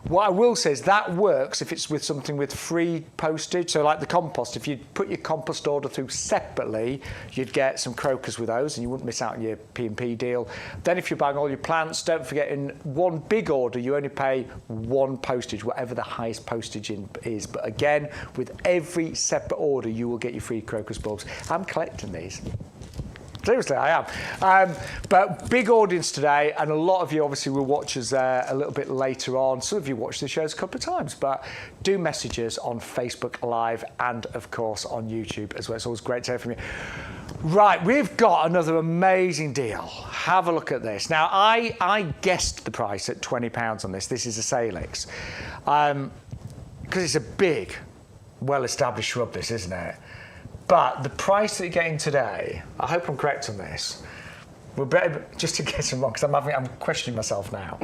What I will say is that works if it's with something with free postage. So like the compost, if you put your compost order through separately, you'd get some crocus with those and you wouldn't miss out on your P&P deal. Then if you're buying all your plants, don't forget in one big order, you only pay 1 postage, whatever the highest postage is. But again, with every separate order, you will get your free crocus bulbs. I'm collecting these. Seriously, I am. But big audience today, and a lot of you obviously will watch us a little bit later on. Some of you watch the shows a couple of times, but do message us on Facebook Live and, of course, on YouTube as well. It's always great to hear from you. Right, we've got another amazing deal. Have a look at this. Now, I guessed the price at £20 on this. This is a Salix. Because it's a big, well-established shrub, this, isn't it? But the price that you're getting today, I hope I'm correct on this, We'll better, just to get them wrong, because I'm questioning myself now.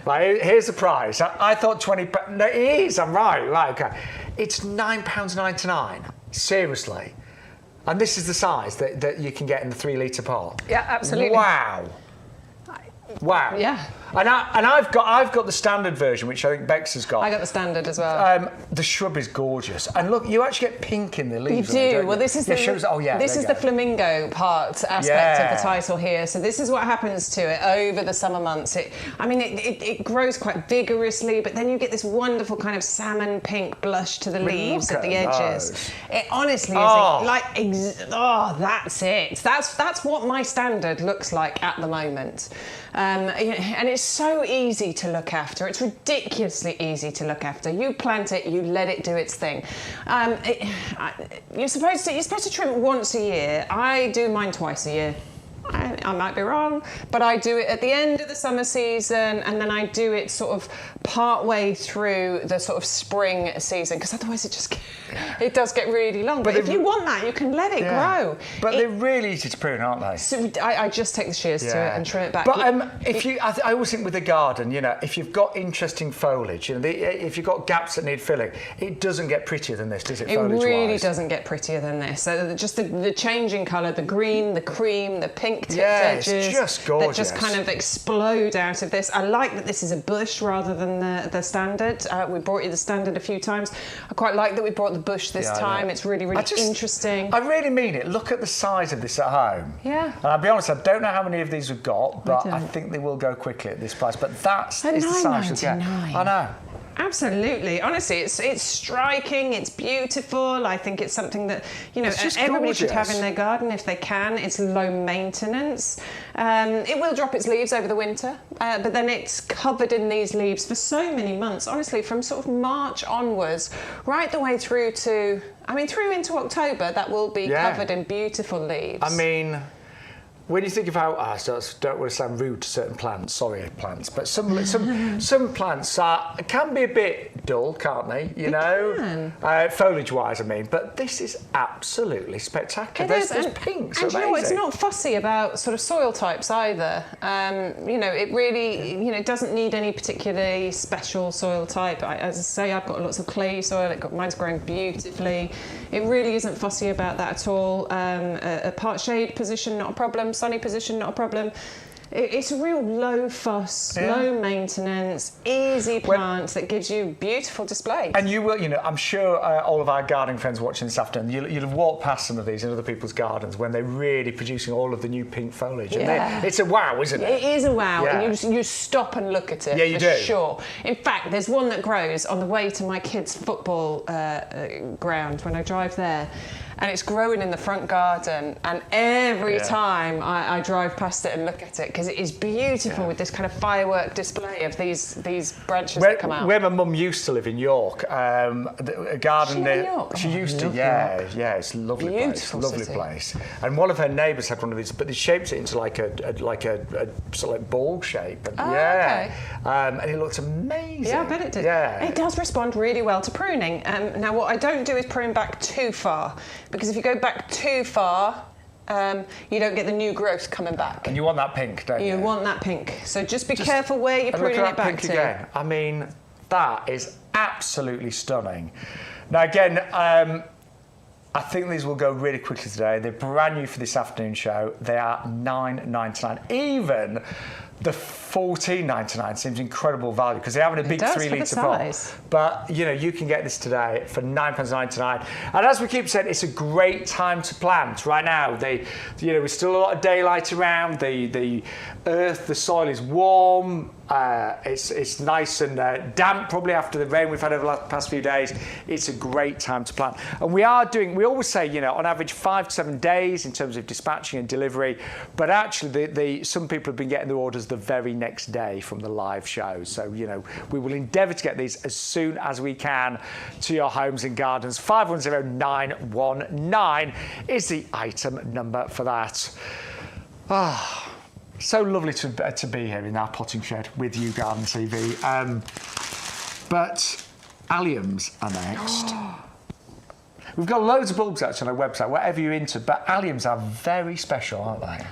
Right, here's the price. I thought £20. No, it is. I'm right. Right, okay. It's £9.99. Seriously. And this is the size that you can get in the 3 litre pot. Yeah, absolutely. Wow. Wow. Yeah. And I've got the standard version, which I think Bex has got. I got the standard as well. The shrub is gorgeous, and look, you actually get pink in the leaves. You do. Don't Well, you? this is this is the flamingo part aspect of the title here. So this is what happens to it over the summer months. It grows quite vigorously, but then you get this wonderful kind of salmon pink blush to the leaves at the edges. Those. It honestly is that's it. That's what my standard looks like at the moment. And it's so easy to look after. It's ridiculously easy to look after. You plant it, you let it do its thing. You're supposed to trim it once a year. I do mine twice a year. I might be wrong, but I do it at the end of the summer season, and then I do it sort of part way through the sort of spring season, because otherwise it does get really long. But if you want that, you can let it grow. But they're really easy to prune, aren't they? So I just take the shears to it and trim it back. But I always think with the garden, if you've got interesting foliage, if you've got gaps that need filling, it doesn't get prettier than this, does it? It really doesn't get prettier than this. So just the changing colour, the green, the cream, the pink tipped edges, it's just gorgeous. that just kind of explode out of this. I like that this is a bush rather than the standard. We brought you the standard a few times. I quite like that we brought the bush this time. It's really, really interesting. I really mean it. Look at the size of this at home. Yeah. And I'll be honest, I don't know how many of these we've got, but I think they will go quickly at this price. But that's the size you'll get. I know. Absolutely. Honestly, it's striking, it's beautiful. I think it's something that, everybody should have in their garden if they can. It's low maintenance. It will drop its leaves over the winter, but then it's covered in these leaves for so many months. Honestly, from sort of March onwards, right the way through to, through into October, that will be covered in beautiful leaves. When you think of how, I don't want to sound rude to certain plants, sorry plants, but some plants can be a bit dull, can't they? Foliage-wise, but this is absolutely spectacular. There's pinks, and you know what, it's not fussy about sort of soil types either. It really, it doesn't need any particularly special soil type. As I say, I've got lots of clay soil. Mine's growing beautifully. It really isn't fussy about that at all. A part shade position, not a problem. Sunny position, not a problem. It's a real low fuss, low maintenance, easy plant that gives you beautiful displays. And you will, I'm sure all of our gardening friends watching this afternoon, you'll have walked past some of these in other people's gardens when they're really producing all of the new pink foliage. And it's a wow, isn't it? It is a wow. Yeah. And you stop and look at it. Yeah, you do. Sure. In fact, there's one that grows on the way to my kids' football ground when I drive there. And it's growing in the front garden, and every time I drive past it and look at it, because it is beautiful with this kind of firework display of these branches that come out. Where my mum used to live in York, a garden there. York? She used to, York. It's a lovely Beautiful place, lovely city. place. And one of her neighbours had one of these, but they shaped it into like a sort of like ball shape. And, okay. And it looked amazing. Yeah, I bet it did. Yeah. It does respond really well to pruning. Now, what I don't do is prune back too far, because if you go back too far, you don't get the new growth coming back. And you want that pink, don't you? You want that pink. So just be careful where you're pruning it back to. Again. That is absolutely stunning. Now, again, I think these will go really quickly today. They're brand new for this afternoon show. They are $9.99. Even the $14.99 seems incredible value because they're having a big 3 litre pot. But you can get this today for £9.99. And as we keep saying, it's a great time to plant right now. There's still a lot of daylight around. The earth, the soil is warm. It's nice and damp probably after the rain we've had over the past few days. It's a great time to plant. And we always say, on average 5 to 7 days in terms of dispatching and delivery. But actually, some people have been getting their orders the very next day from the live show. So, we will endeavour to get these as soon as we can to your homes and gardens. 510919 is the item number for that. So lovely to be here in our potting shed with YouGarden TV. But alliums are next. We've got loads of bulbs actually on our website, whatever you're into, but alliums are very special, aren't they?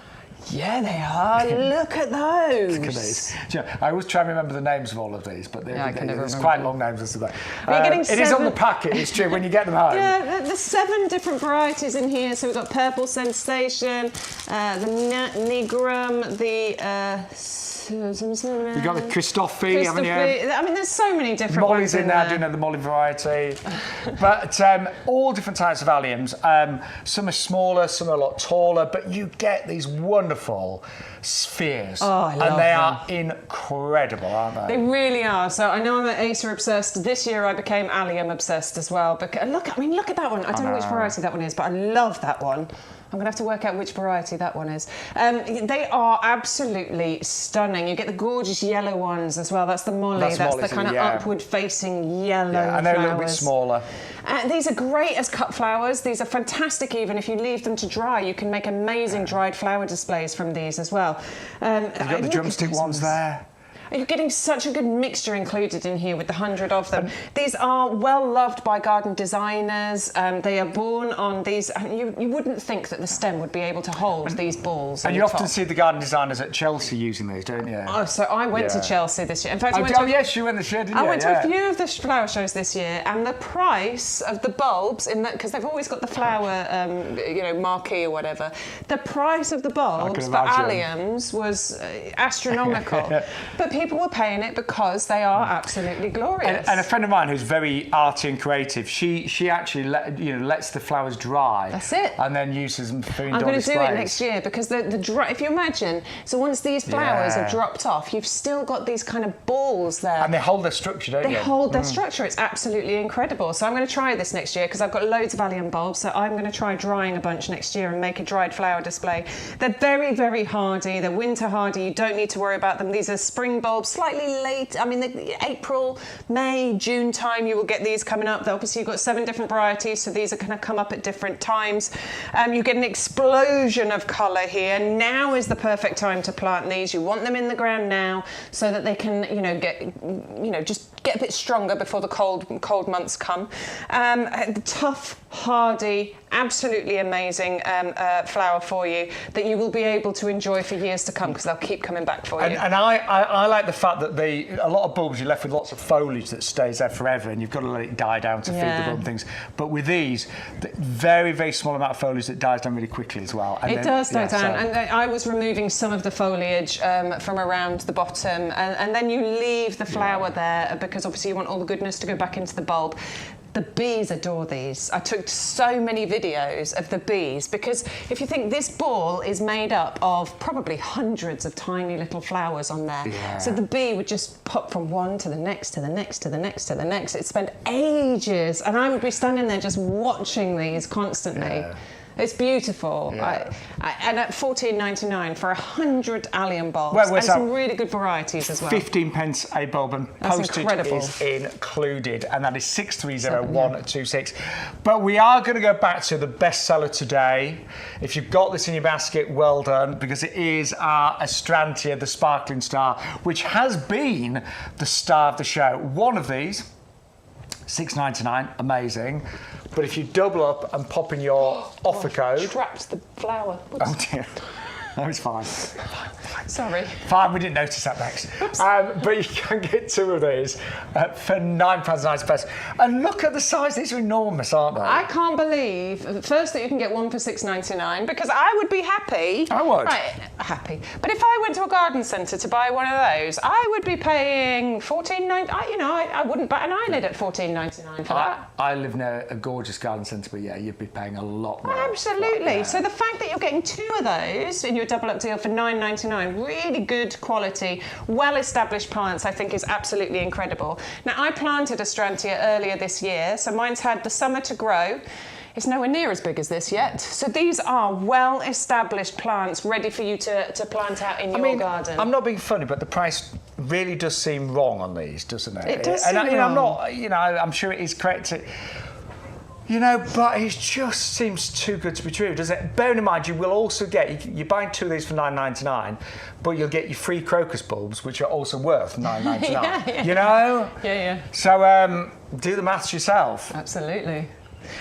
Yeah, they are. Look at those. Look at these. Do you know, I always try and remember the names of all of these, but there's quite long names as well. It is on the packet, it's true, when you get them home. Yeah, there's 7 different varieties in here. So we've got Purple Sensation, the Nigrum, the... You've got the Christophe, haven't you? I mean, there's so many different Molly's ones in there, do you know, the Molly variety. But all different types of alliums. Some are smaller, some are a lot taller, but you get these wonderful spheres. Oh, I love and they are incredible, aren't they? They really are. So I know I'm an Acer obsessed. This year I became allium obsessed as well. Because look at that one. I don't know which variety that one is, but I love that one. I'm going to have to work out which variety that one is. They are absolutely stunning. You get the gorgeous yellow ones as well. That's the Molly. That's the kind of upward-facing yellow flowers. And they're a little bit smaller. These are great as cut flowers. These are fantastic even if you leave them to dry. You can make amazing dried flower displays from these as well. You've got the drumstick ones there. You're getting such a good mixture included in here with the 100 of them. These are well loved by garden designers. They are born on these. You wouldn't think that the stem would be able to hold these balls. And you often see the garden designers at Chelsea using these, don't you? Oh, so I went to Chelsea this year. In fact, yes, you went this year, didn't you? I went to a few of the flower shows this year, and the price of the bulbs in that, because they've always got the flower, marquee or whatever. The price of the bulbs for alliums was astronomical. But people were paying it because they are absolutely glorious. And a friend of mine who's very arty and creative, she actually lets the flowers dry. That's it. And then uses them for indoor I'm going to displays. do it next year because the dry, if you imagine, so once these flowers have dropped off, you've still got these kind of balls there. And they hold their structure, don't they? They hold their structure. It's absolutely incredible. So I'm going to try this next year because I've got loads of allium bulbs. So I'm going to try drying a bunch next year and make a dried flower display. They're very, very hardy. They're winter hardy. You don't need to worry about them. These are spring bulbs, slightly late. I mean, April, May, June time, you will get these coming up. Obviously, you've got 7 different varieties, so these are going to come up at different times. You get an explosion of colour here. Now is the perfect time to plant these. You want them in the ground now so that they can, just get a bit stronger before the cold months come. The tough, hardy, absolutely amazing flower for you that you will be able to enjoy for years to come because they'll keep coming back for you. And I like the fact that a lot of bulbs you're left with lots of foliage that stays there forever and you've got to let it die down to feed the bulb and things. But with these, the very, very small amount of foliage that dies down really quickly as well. And it does die down. And I was removing some of the foliage from around the bottom and then you leave the flower there because obviously you want all the goodness to go back into the bulb. The bees adore these. I took so many videos of the bees because if you think this ball is made up of probably hundreds of tiny little flowers on there. Yeah. So the bee would just pop from one to the next, to the next, to the next, to the next. It'd spend ages and I would be standing there just watching these constantly. Yeah. It's beautiful. Yeah. And at $14.99 for 100 allium bulbs and some really good varieties as well. 15 pence a bulb and postage is included, and that is 630126. But we are going to go back to the bestseller today. If you've got this in your basket, well done, because it is our Astrantia, the Sparkling Star, which has been the star of the show. One of these, $6.99, amazing. But if you double up and pop in your offer code... Trapped the flower. Oops. Oh dear. No, it's fine. Sorry. Fine, we didn't notice that, Bex. But you can get 2 of these for £9.90. And look at the size. These are enormous, aren't they? I can't believe, first, that you can get one for $6.99 because I would be happy. I would. Right, happy. But if I went to a garden centre to buy one of those, I would be paying $14.99. I wouldn't bat an eyelid at $14.99 for that. I live near a gorgeous garden centre, but yeah, you'd be paying a lot more. Absolutely. So the fact that you're getting 2 of those in your double up deal for $9.99, really good quality, well-established plants, I think is absolutely incredible. Now, I planted Astrantia earlier this year, so mine's had the summer to grow. It's nowhere near as big as this yet. So these are well-established plants ready for you to plant out in your garden. I'm not being funny, but the price really does seem wrong on these, doesn't it? It does seem wrong. I'm not, I'm sure it is correct to... but it just seems too good to be true, doesn't it? Bearing in mind, you will also get, you're buying 2 of these for $9.99, but you'll get your free crocus bulbs, which are also worth $9.99. Yeah. Yeah. So do the maths yourself. Absolutely.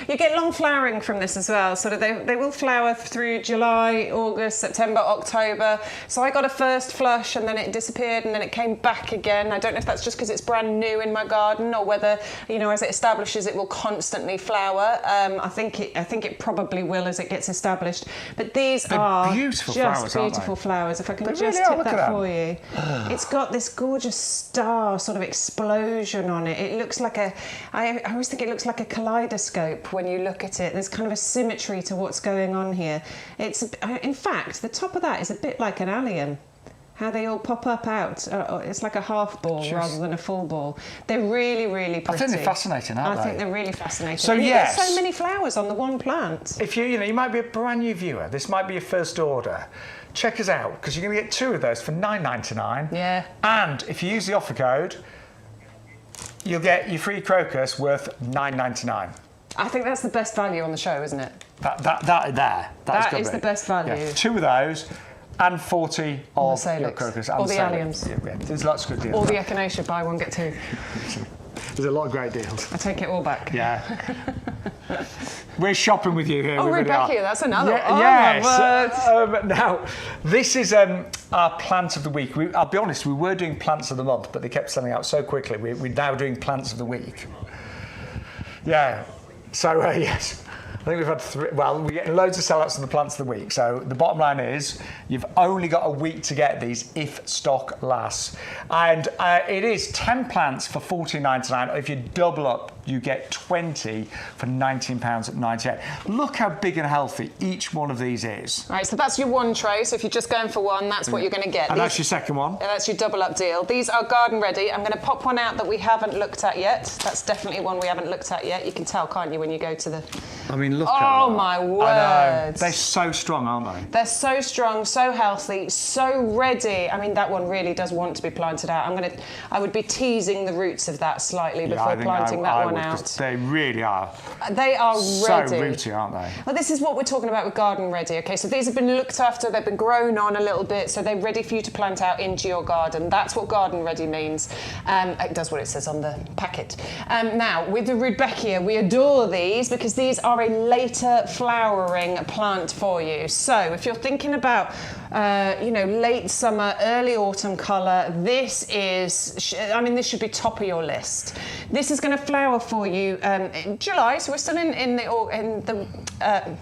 You get long flowering from this as well. Sort of they will flower through July, August, September, October. So I got a first flush and then it disappeared and then it came back again. I don't know if that's just because it's brand new in my garden or whether, you know, as it establishes it will constantly flower. I think it probably will as it gets established. But these are beautiful just flowers, aren't beautiful they? flowers. If I can They just really tip are, look at that them. for you. It's got this gorgeous star sort of explosion on it. It looks like I always think it looks like a kaleidoscope when you look at it. There's kind of a symmetry to what's going on here. In fact, the top of that is a bit like an allium. How they all pop up out. It's like a half ball rather than a full ball. They're really, really pretty. I think they're fascinating, aren't they? I think they're really fascinating. So, and yes. you get so many flowers on the one plant. If you might be a brand new viewer, this might be your first order. Check us out, because you're going to get 2 of those for $9.99. Yeah. And if you use the offer code, you'll get your free crocus worth $9.99. I think that's the best value on the show, isn't it? That is the best value. Yeah, 2 of those and 40 of the your salix. crocus. Or And the salix. alliums. Yeah, there's lots of good deals. Or the echinacea, buy one, get 2. There's a lot of great deals. I take it all back. Yeah. We're shopping with you here. Oh, we really Rebecca, are. that's another. Yeah, Oh, my word. now, this is our plant of the week. I'll be honest, we were doing plants of the month, but they kept selling out so quickly. We're now doing plants of the week. Yeah. So, yes. I think we've had 3. Well, we're getting loads of sellouts on the plants of the week. So the bottom line is you've only got a week to get these if stock lasts. And it is 10 plants for $14.99. If you double up, you get 20 for £19.98. Look how big and healthy each one of these is. Right, so that's your one tray. So if you're just going for one, that's what you're going to get. And that's your second one. And that's your double up deal. These are garden ready. I'm going to pop one out that we haven't looked at yet. That's definitely one we haven't looked at yet. You can tell, can't you, when you go to the... I mean, look Oh, at them. my I know. word. They're so strong, aren't they? They're so strong, so healthy, so ready. I mean, that one really does want to be planted out. I would be teasing the roots of that slightly before planting that one out. They really are. They are ready. So rooty, aren't they? Well, this is what we're talking about with garden ready. Okay, so these have been looked after, they've been grown on a little bit, so they're ready for you to plant out into your garden. That's what garden ready means. It does what it says on the packet. Now, with the Rudbeckia, we adore these because these are a later flowering plant for you. So if you're thinking about, late summer, early autumn colour, this should be top of your list. This is going to flower for you in July, so we're still in the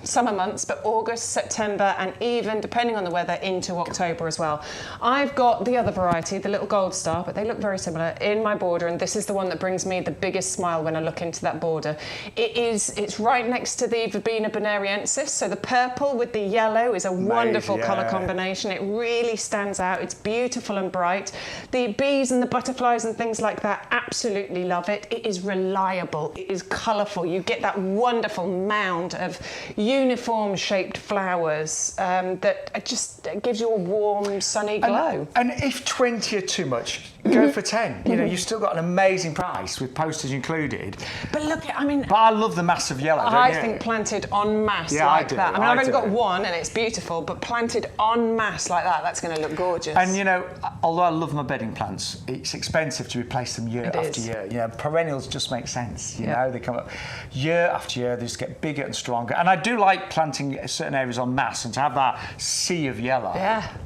summer months, but August, September, and even, depending on the weather, into October as well. I've got the other variety, the little gold star, but they look very similar, in my border, and this is the one that brings me the biggest smile when I look into that border. It's right next to the Verbena bonariensis, so the purple with the yellow is a wonderful colour combination. It really stands out. It's beautiful and bright. The bees and the butterflies and things like that absolutely love it. It is reliable. It is colourful. You get that wonderful mound of uniform shaped flowers that just gives you a warm, sunny glow. And if 20 are too much, go for 10. You know, you've still got an amazing price with postage included. But look, But I love the massive yellow, don't you? I think planted en masse like that. I mean, I've only got one and it's beautiful, but planted en masse like that, that's going to look gorgeous. And although I love my bedding plants, it's expensive to replace them year after year. Perennials just make sense. You know, they come up year after year, they just get bigger and stronger. And I do like planting certain areas en masse, and to have that sea of yellow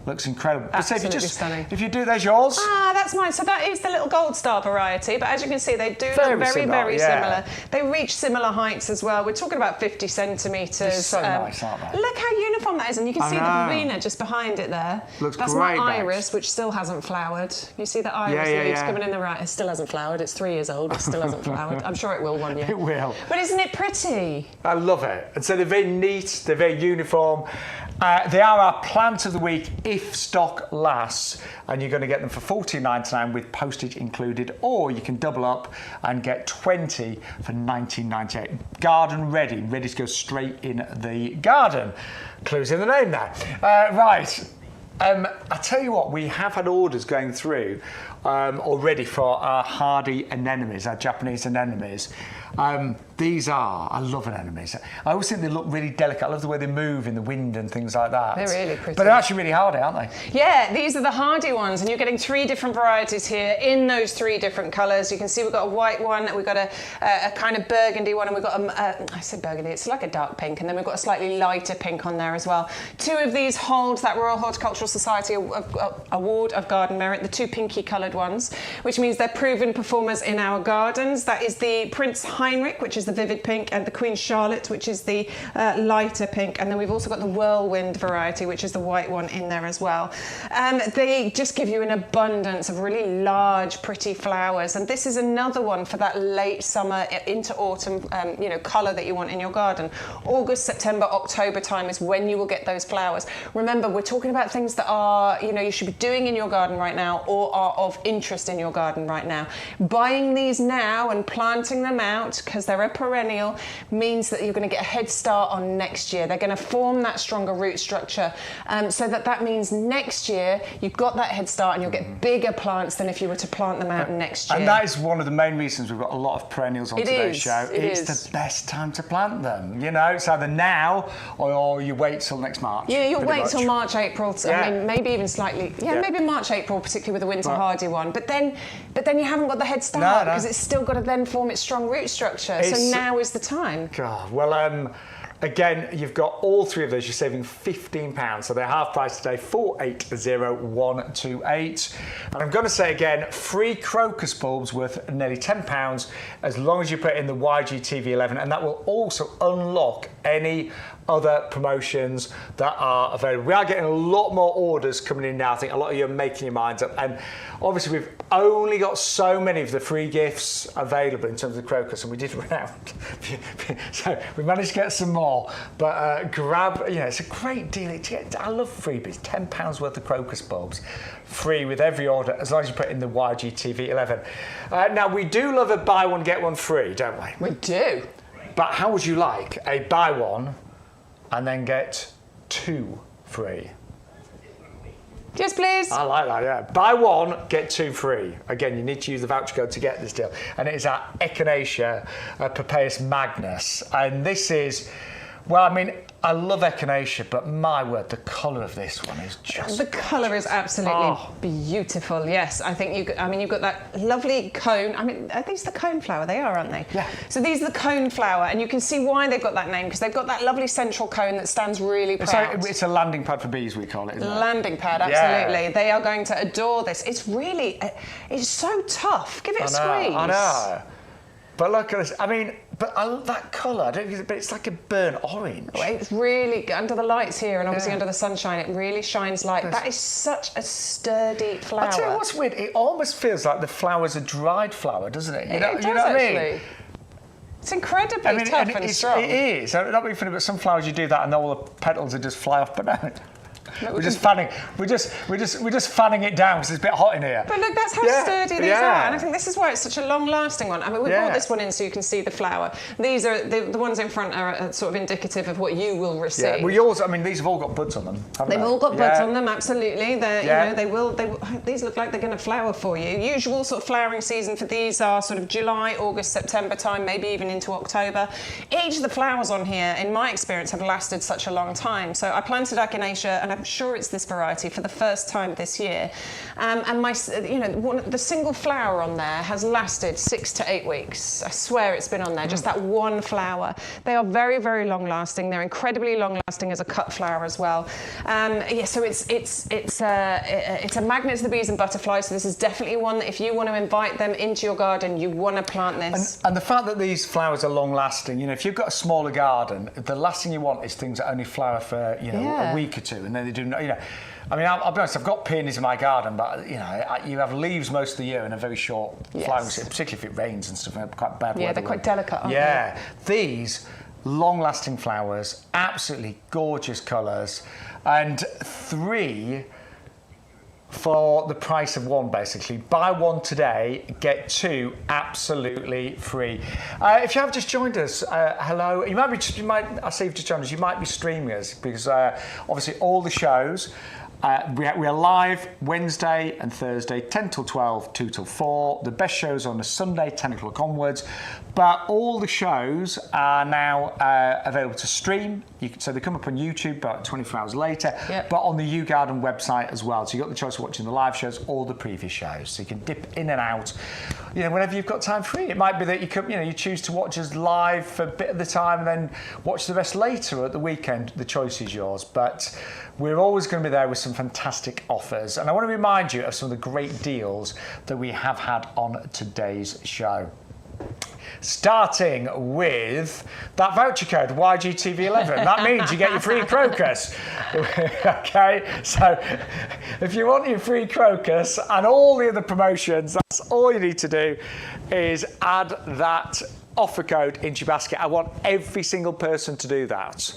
looks incredible. Absolutely But stunning. If you do, there's yours. Ah, that's mine. So that is the little gold star variety, but as you can see, they do Very look very, similar, very similar. They reach similar heights as well. We're talking about 50 centimetres. They're so nice, aren't they? Look how uniform that is, and you can see the verbena just behind it there. Looks that's great, my iris, which still hasn't flowered. You see the iris leaves coming in the right. It still hasn't flowered. It's 3 years old. It still hasn't flowered. I'm sure it will one year. It will. But isn't it pretty? I love it. And so they're very neat, they're very uniform. They are our plant of the week if stock lasts, and you're going to get them for $14.99 with postage included, or you can double up and get 20 for $19.98. Garden ready to go straight in the garden. Clues in the name there. Right. I tell you what, we have had orders going through already for our hardy anemones, our Japanese anemones. These are, I love anemones. I always think they look really delicate. I love the way they move in the wind and things like that. They're really pretty. But they're actually really hardy, aren't they? Yeah, these are the hardy ones, and you're getting 3 different varieties here in those 3 different colours. You can see we've got a white one, we've got a kind of burgundy one, and we've got I said burgundy, it's like a dark pink, and then we've got a slightly lighter pink on there as well. 2 of these hold that Royal Horticultural Society Award of Garden Merit, the 2 pinky coloured ones, which means they're proven performers in our gardens. That is the Prince Heinrich, which is the vivid pink, and the Queen Charlotte, which is the lighter pink, and then we've also got the Whirlwind variety, which is the white one in there as well. They just give you an abundance of really large, pretty flowers, and this is another one for that late summer into autumn, colour that you want in your garden. August, September, October time is when you will get those flowers. Remember, we're talking about things that are, you should be doing in your garden right now or are of interest in your garden right now. Buying these now and planting them out, because they're a perennial, means that you're going to get a head start on next year. They're going to form that stronger root structure, so that means next year you've got that head start and you'll get bigger plants than if you were to plant them out next year. And that is one of the main reasons we've got a lot of perennials on today's show. It's the best time to plant them. It's either now or you wait till next March. Yeah, you'll wait till March, April. I mean, maybe even slightly. Yeah, maybe March, April, particularly with the winter hardy one. But then you haven't got the head start because it's still got to then form its strong root structure. So now is the time. God, well, again, you've got all 3 of those. You're saving £15, so they're half price today, 480128. And I'm going to say again, free crocus bulbs worth nearly £10 as long as you put in the YGTV11, and that will also unlock any other promotions that are available. We are getting a lot more orders coming in now. I think a lot of you are making your minds up, and obviously we've only got so many of the free gifts available in terms of the crocus, and we did run out. So we managed to get some more, but grab, it's a great deal. I love freebies. £10 worth of crocus bulbs, free with every order, as long as you put in the YGTV11. Now, we do love a buy one, get one free, don't we? We do. But how would you like a buy one and then get 2 free? Yes, please. I like that, yeah. Buy 1, get 2 free. Again, you need to use the voucher code to get this deal. And it is our Echinacea Papaeus Magnus. And this is, well, I mean, I love Echinacea, but my word, the colour of this one is just... The colour is absolutely beautiful, yes. I think you've got that lovely cone. I mean, are these the cone flower? They are, aren't they? Yeah. So these are the cone flower, and you can see why they've got that name, because they've got that lovely central cone that stands really proud. So it's a landing pad for bees, we call it, isn't it? Landing pad, absolutely. Yeah. They are going to adore this. It's really, it's so tough. Give it a squeeze. I know. But look at this. I mean, but that colour, I don't think but it's like a burnt orange. It's really, under the lights here and obviously under the sunshine, it really shines light. That is such a sturdy flower. I tell you what's weird, it almost feels like the flower's a dried flower, doesn't it? You know what I mean? It's incredibly tough and strong. It is. Not being funny, but some flowers you do that and all the petals would just fly off, but no. We're just fanning it down because it's a bit hot in here. But look, that's how sturdy these are, and I think this is why it's such a long-lasting one. I mean, we brought this one in so you can see the flower. These are the ones in front are sort of indicative of what you will receive. Yeah. Well, yours. I mean, these have all got buds on them. They've all got buds on them. Absolutely. They will. These look like they're going to flower for you. Usual sort of flowering season for these are sort of July, August, September time, maybe even into October. Each of the flowers on here, in my experience, have lasted such a long time. So I planted Echinacea, and I'm sure it's this variety for the first time this year, and the single flower on there has lasted 6 to 8 weeks. I swear it's been on there, just that one flower. They are very, very long lasting. They're incredibly long lasting as a cut flower as well. So it's a magnet to the bees and butterflies. So this is definitely one that if you want to invite them into your garden, you want to plant this. And the fact that these flowers are long lasting, if you've got a smaller garden, the last thing you want is things that only flower for a week or two, and then they do. I mean, I'll be honest, I've got peonies in my garden, but, you have leaves most of the year in a very short flowering season, particularly if it rains and stuff, quite bad weather. Yeah, they're quite delicate, aren't they? These long-lasting flowers, absolutely gorgeous colours, and 3 for the price of 1, basically. Buy 1 today, get 2 absolutely free. If you have just joined us, hello. I say you've just joined us, you might be streaming us because obviously all the shows We are live Wednesday and Thursday, 10 till 12, 2 till 4. The best shows on a Sunday, 10 o'clock onwards. But all the shows are now available to stream. So they come up on YouTube about 24 hours later, but on the YouGarden website as well. So you've got the choice of watching the live shows or the previous shows. So you can dip in and out, whenever you've got time free. It might be that you choose to watch us live for a bit of the time and then watch the rest later at the weekend. The choice is yours. But we're always going to be there with some fantastic offers. And I want to remind you of some of the great deals that we have had on today's show. Starting with that voucher code, YGTV11. That means you get your free crocus. Okay, so if you want your free crocus and all the other promotions, that's all you need to do is add that offer code into your basket. I want every single person to do that.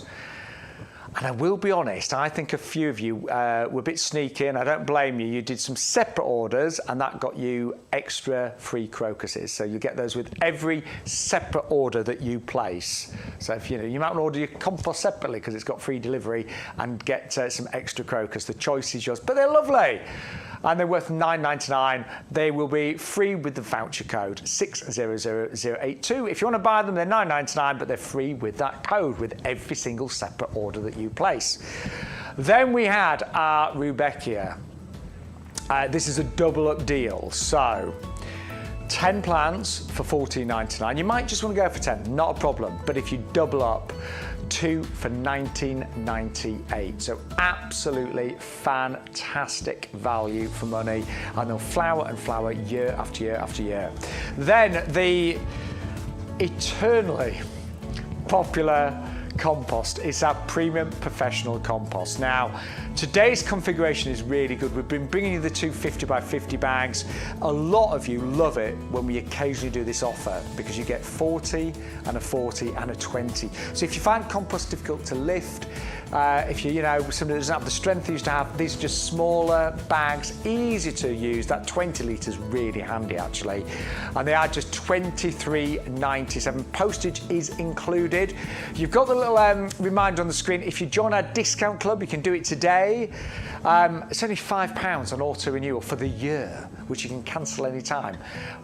And I will be honest, I think a few of you were a bit sneaky, and I don't blame you. You did some separate orders, and that got you extra free crocuses. So you get those with every separate order that you place. So if you might want to order your compost separately because it's got free delivery and get some extra crocus. The choice is yours, but they're lovely. And they're worth $9.99. They will be free with the voucher code 600082. If you want to buy them, they're $9.99, but they're free with that code with every single separate order that you place. Then we had our Rudbeckia. This is a double up deal. So 10 plants for $14.99. You might just want to go for 10, not a problem. But if you double up, 2 for $19.98. So absolutely fantastic value for money, and they'll flower and flower year after year after year. Then the eternally popular compost is our premium professional compost. Now, today's configuration is really good. We've been bringing you the two 50 by 50 bags. A lot of you love it when we occasionally do this offer because you get 40 and a 40 and a 20. So if you find compost difficult to lift, if somebody doesn't have the strength they used to have, these are just smaller bags, easy to use. That 20 litres really handy actually. And they are just $23.97. Postage is included. You've got the little reminder on the screen. If you join our discount club, you can do it today. It's only £5 on auto renewal for the year, which you can cancel any time.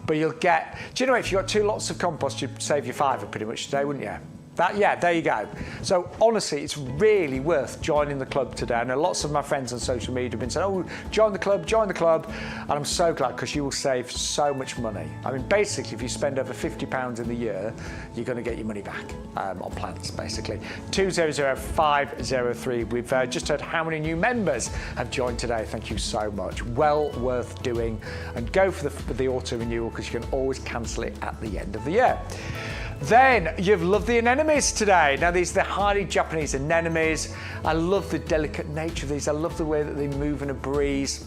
But you'll get, if you got 2 lots of compost, you'd save your £5 pretty much today, wouldn't you? There you go. So honestly, it's really worth joining the club today. I know lots of my friends on social media have been saying, oh, join the club. And I'm so glad because you will save so much money. I mean, basically, if you spend over £50 in the year, you're going to get your money back on plants, basically. 200503. We've just heard how many new members have joined today. Thank you so much. Well worth doing. And go for the auto renewal because you can always cancel it at the end of the year. Then you've loved the anemones today. Now these are the highly Japanese anemones. I love the delicate nature of these. I love the way that they move in a breeze,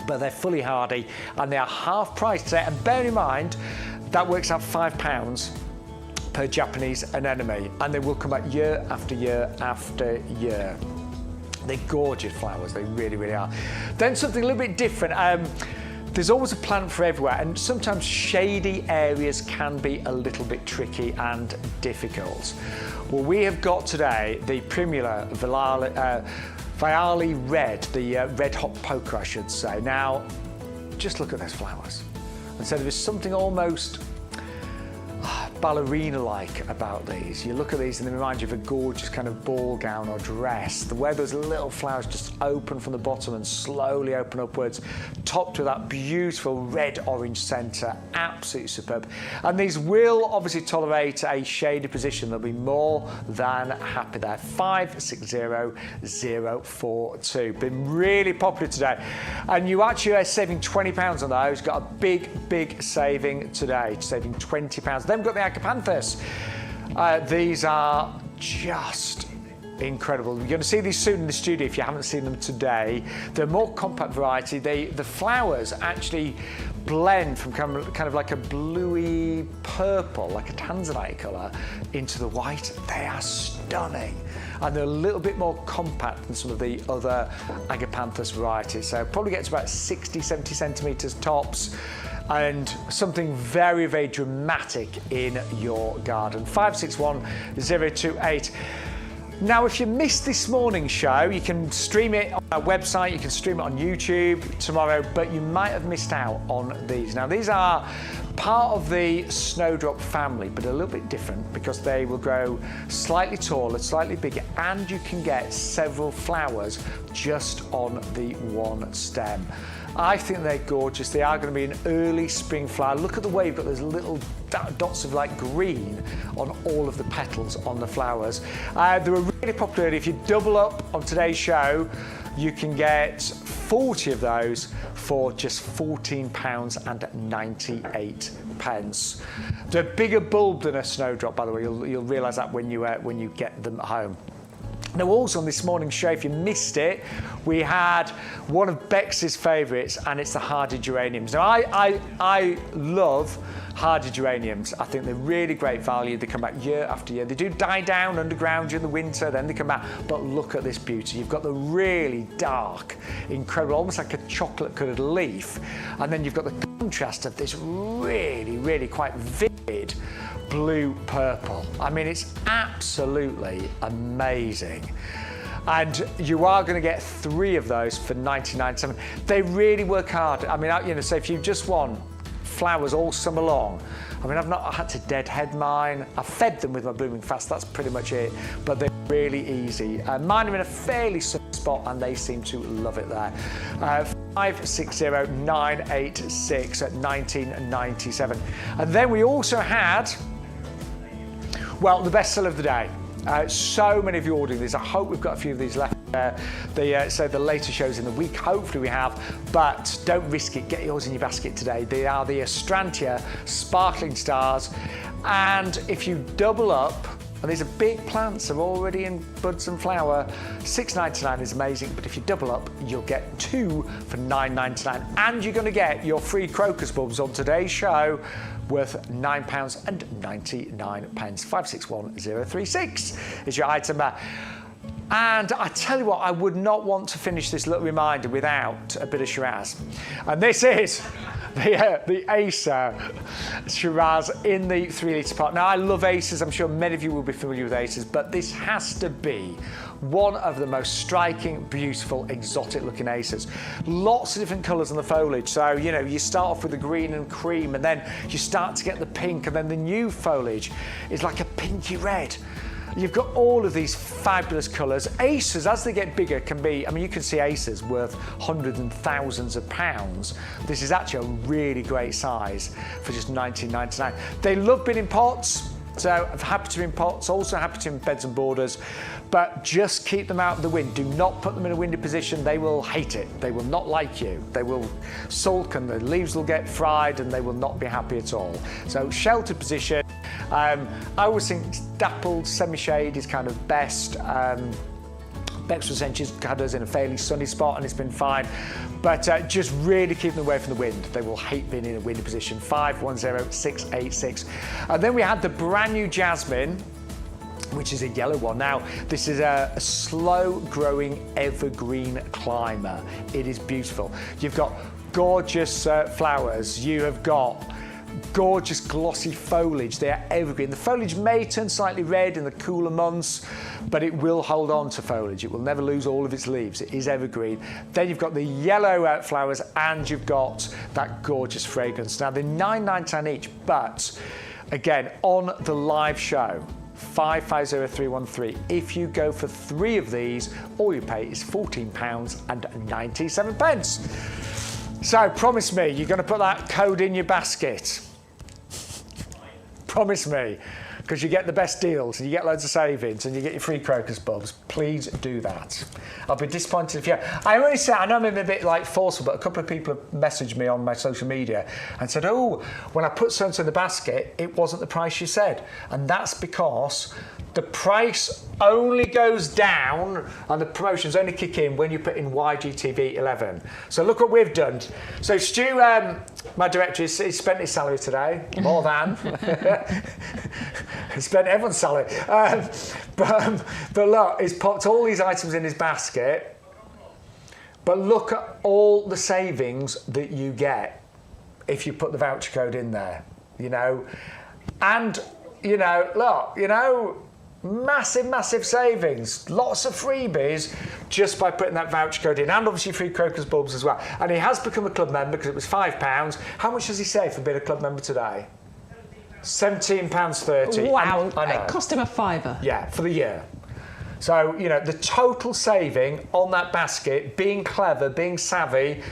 but they're fully hardy and they are half price today. And bear in mind, that works out £5 per Japanese anemone, and they will come back year after year after year. They're gorgeous flowers, they really, really are. Then something a little bit different. There's always a plant for everywhere, and sometimes shady areas can be a little bit tricky and difficult. Well, we have got today the Primula Viali Red, the red hot poker, I should say. Now, just look at those flowers. And so there is something almost ballerina-like about these. You look at these and they remind you of a gorgeous kind of ball gown or dress. The way those little flowers just open from the bottom and slowly open upwards, topped with that beautiful red-orange centre, absolutely superb. And these will obviously tolerate a shaded position. They'll be more than happy there. 560042. Been really popular today. And you actually are saving £20 on those. Got a big saving today, saving £20. Then we've got the Agapanthus. These are just incredible. You're going to see these soon in the studio if you haven't seen them today. They're a more compact variety. The flowers actually blend from kind of like a bluey purple, like a tanzanite colour, into the white. They are stunning. And they're a little bit more compact than some of the other Agapanthus varieties. So probably gets about 60, 70 centimetres tops. And something very, very dramatic in your garden. 561028. Now, if you missed this morning's show, you can stream it on our website, you can stream it on YouTube tomorrow, but you might have missed out on these. Now, these are part of the snowdrop family, but a little bit different because they will grow slightly taller, slightly bigger, and you can get several flowers just on the one stem. I think they're gorgeous. They are going to be an early spring flower. Look at the way you've got those little dots of like green on all of the petals on the flowers. They were really popular. If you double up on today's show, you can get 40 of those for just £14.98. They're a bigger bulb than a snowdrop, by the way. You'll realise that when you get them at home. Now, also on this morning's show, if you missed it, we had one of Bex's favourites, and it's the hardy geraniums. Now, I love hardy geraniums. I think they're really great value. They come back year after year. They do die down underground during the winter, then they come back. But look at this beauty. You've got the really dark, incredible, almost like a chocolate-coloured leaf. And then you've got the contrast of this really, really quite vivid blue purple. I mean, it's absolutely amazing. And you are going to get 3 of those for $99.7. They really work hard. I mean, you know, so if you just want flowers all summer long, I mean, I've not had to deadhead mine. I've fed them with my blooming fast. That's pretty much it. But they're really easy. Mine are in a fairly sunny spot, and they seem to love it there. 560986 at 1997. And then we also had, well, the bestseller of the day. So many of you ordering these. I hope we've got a few of these left. So the later shows in the week, hopefully we have, but don't risk it. Get yours in your basket today. They are the Astrantia Sparkling Stars, and if you double up, and these are big plants, they're already in buds and flower, $6.99 is amazing, but if you double up, you'll get 2 for $9.99, and you're going to get your free crocus bulbs on today's show worth £9.99. 561036 is your item. And I tell you what, I would not want to finish this little reminder without a bit of Shiraz. And this is the Acer Shiraz in the 3-litre pot. Now, I love Acers. I'm sure many of you will be familiar with Acers, but this has to be one of the most striking, beautiful, exotic-looking Acers. Lots of different colours on the foliage. So, you know, you start off with the green and cream, and then you start to get the pink, and then the new foliage is like a pinky red. You've got all of these fabulous colours. Acers, as they get bigger, can be, I mean, you can see Acers worth hundreds and thousands of pounds. This is actually a really great size for just $19.99. They love being in pots, so I'm happy to be in pots, also happy to be in beds and borders, but just keep them out of the wind. Do not put them in a windy position. They will hate it. They will not like you. They will sulk, and the leaves will get fried, and they will not be happy at all. So sheltered position. I always think dappled semi-shade is kind of best. Bex Essentials had us in a fairly sunny spot, and it's been fine. But just really keep them away from the wind. They will hate being in a windy position. 510686. And then we had the brand new Jasmine, which is a yellow one. Now, this is a slow-growing evergreen climber. It is beautiful. You've got gorgeous flowers. You have got gorgeous glossy foliage. They are evergreen. The foliage may turn slightly red in the cooler months, but it will hold on to foliage. It will never lose all of its leaves. It is evergreen. Then you've got the yellow flowers, and you've got that gorgeous fragrance. Now, they're $9.99 each, but again, on the live show, 550313. If you go for 3 of these, all you pay is £14.97. So promise me you're going to put that code in your basket. Promise me, because you get the best deals, and you get loads of savings, and you get your free crocus bulbs. Please do that. I'll be disappointed if you... I already said, I know I'm a bit like forceful, but a couple of people have messaged me on my social media and said, oh, when I put so-and-so in the basket, it wasn't the price you said. And that's because the price only goes down and the promotions only kick in when you put in YGTV 11. So look what we've done. So Stu, my director, he's spent his salary today, more than. He spent everyone's salary. But look, he's popped all these items in his basket. But look at all the savings that you get if you put the voucher code in there, you know. And, you know, look, you know, Massive savings. Lots of freebies just by putting that voucher code in, and obviously free crocus bulbs as well. And he has become a club member because it was £5. How much does he save for being a club member today? £17.30. Wow, I know. it cost him a £5. Yeah, for the year. So, you know, the total saving on that basket, being clever, being savvy,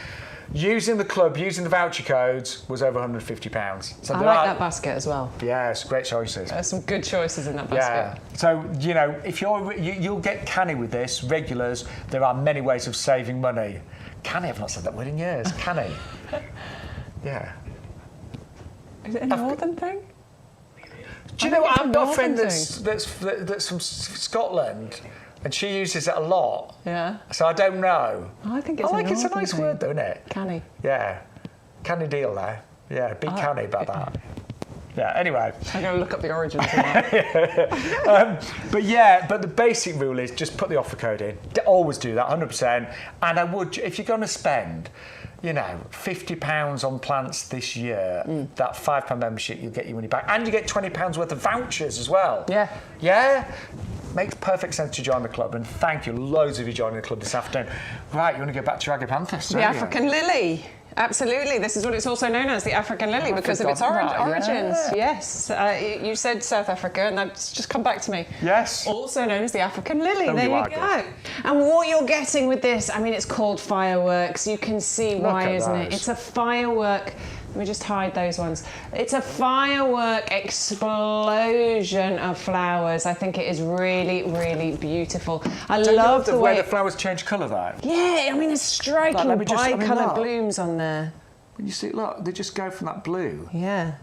using the club, using the voucher codes, was over £150. So I like that basket as well. Yes, great choices. There's some good choices in that basket. Yeah. So, you know, if you'll get canny with this, regulars, there are many ways of saving money. Canny, I've not said that word in years. Canny. Yeah. Is it a northern thing? Do you know what? I've got a friend that's from Scotland, and she uses it a lot. Yeah. So I don't know. I think it's it's a nice thing. word, though, isn't it? Canny. Yeah. Canny deal there. Yeah, be canny about that. Yeah, anyway. I'm going to look up the origins of that. But the basic rule is just put the offer code in. Always do that, 100%. And I would, if you're going to spend, you know, £50 on plants this year, that £5 membership, you'll get your money back. And you get £20 worth of vouchers as well. Yeah. Yeah? Makes perfect sense to join the club. And thank you, loads of you joining the club this afternoon. Right, you want to go back to your Agapanthus? The African lily. Absolutely. This is what it's also known as, the African lily, because of its origins. Yeah. Yes. You said South Africa, and that's just come back to me. Yes. Also known as the African lily. There you you are go. good. And what you're getting with this, I mean, it's called fireworks. You can see why, isn't it? It's a firework. Let me just hide those ones. It's a firework explosion of flowers. I think it is really, really beautiful. I love the way the flowers change colour, though. Yeah, I mean, there's striking bi-coloured blooms on there. When you see, look, they just go from that blue. Yeah.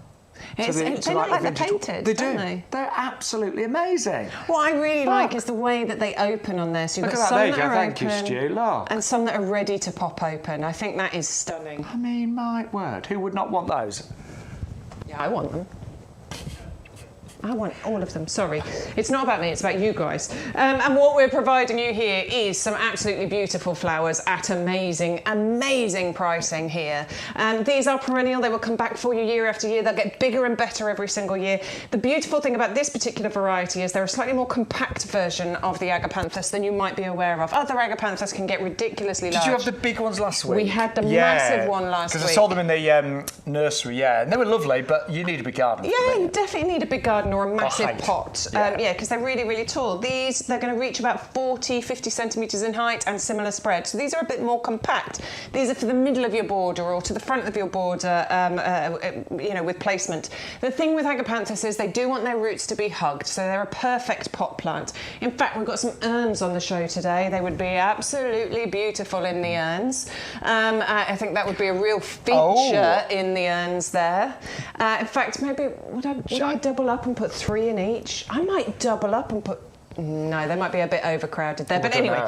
They look like like they're painted, don't they? They're absolutely amazing. What I really like is the way that they open on there. So you've Look got at some that. that There you are go. Thank you, open Stu. Look. and some that are ready to pop open. I think that is stunning. I mean, my word, who would not want those? Yeah, I want them. I want all of them, sorry. It's not about me, it's about you guys. And what we're providing you here is some absolutely beautiful flowers at amazing, amazing pricing here. These are perennial, they will come back for you year after year. They'll get bigger and better every single year. The beautiful thing about this particular variety is they're a slightly more compact version of the Agapanthus than you might be aware of. Other Agapanthus can get ridiculously large. Did you have the big ones last week? We had the massive one last week. Because I saw them in the nursery, and they were lovely, but you need a big garden. Yeah, you definitely need a big garden or a massive pot. Yeah, because they're really, really tall. These, they're going to reach about 40, 50 centimetres in height and similar spread. So these are a bit more compact. These are for the middle of your border or to the front of your border, you know, with placement. The thing with Agapanthus is they do want their roots to be hugged, so they're a perfect pot plant. In fact, we've got some urns on the show today. They would be absolutely beautiful in the urns. I think that would be a real feature in the urns there. In fact, maybe would I double up and put 3 in each? I might double up and put... No, they might be a bit overcrowded there. But anyway,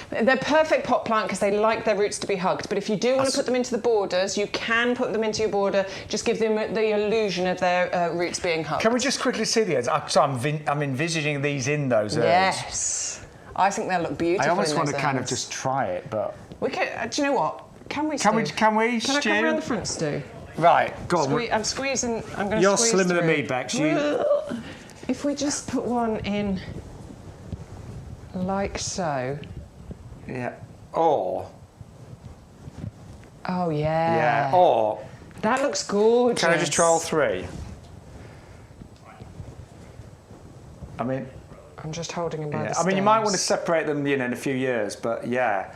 they're perfect pot plant because they like their roots to be hugged. But if you do want to put them into the borders, you can put them into your border. Just give them the illusion of their roots being hugged. Can we just quickly see the urns? So I'm envisaging these in those urns. Yes. I think they'll look beautiful. I almost want to kind of just try it, but... We can, do you know what? Can we, Stu? Can we, Can I come around the front, Stu? Right, go on. I'm squeezing... I'm going to You're squeeze slimmer through. than me, Bex. If we just put one in... like so. Yeah. Or... Oh, yeah. Yeah, or... That looks gorgeous. Can I just try all 3? I mean... I'm just holding them by the I mean, you might want to separate them, you know, in a few years, but yeah.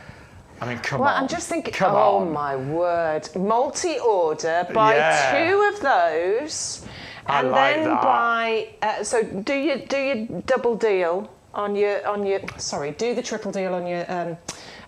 I mean, come on. Well, I'm just thinking, oh my word. Multi-order, buy 2 of those, and like then that. buy, so do your double deal on your, sorry, do the triple deal on your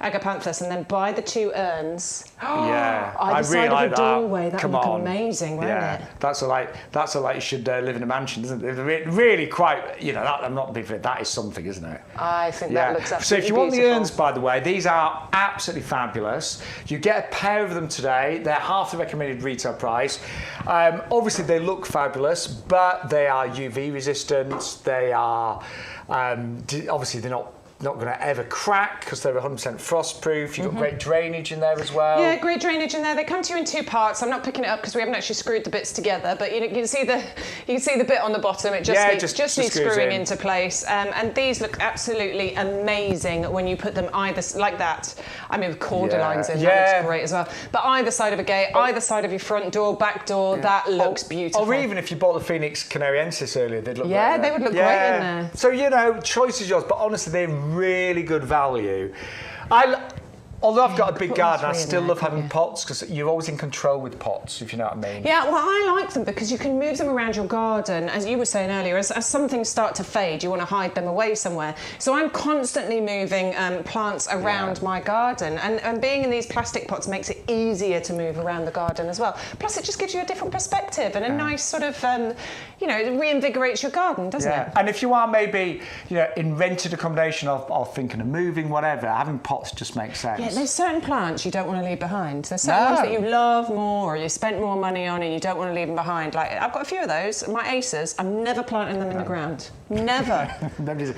Agapanthus and then buy the 2 urns. Yeah, I really like the doorway. That would look amazing, won't it? That's like you should live in a mansion, isn't it? Really quite, you know, I'm not big for it. That is something, isn't it? I think that looks absolutely So if you want beautiful. the urns, by the way, these are absolutely fabulous. You get a pair of them today. They're half the recommended retail price. Obviously, they look fabulous, but they are UV resistant. They are, obviously, they're not not going to ever crack because they're 100% frost proof. You've got great drainage in there as well. Yeah, great drainage in there. They come to you in 2 parts. I'm not picking it up because we haven't actually screwed the bits together, but you can see the bit on the bottom. It just needs screwing into place. And these look absolutely amazing when you put them either like that. I mean, with corder lines in, that looks great as well. But either side of a gate, either side of your front door, back door, that looks beautiful. Or even if you bought the Phoenix Canariensis earlier, they'd look great. Yeah, they would look great in there. So, choice is yours, but honestly, they're really good value. Although I've got a big garden, I still love having pots because you're always in control with pots, if you know what I mean. Yeah, well, I like them because you can move them around your garden. As you were saying earlier, as some things start to fade, you want to hide them away somewhere. So I'm constantly moving plants around my garden. And being in these plastic pots makes it easier to move around the garden as well. Plus, it just gives you a different perspective and a nice sort of, it reinvigorates your garden, doesn't it? And if you are maybe, in rented accommodation or thinking of moving, whatever, having pots just makes sense. Yeah, there's certain plants you don't want to leave behind. There's certain ones that you love more or you spent more money on and you don't want to leave them behind. Like, I've got a few of those. My Aces, I'm never planting them in the ground. Never. Nobody's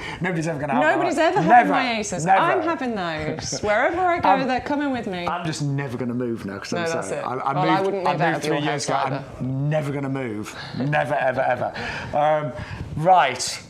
ever going to have Nobody's ever having my Aces. Never. I'm having those. Wherever I go, they're coming with me. I'm just never going to move now. No, that's it. I wouldn't move out of your house either. I'm never going to move. Never, ever, ever. Right.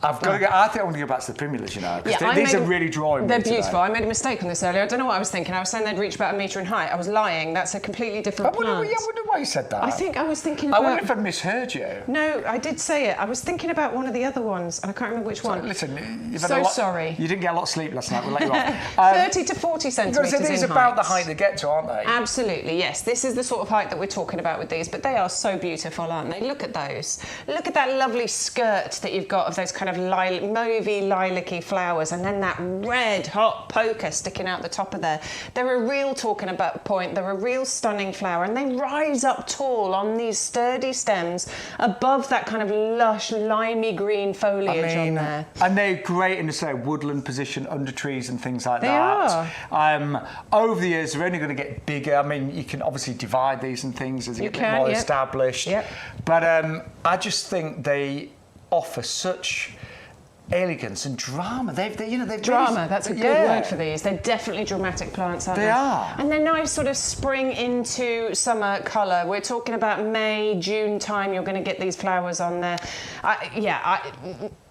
I think I want to go back to the primulas, because these are really drawing me. They're beautiful. I made a mistake on this earlier. I don't know what I was thinking. I was saying they'd reach about 1 metre in height. I was lying. That's a completely different plant. I wonder why you said that. I was thinking about... I wonder if I misheard you. No, I did say it. I was thinking about one of the other ones, and I can't remember which one. Listen, you've had sorry. You didn't get a lot of sleep last night. We'll let you off. 30 to 40 centimetres in height. These are about the height they get to, aren't they? Absolutely, yes. This is the sort of height that we're talking about with these, but they are so beautiful, aren't they? Look at those. Look at that lovely skirt that you've got of those kind of mauvey, lilac-y flowers, and then that red hot poker sticking out the top of there. They're a real talking about point. They're a real stunning flower, and they rise up tall on these sturdy stems above that kind of lush limey green foliage on there. And they're great in a woodland position under trees and things like that. They are. Over the years, they're only going to get bigger. I mean, you can obviously divide these and things as they get a bit more established. Yep. But I just think they offer such elegance and drama. They've drama. That's a good word for these. They're definitely dramatic plants, aren't they? They are. And they're nice sort of spring into summer colour. We're talking about May, June time. You're going to get these flowers on there.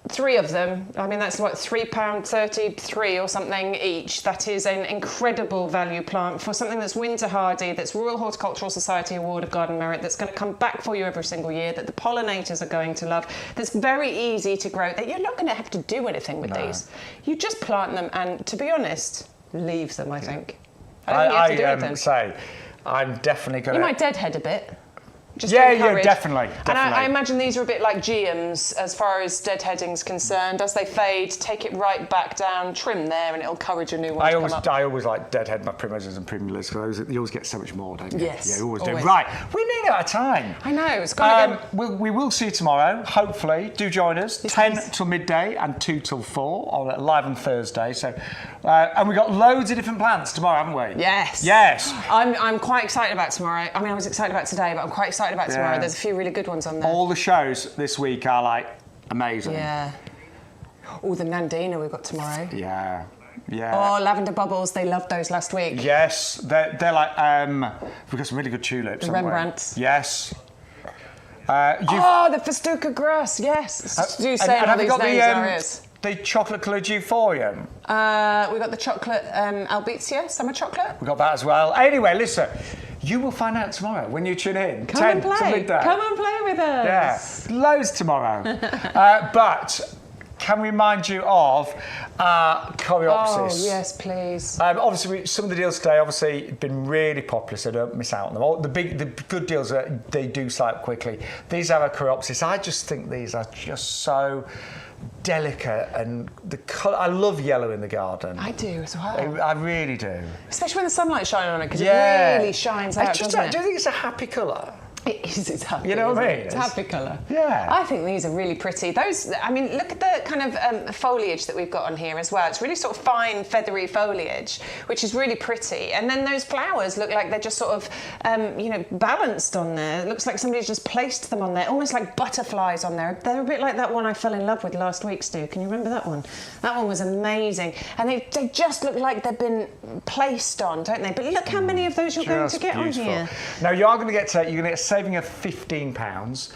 3 of them. I mean, that's what, £3.33 or something each. That is an incredible value plant for something that's winter hardy, that's Royal Horticultural Society Award of Garden Merit, that's going to come back for you every single year, that the pollinators are going to love, that's very easy to grow, that you're not going to have to do anything with these. You just plant them and, to be honest, leave them, I think. I don't think you have to do anything. I'm definitely going to... You might deadhead a bit. Definitely. And I imagine these are a bit like geums as far as deadheading's concerned. As they fade, take it right back down, trim there, and it'll encourage a new one to come up. I always like deadhead my primroses and primulas because you always get so much more, don't you? Yes. Yeah, you always do. Right, we're nearly out of time. I know, it's gone again. We will see you tomorrow, hopefully. Do join us, 10 till midday and 2 till 4, live on Thursday. So, and we've got loads of different plants tomorrow, haven't we? Yes. Yes. I'm quite excited about tomorrow. I mean, I was excited about today, but I'm quite excited about tomorrow. There's a few really good ones on there. All the shows this week are amazing. Yeah. Oh, the Nandina we've got tomorrow. Yeah. Oh, lavender bubbles. They loved those last week. Yes, they're we've got some really good tulips. The Rembrandts. Yes. The Festuca grass. Yes. Do say how these names are. The chocolate coloured euphorium. We've got the chocolate Albizia, summer chocolate. We've got that as well. Anyway, listen. You will find out tomorrow when you tune in. Come and play. Come and play with us. Yeah, loads tomorrow. But can we remind you of our Coreopsis? Oh, yes, please. Obviously, some of the deals today have been really popular, so don't miss out on them. All the good deals, they do sell out quickly. These are our Coreopsis. I just think these are just so delicate, and the colour. I love yellow in the garden. I do as well. I really do. Especially when the sunlight's shining on it, because it really shines out, doesn't it? Do you think it's a happy colour? It is, it's happy. You know what I mean? It's happy colour. Yeah. I think these are really pretty. Those, I mean, look at the kind of foliage that we've got on here as well. It's really sort of fine, feathery foliage, which is really pretty. And then those flowers look like they're just sort of, you know, balanced on there. It looks like somebody's just placed them on there, almost like butterflies on there. They're a bit like that one I fell in love with last week, Stu. Can you remember that one? That one was amazing. And they just look like they've been placed on, don't they? But look how many of those you're going to get beautiful. On here. Now, you are going to get, you're going to get saving of £15.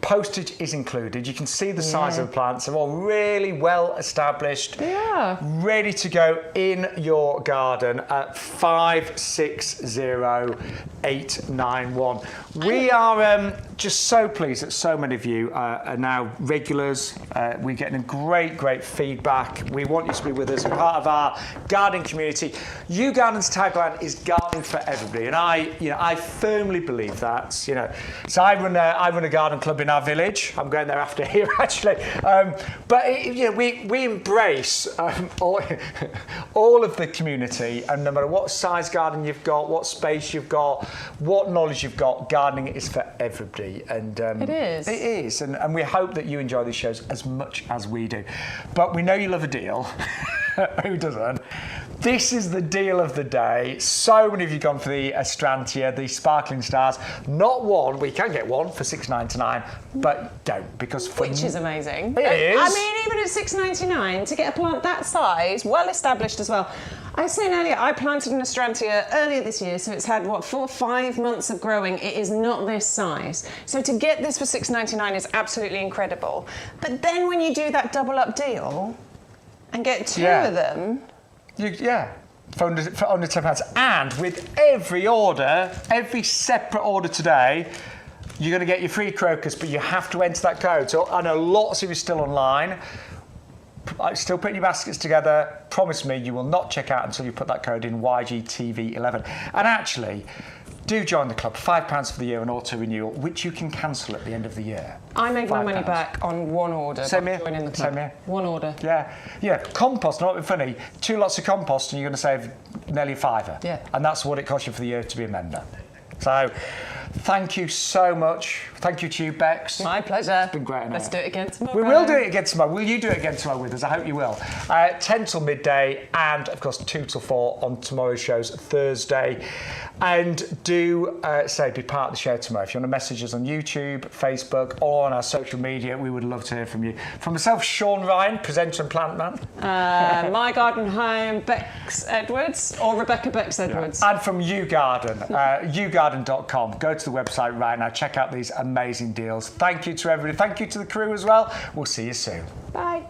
Postage is included. You can see the size of the plants. They're all really well established. Yeah. Ready to go in your garden at 560891. We are just so pleased that so many of you are now regulars. We're getting great feedback. We want you to be with us, part of our gardening community. YouGarden's tagline is gardening for everybody, and I firmly believe that. So I run a garden club in our village. I'm going there after here actually, but we embrace all of the community, and no matter what size garden you've got, what space you've got, what knowledge you've got, gardening is for everybody. And it is, and we hope that you enjoy these shows as much as we do. But we know you love a deal. Who doesn't? This is the deal of the day. So many of you gone for the Astrantia, the Sparkling Stars. Not one. We can get one for $6.99, but don't, because which is amazing. It is. I mean, even at $6.99 to get a plant that size, well established as well. I was saying earlier, I planted an Astrantia earlier this year, so it's had 4 or 5 months of growing. It is not this size. So to get this for $6.99 is absolutely incredible. But then when you do that double up deal and get 2 of them. For under £10. And with every order, every separate order today, you're going to get your free crocus, but you have to enter that code. So I know lots of you still online. Still putting your baskets together. Promise me you will not check out until you put that code in YGTV11. And actually, do join the club. £5 for the year on auto renewal, which you can cancel at the end of the year. I made my money back on 1 order. Same here. Joining the club. Same here. 1 order. Yeah. Compost, not a bit funny. 2 lots of compost, and you're going to save nearly £5. Yeah. And that's what it costs you for the year to be a member. So, thank you so much. Thank you to you, Bex. My pleasure. It's been great. Let's do it again tomorrow. We will do it again tomorrow. Will you do it again tomorrow with us? I hope you will. 10 till midday, and of course 2 till 4 on tomorrow's shows, Thursday. And do be part of the show tomorrow. If you want to message us on YouTube, Facebook, or on our social media, we would love to hear from you. From myself, Shaun Ryan, presenter and plant man. My Garden Home, Bex Edwards, or Rebecca Bex Edwards. Yeah. And from YouGarden, YouGarden.com. Go to the website right now. Check out these amazing deals. Thank you to everybody. Thank you to the crew as well. We'll see you soon. Bye.